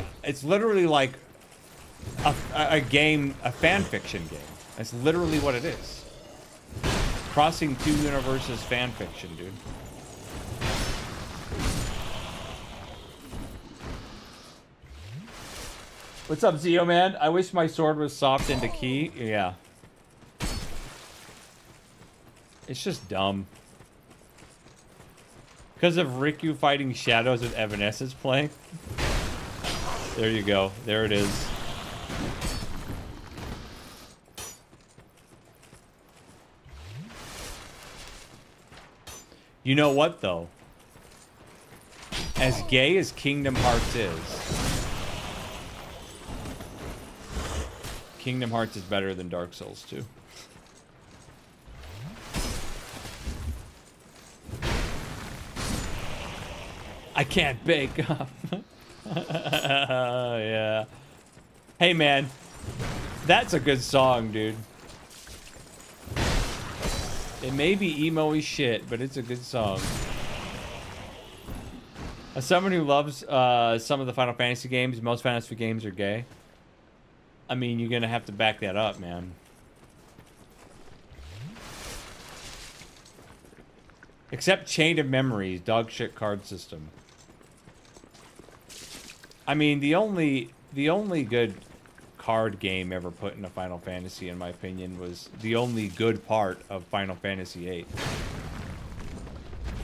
a game, a fan fiction game. That's literally what it is. Crossing two universes fan fiction, dude. What's up, Zio, man? I wish my sword was soft into key. Yeah. It's just dumb. Because of Riku fighting shadows with Evanescence playing. There you go. There it is. You know what, though? As gay as Kingdom Hearts is, Kingdom Hearts is better than Dark Souls 2. I can't bake up. Yeah. Hey, man. That's a good song, dude. It may be emo-y shit, but it's a good song. As someone who loves some of the Final Fantasy games, most Final Fantasy games are gay. I mean, you're gonna have to back that up, man. Except Chain of Memories, dog shit card system. I mean, the only good card game ever put in a Final Fantasy, in my opinion, was the only good part of Final Fantasy VIII,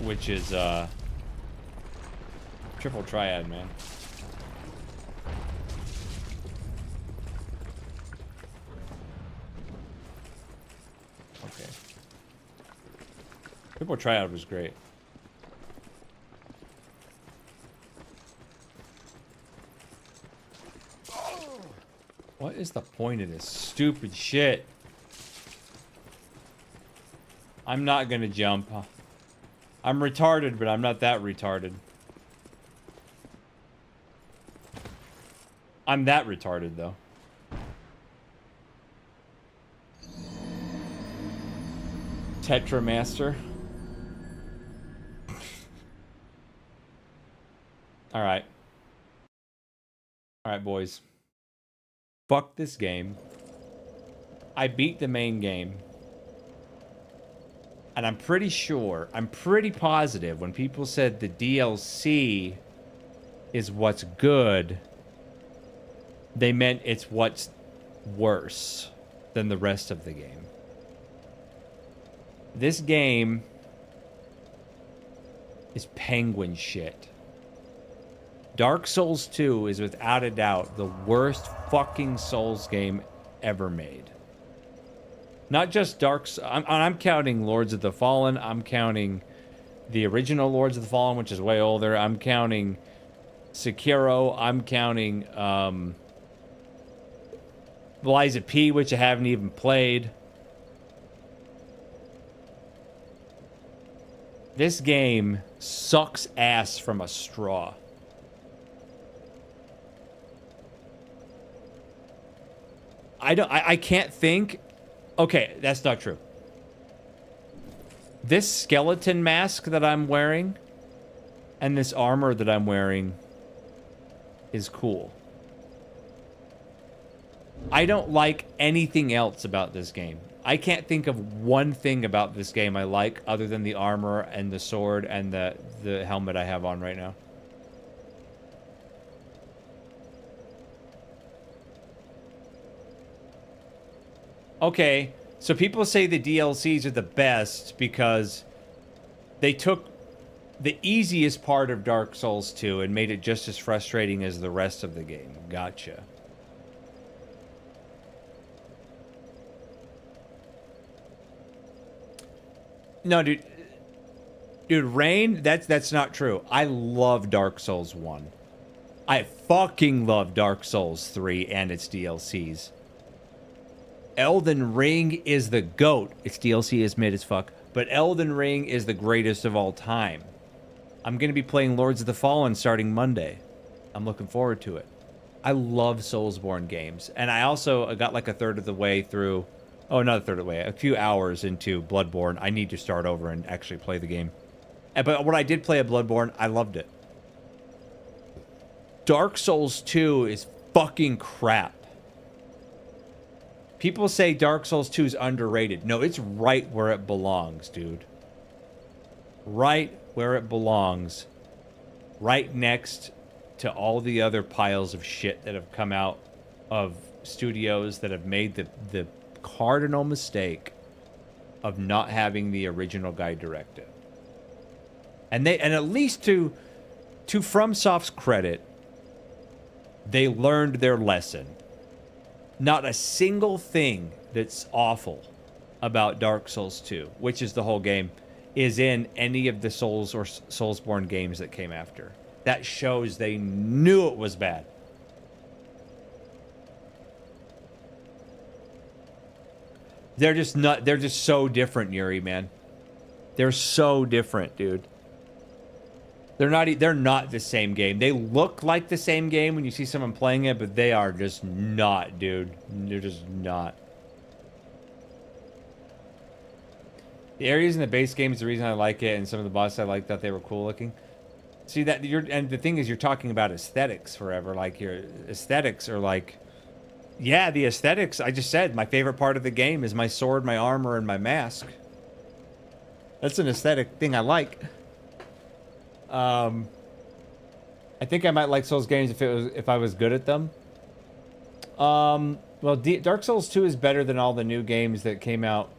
which is Triple Triad, man. Okay. Triple Triad was great. What is the point of this stupid shit? I'm not gonna jump. I'm retarded, but I'm not that retarded. I'm that retarded, though. Tetramaster. Alright. Alright, boys. Fuck this game. I beat the main game. And I'm pretty sure, I'm pretty positive when people said the DLC is what's good, they meant it's what's worse than the rest of the game. This game is penguin shit. Dark Souls 2 is without a doubt the worst fucking Souls game ever made. Not just Dark Souls. I'm counting Lords of the Fallen. I'm counting the original Lords of the Fallen, which is way older. I'm counting Sekiro. I'm counting Liza P, which I haven't even played. This game sucks ass from a straw. I can't think. Okay, that's not true. This skeleton mask that I'm wearing and this armor that I'm wearing is cool. I don't like anything else about this game. I can't think of one thing about this game I like other than the armor and the sword and the helmet I have on right now. Okay, so people say the DLCs are the best because they took the easiest part of Dark Souls 2 and made it just as frustrating as the rest of the game. Gotcha. No, dude. Dude, Rain, that's not true. I love Dark Souls 1. I fucking love Dark Souls 3 and its DLCs. Elden Ring is the GOAT. Its DLC is mid as fuck. But Elden Ring is the greatest of all time. I'm going to be playing Lords of the Fallen starting Monday. I'm looking forward to it. I love Soulsborne games. And I also got like a third of the way through... Oh, not a third of the way. A few hours into Bloodborne. I need to start over and actually play the game. But when I did play a Bloodborne, I loved it. Dark Souls 2 is fucking crap. People say Dark Souls 2 is underrated. No, it's right where it belongs, dude. Right where it belongs. Right next to all the other piles of shit that have come out of studios that have made the cardinal mistake of not having the original guy direct it. And at least to FromSoft's credit, they learned their lesson. Not a single thing that's awful about Dark Souls 2, which is the whole game, is in any of the Souls or Soulsborne games that came after. That shows they knew it was bad. They're just so different, Yuri, man. They're so different, dude. They're not the same game. They look like the same game when you see someone playing it, but they are just not, dude. They're just not. The areas in the base game is the reason I like it, and some of the bosses I like thought they were cool looking. See that and the thing is, you're talking about aesthetics forever. Like your aesthetics are like, yeah, the aesthetics. I just said my favorite part of the game is my sword, my armor, and my mask. That's an aesthetic thing I like. I think I might like Souls games if I was good at them. Well, Dark Souls 2 is better than all the new games that came out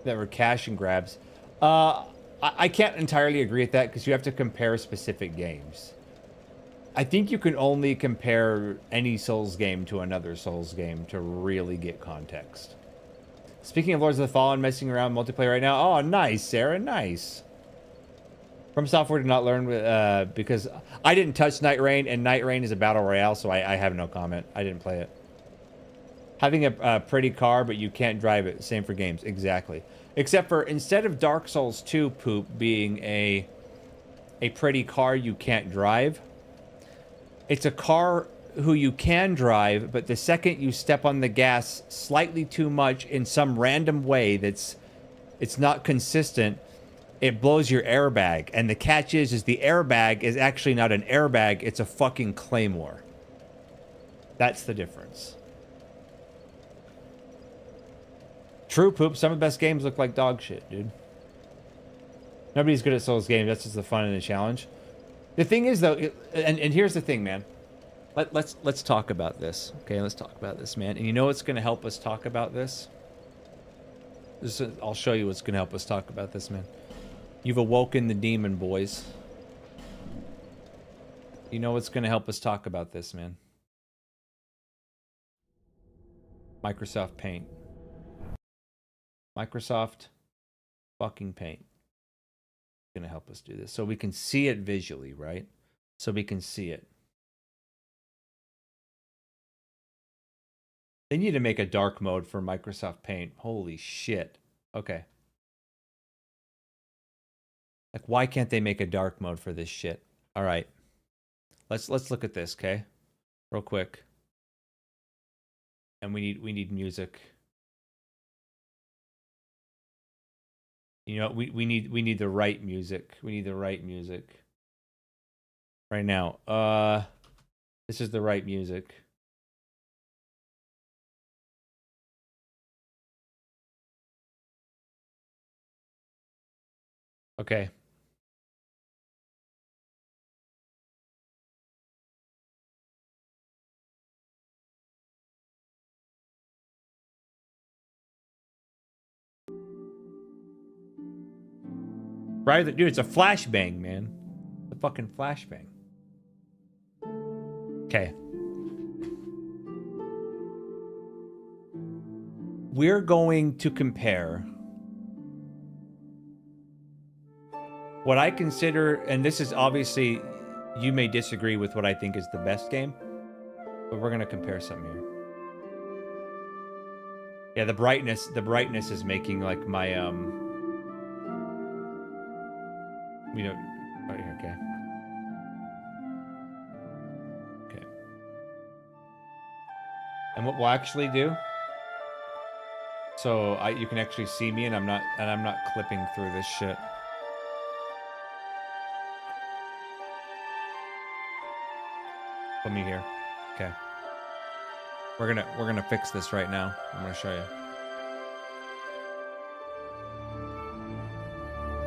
that were cash and grabs. I can't entirely agree with that because you have to compare specific games. I think you can only compare any Souls game to another Souls game to really get context. Speaking of Lords of the Fallen, messing around multiplayer right now. Oh, nice, Sarah, nice. From Software did not learn because I didn't touch Night Rain, and Night Rain is a battle royale, so I have no comment. I didn't play it. Having a pretty car, but you can't drive it. Same for games. Exactly. Except for instead of Dark Souls 2 poop being a pretty car you can't drive, it's a car who you can drive, but the second you step on the gas slightly too much in some random way it's not consistent, it blows your airbag. And the catch is the airbag is actually not an airbag, it's a fucking claymore. That's the difference. True poop, some of the best games look like dog shit, dude. Nobody's good at Souls games, that's just the fun and the challenge. The thing is, though, and here's the thing, man. Let's talk about this, okay? Let's talk about this, man. And you know what's going to help us talk about this? I'll show you what's going to help us talk about this, man. You've awoken the demon, boys. You know what's going to help us talk about this, man? Microsoft Paint. Microsoft fucking Paint. Going to help us do this so we can see it visually, right? So we can see it. They need to make a dark mode for Microsoft Paint. Holy shit. Okay. Like, why can't they make a dark mode for this shit? All right. Let's look at this, okay? Real quick. And we need music. You know, we need the right music. We need the right music. Right now. This is the right music. Okay. Right, dude, it's a flashbang, man. It's a fucking flashbang. Okay. We're going to compare what I consider, and this is obviously, you may disagree with what I think is the best game, but we're going to compare something here. Yeah, the brightness is making like my, you know, right here, okay. Okay. And what we'll actually do, so you can actually see me and I'm not clipping through this shit. Put me here. Okay. We're gonna fix this right now. I'm gonna show you.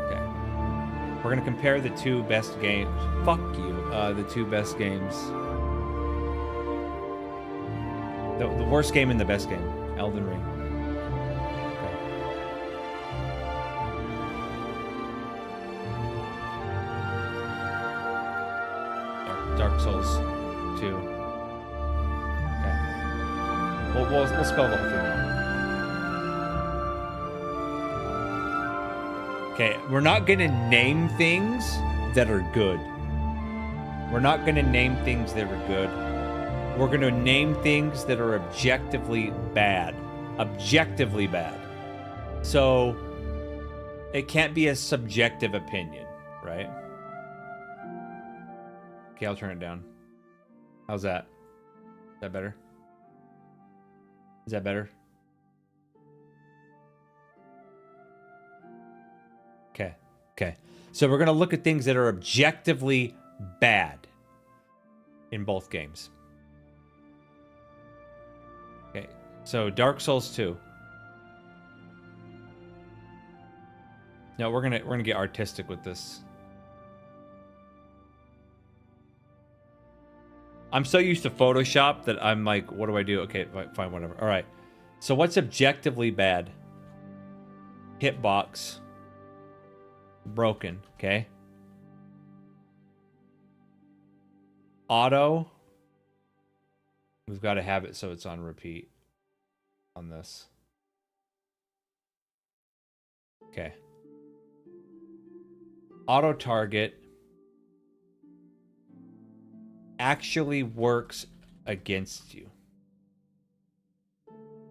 Okay. We're gonna compare the two best games. Fuck you. The two best games. The worst game and the best game. Elden Ring. Okay. Dark Souls 2. Okay. We'll spell the whole thing out. Okay, we're not gonna name things that are good. We're not gonna name things that are good. We're gonna name things that are objectively bad. Objectively bad. So, it can't be a subjective opinion, right? Okay, I'll turn it down. How's that? Is that better? Is that better? Okay. Okay. So we're going to look at things that are objectively bad in both games. Okay. So Dark Souls 2. No, we're going to get artistic with this. I'm so used to Photoshop that I'm like, what do I do? Okay, fine, whatever. All right. So what's objectively bad? Hitbox. Broken, okay? Auto. We've got to have it so it's on repeat on this. Okay. Auto target actually works against you.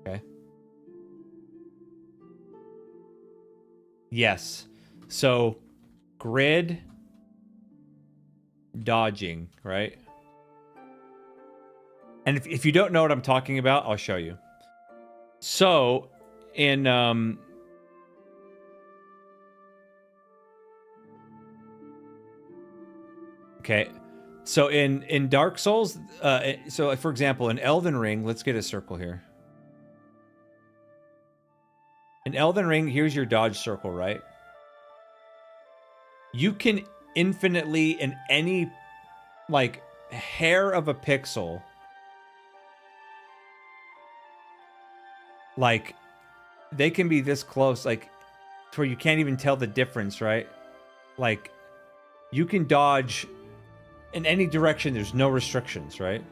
Okay. Yes. So, grid dodging, right? And if you don't know what I'm talking about, I'll show you. So, in okay. So in Dark Souls, so for example, in Elden Ring, let's get a circle here. In Elden Ring, here's your dodge circle, right? You can infinitely, in any, like, hair of a pixel, like, they can be this close, like, to where you can't even tell the difference, right? Like, you can dodge in any direction, there's no restrictions, right?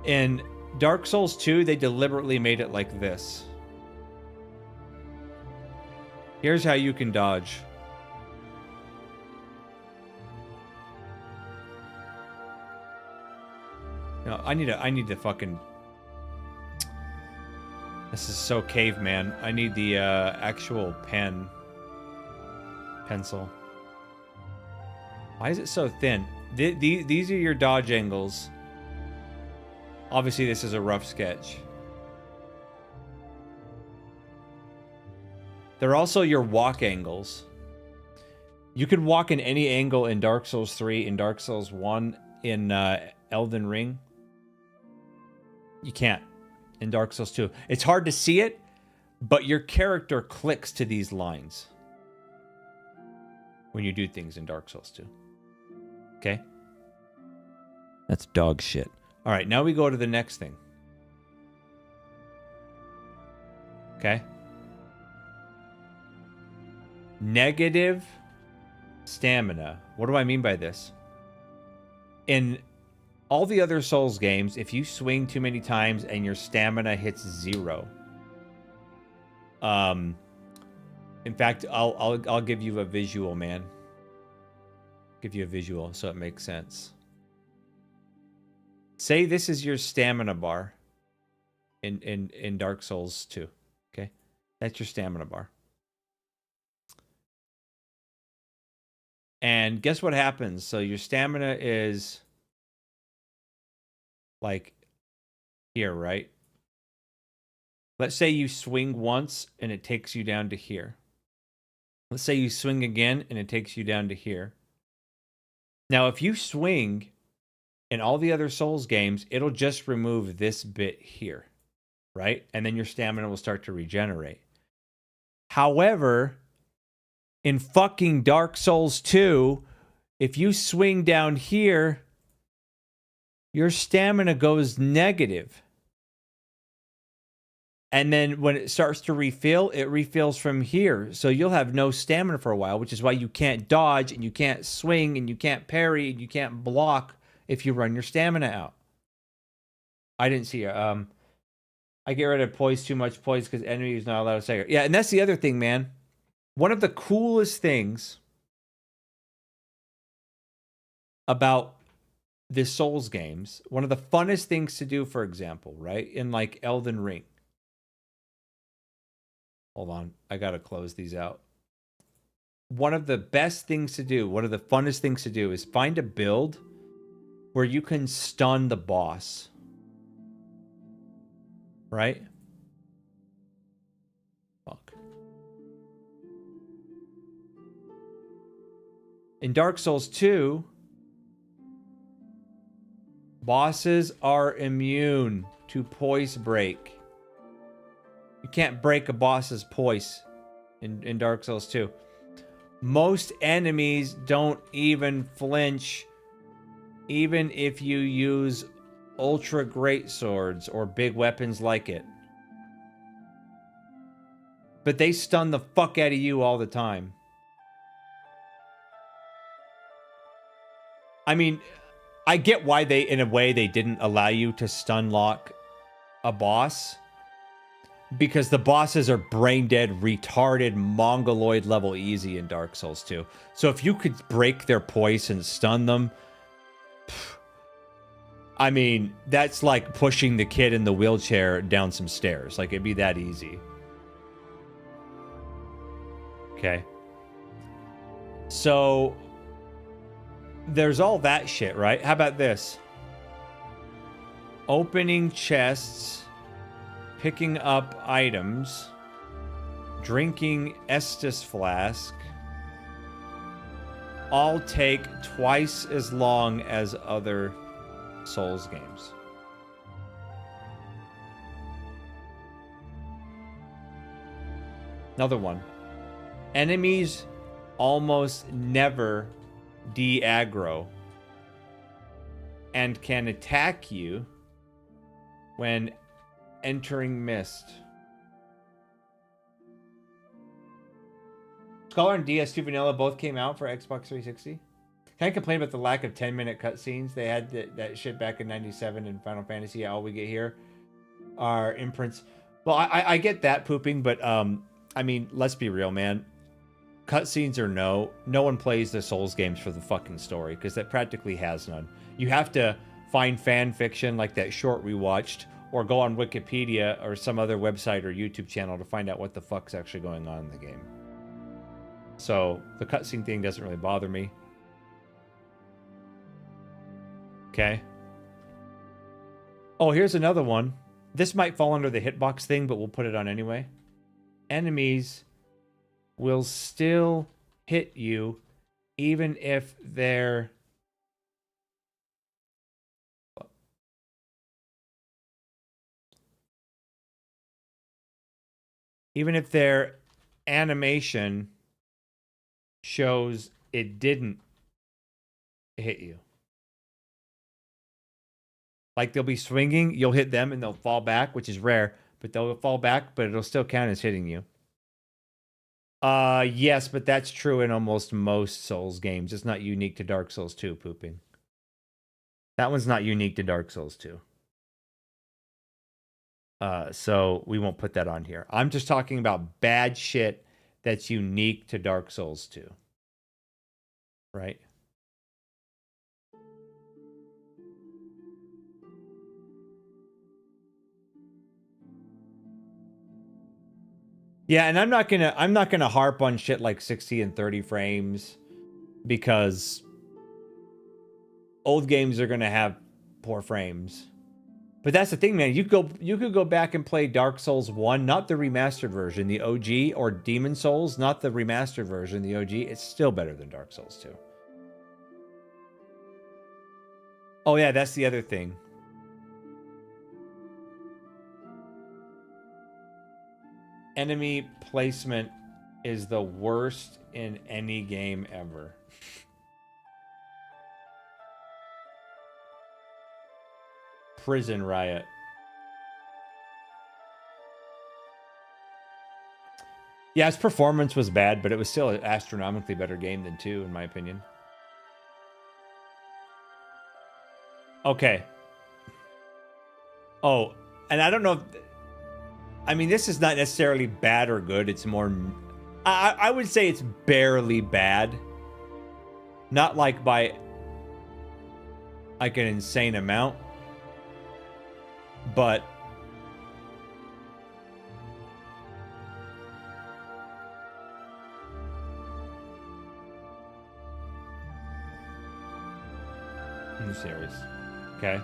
In Dark Souls 2, they deliberately made it like this. Here's how you can dodge. No, I need to fucking... This is so caveman. I need the actual pencil. Why is it so thin? These are your dodge angles. Obviously, this is a rough sketch. They're also your walk angles. You can walk in any angle in Dark Souls 3, in Dark Souls 1, in Elden Ring. You can't in Dark Souls 2. It's hard to see it, but your character clicks to these lines when you do things in Dark Souls 2. Okay? That's dog shit. All right, now we go to the next thing. Okay? Negative stamina. What do I mean by this? In all the other Souls games, if you swing too many times and your stamina hits 0. In fact, I'll give you a visual, man. Give you a visual so it makes sense. Say this is your stamina bar in Dark Souls 2. Okay? That's your stamina bar. And guess what happens? So your stamina is like here, right? Let's say you swing once and it takes you down to here. Let's say you swing again and it takes you down to here. Now, if you swing in all the other Souls games, it'll just remove this bit here, right? And then your stamina will start to regenerate. However, in fucking Dark Souls 2, if you swing down here, your stamina goes negative. And then when it starts to refill, it refills from here. So you'll have no stamina for a while, which is why you can't dodge and you can't swing and you can't parry and you can't block if you run your stamina out. I didn't see it. I get rid of poise too much poise because enemy is not allowed to say. Yeah, and that's the other thing, man. One of the coolest things about the Souls games, one of the funnest things to do, for example, right? In like Elden Ring. Hold on. I got to close these out. One of the best things to do, one of the funnest things to do is find a build where you can stun the boss. Right? Fuck. In Dark Souls 2, bosses are immune to poise break. You can't break a boss's poise in Dark Souls 2. Most enemies don't even flinch, even if you use ultra great swords or big weapons like it. But they stun the fuck out of you all the time. I mean, I get why they, in a way, they didn't allow you to stun lock a boss. Because the bosses are brain dead, retarded, mongoloid level easy in Dark Souls 2. So if you could break their poise and stun them, I mean, that's like pushing the kid in the wheelchair down some stairs. Like, it'd be that easy. Okay. So there's all that shit, right? How about this? Opening chests, picking up items, drinking Estus flask, all take twice as long as other Souls games. Another one. Enemies almost never de-aggro and can attack you when entering mist. Scholar and DS2 Vanilla both came out for Xbox 360. Can I complain about the lack of 10-minute cutscenes? They had that shit back in 97 in Final Fantasy. All we get here are imprints. Well, I get that pooping, but I mean, let's be real, man. Cutscenes or no one plays the Souls games for the fucking story, because that practically has none. You have to find fan fiction like that short we watched, or go on Wikipedia or some other website or YouTube channel to find out what the fuck's actually going on in the game. So the cutscene thing doesn't really bother me. Okay. Oh, here's another one. This might fall under the hitbox thing, but we'll put it on anyway. Enemies will still hit you even if they're... Even if their animation shows it didn't hit you. Like, they'll be swinging, you'll hit them, and they'll fall back, which is rare. But they'll fall back, but it'll still count as hitting you. Yes, but that's true in almost most Souls games. It's not unique to Dark Souls 2, pooping. That one's not unique to Dark Souls 2. So we won't put that on here. I'm just talking about bad shit that's unique to Dark Souls 2. Right? Yeah, and I'm not gonna harp on shit like 60 and 30 frames, because old games are gonna have poor frames. But that's the thing, man. You could go back and play Dark Souls 1, not the remastered version, the OG, or Demon Souls, not the remastered version, the OG. It's still better than Dark Souls 2. Oh yeah, that's the other thing. Enemy placement is the worst in any game ever. Prison Riot. Yeah, its performance was bad, but it was still an astronomically better game than 2, in my opinion. Okay. Oh, and I don't know if... I mean, this is not necessarily bad or good. It's more... I would say it's barely bad. Not like by... like an insane amount. But... new series. Okay.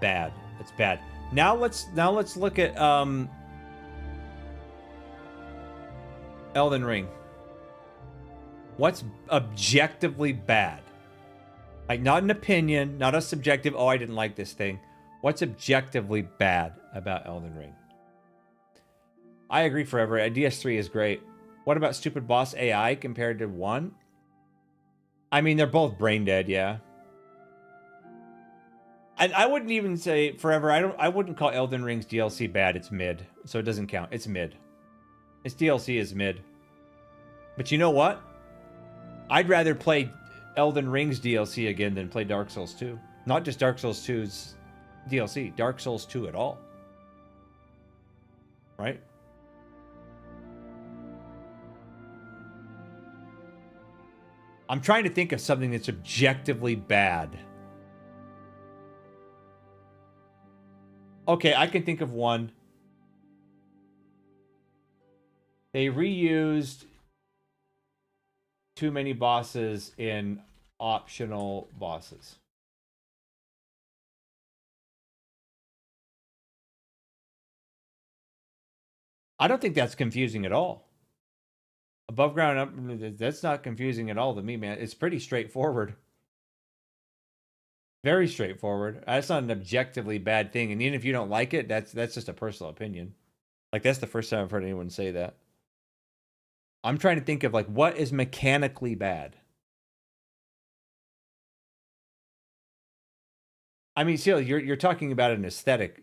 Bad. It's bad. Now let's look at Elden Ring. What's objectively bad? Like, not an opinion, not a subjective, oh, I didn't like this thing. What's objectively bad about Elden Ring? I agree forever. DS3 is great. What about stupid boss AI compared to 1? I mean, they're both brain dead, yeah. And I wouldn't even say forever. I wouldn't call Elden Ring's DLC bad. It's mid, so it doesn't count. It's mid. Its DLC is mid. But you know what? I'd rather play Elden Ring's DLC again than play Dark Souls 2. Not just Dark Souls 2's DLC. Dark Souls 2 at all. Right? I'm trying to think of something that's objectively bad. Okay, I can think of one. They reused too many bosses in optional bosses. I don't think that's confusing at all. Above ground, up, that's not confusing at all to me, man. It's pretty straightforward. Very straightforward. That's not an objectively bad thing. And even if you don't like it, that's just a personal opinion. Like, that's the first time I've heard anyone say that. I'm trying to think of, like, what is mechanically bad? I mean, still, you're talking about an aesthetic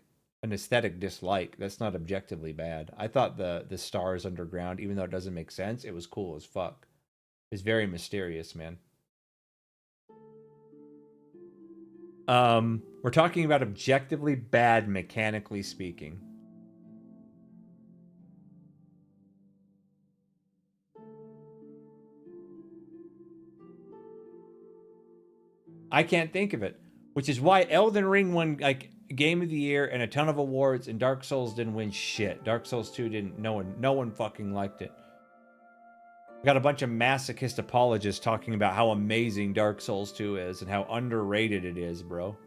dislike. That's not objectively bad. I thought the stars underground, even though it doesn't make sense, it was cool as fuck. It's very mysterious, man. We're talking about objectively bad, mechanically speaking. I can't think of it, which is why Elden Ring won like Game of the Year and a ton of awards, and Dark Souls didn't win shit. Dark Souls 2 didn't. No one fucking liked it. I got a bunch of masochist apologists talking about how amazing Dark Souls 2 is and how underrated it is, bro.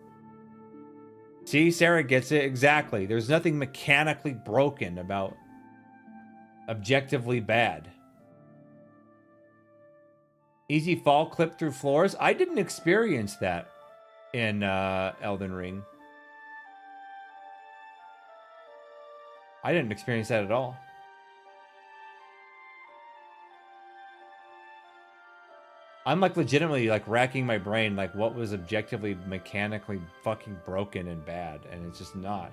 See, Sarah gets it exactly. There's nothing mechanically broken about objectively bad. Easy fall, clip through floors. I didn't experience that in Elden Ring. I didn't experience that at all. I'm like legitimately like racking my brain like what was objectively mechanically fucking broken and bad, and it's just not.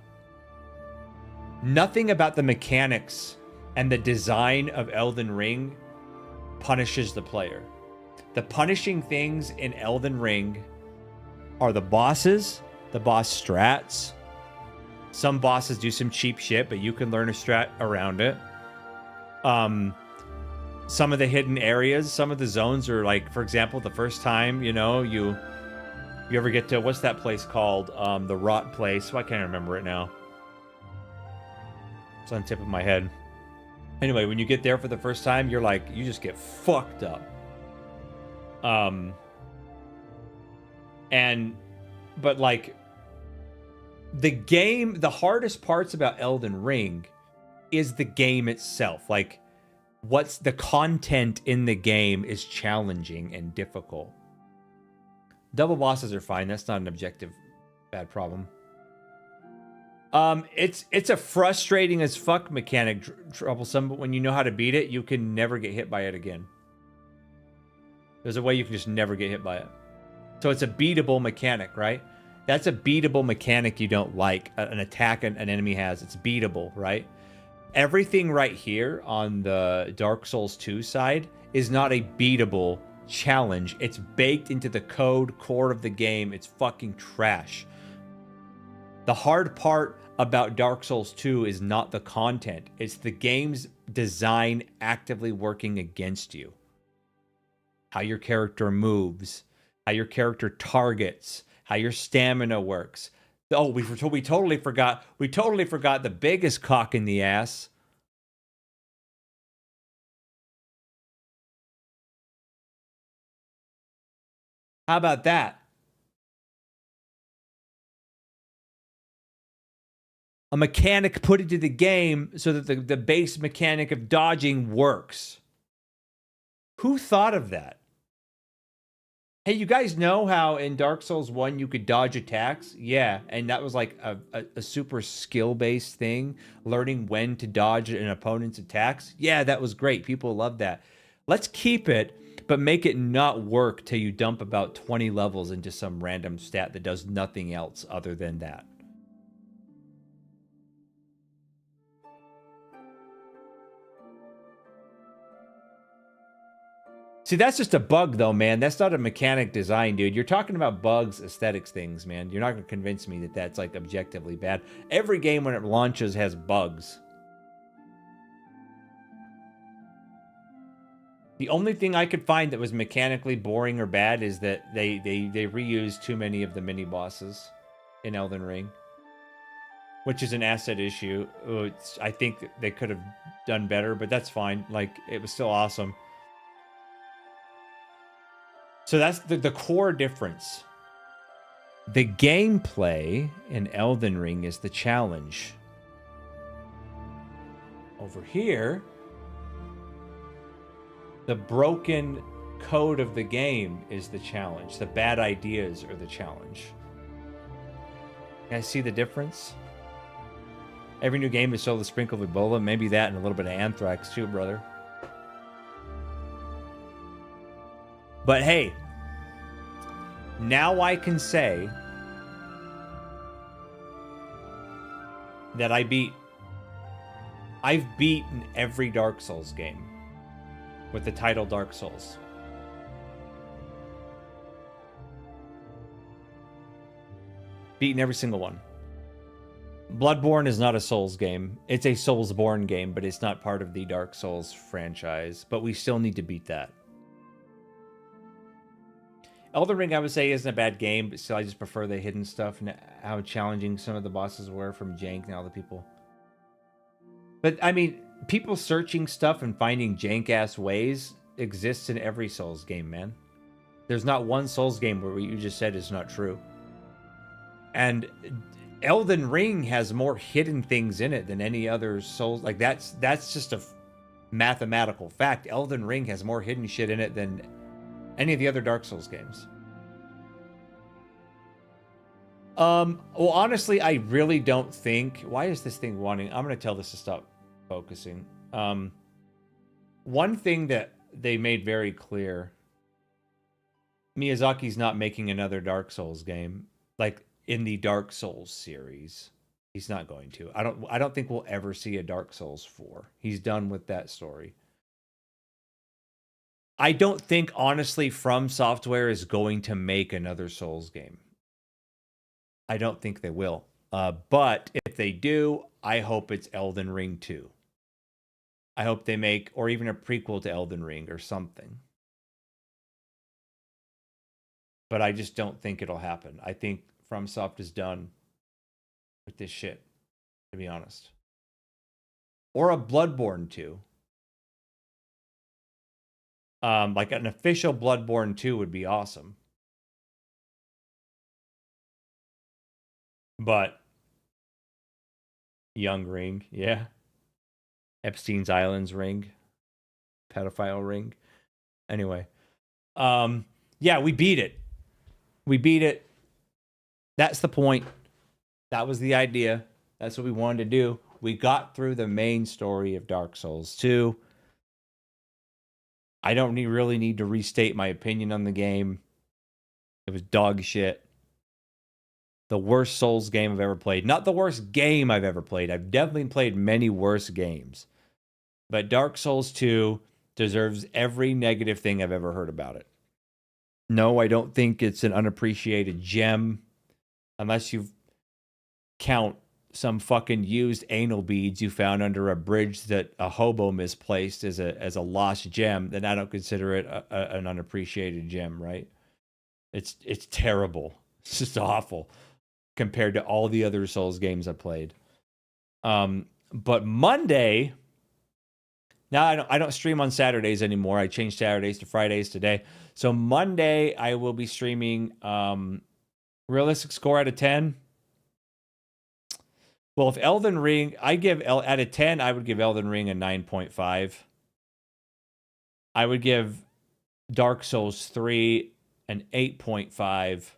Nothing about the mechanics and the design of Elden Ring punishes the player. The punishing things in Elden Ring are the bosses, the boss strats. Some bosses do some cheap shit, but you can learn a strat around it. Some of the hidden areas, some of the zones are like, for example, the first time, you know, you ever get to, what's that place called? The Rot Place. Well, I can't remember it now. It's on the tip of my head. Anyway, when you get there for the first time, you're like, you just get fucked up. But like, the game, the hardest parts about Elden Ring is the game itself. Like, what's the content in the game is challenging and difficult. Double bosses are fine. That's not an objective bad problem. It's a frustrating as fuck mechanic, troublesome, but when you know how to beat it, you can never get hit by it again. There's a way you can just never get hit by it. So it's a beatable mechanic, right? That's a beatable mechanic you don't like. An attack an enemy has, it's beatable, right? Everything right here on the Dark Souls 2 side is not a beatable challenge. It's baked into the core of the game. It's fucking trash. The hard part about Dark Souls 2 is not the content. It's the game's design actively working against you. How your character moves, how your character targets, how your stamina works. Oh, we totally forgot. We totally forgot the biggest cock in the ass. How about that? A mechanic put into the game so that the base mechanic of dodging works. Who thought of that? Hey, you guys know how in Dark Souls 1 you could dodge attacks? Yeah, and that was like a super skill-based thing, learning when to dodge an opponent's attacks. Yeah, that was great. People loved that. Let's keep it, but make it not work till you dump about 20 levels into some random stat that does nothing else other than that. See, that's just a bug, though, man. That's not a mechanic design, dude. You're talking about bugs, aesthetics things, man. You're not going to convince me that that's, like, objectively bad. Every game when it launches has bugs. The only thing I could find that was mechanically boring or bad is that they reused too many of the mini-bosses in Elden Ring, which is an asset issue. I think they could have done better, but that's fine. Like, it was still awesome. So that's the core difference. The gameplay in Elden Ring is the challenge. Over here, the broken code of the game is the challenge. The bad ideas are the challenge. You guys see the difference? Every new game is sold with sprinkle of Ebola. Maybe that and a little bit of anthrax too, brother. But hey, now I can say that I've beaten every Dark Souls game with the title Dark Souls. Beaten every single one. Bloodborne is not a Souls game. It's a Soulsborne game, but it's not part of the Dark Souls franchise. But we still need to beat that. Elden Ring, I would say, isn't a bad game, but still I just prefer the hidden stuff and how challenging some of the bosses were from jank and all the people. But, I mean, people searching stuff and finding jank-ass ways exists in every Souls game, man. There's not one Souls game where what you just said is not true. And Elden Ring has more hidden things in it than any other Souls. Like, that's just a mathematical fact. Elden Ring has more hidden shit in it than any of the other Dark Souls games. Well, honestly, I really don't think... Why is this thing wanting... I'm going to tell this to stop focusing. One thing that they made very clear... Miyazaki's not making another Dark Souls game. Like, in the Dark Souls series. He's not going to. I don't think we'll ever see a Dark Souls 4. He's done with that story. I don't think, honestly, From Software is going to make another Souls game. I don't think they will. But if they do, I hope it's Elden Ring 2. I hope they make, or even a prequel to Elden Ring or something. But I just don't think it'll happen. I think FromSoft is done with this shit, to be honest. Or a Bloodborne 2. Like an official Bloodborne 2 would be awesome. But Young Ring, yeah. Epstein's Islands ring. Pedophile ring. Anyway. Yeah, we beat it. We beat it. That's the point. That was the idea. That's what we wanted to do. We got through the main story of Dark Souls 2. I don't really need to restate my opinion on the game. It was dog shit. The worst Souls game I've ever played. Not the worst game I've ever played. I've definitely played many worse games. But Dark Souls 2 deserves every negative thing I've ever heard about it. No, I don't think it's an unappreciated gem. Unless you've count some fucking used anal beads you found under a bridge that a hobo misplaced as a lost gem, then I don't consider it an unappreciated gem, right? It's terrible. It's just awful compared to all the other Souls games I played. But Monday, now I don't stream on Saturdays anymore. I changed Saturdays to Fridays today. So Monday I will be streaming realistic score out of 10. Well, if Elden Ring, out of 10, I would give Elden Ring a 9.5. I would give Dark Souls 3 an 8.5.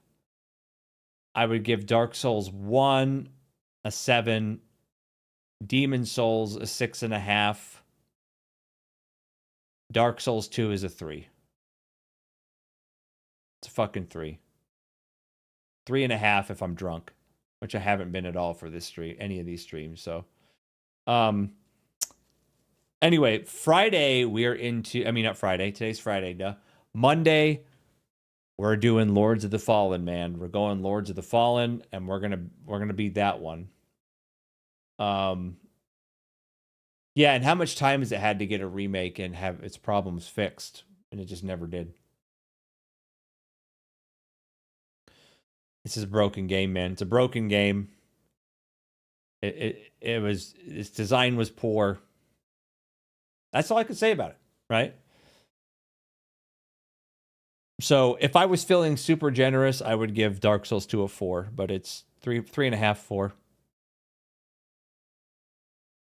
I would give Dark Souls 1 a 7. Demon Souls a 6.5. Dark Souls 2 is a 3. It's a fucking 3. 3.5 if I'm drunk, which I haven't been at all for this stream, any of these streams. So, anyway, Friday we're into. I mean, not Friday. Today's Friday. Duh. Monday, we're doing Lords of the Fallen, man. We're going Lords of the Fallen, and we're gonna beat that one. Yeah, and how much time has it had to get a remake and have its problems fixed? And it just never did. This is a broken game, man. It's a broken game. Its design was poor. That's all I could say about it, right? So if I was feeling super generous, I would give Dark Souls 2 a 4, but it's 3.5, 4.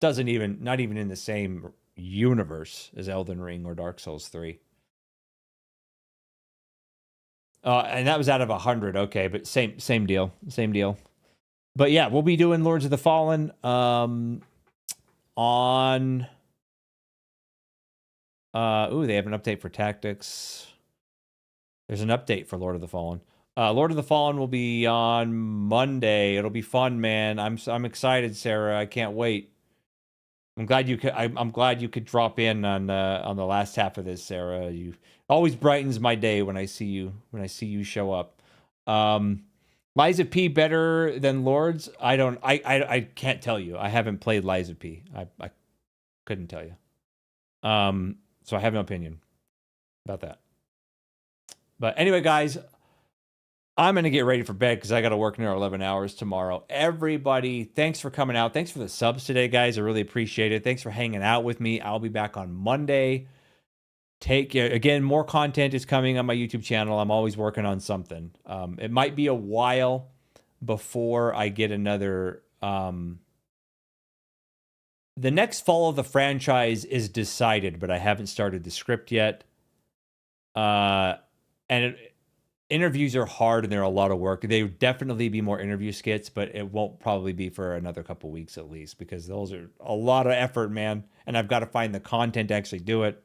Not even in the same universe as Elden Ring or Dark Souls 3. And that was out of 100. Okay, but same deal. But yeah, we'll be doing Lords of the Fallen on. They have an update for tactics. There's an update for Lord of the Fallen. Lord of the Fallen will be on Monday. It'll be fun, man. I'm excited, Sarah. I can't wait. I'm glad you could drop in on the last half of this, Sarah. You always brightens my day when I see you show up. Lies of P better than Lords? I can't tell you. I haven't played Lies of P. I couldn't tell you. So I have no opinion about that. But anyway, guys, I'm going to get ready for bed because I got to work near 11 hours tomorrow. Everybody, thanks for coming out. Thanks for the subs today, guys. I really appreciate it. Thanks for hanging out with me. I'll be back on Monday. Take care. Again, more content is coming on my YouTube channel. I'm always working on something. It might be a while before I get another... the next fall of the franchise is decided, but I haven't started the script yet. Interviews are hard and they're a lot of work. They would definitely be more interview skits, but it won't probably be for another couple weeks at least because those are a lot of effort, man. And I've got to find the content to actually do it.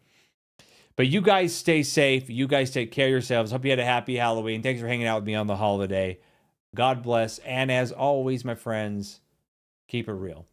But you guys stay safe. You guys take care of yourselves. Hope you had a happy Halloween. Thanks for hanging out with me on the holiday. God bless. And as always, my friends, keep it real.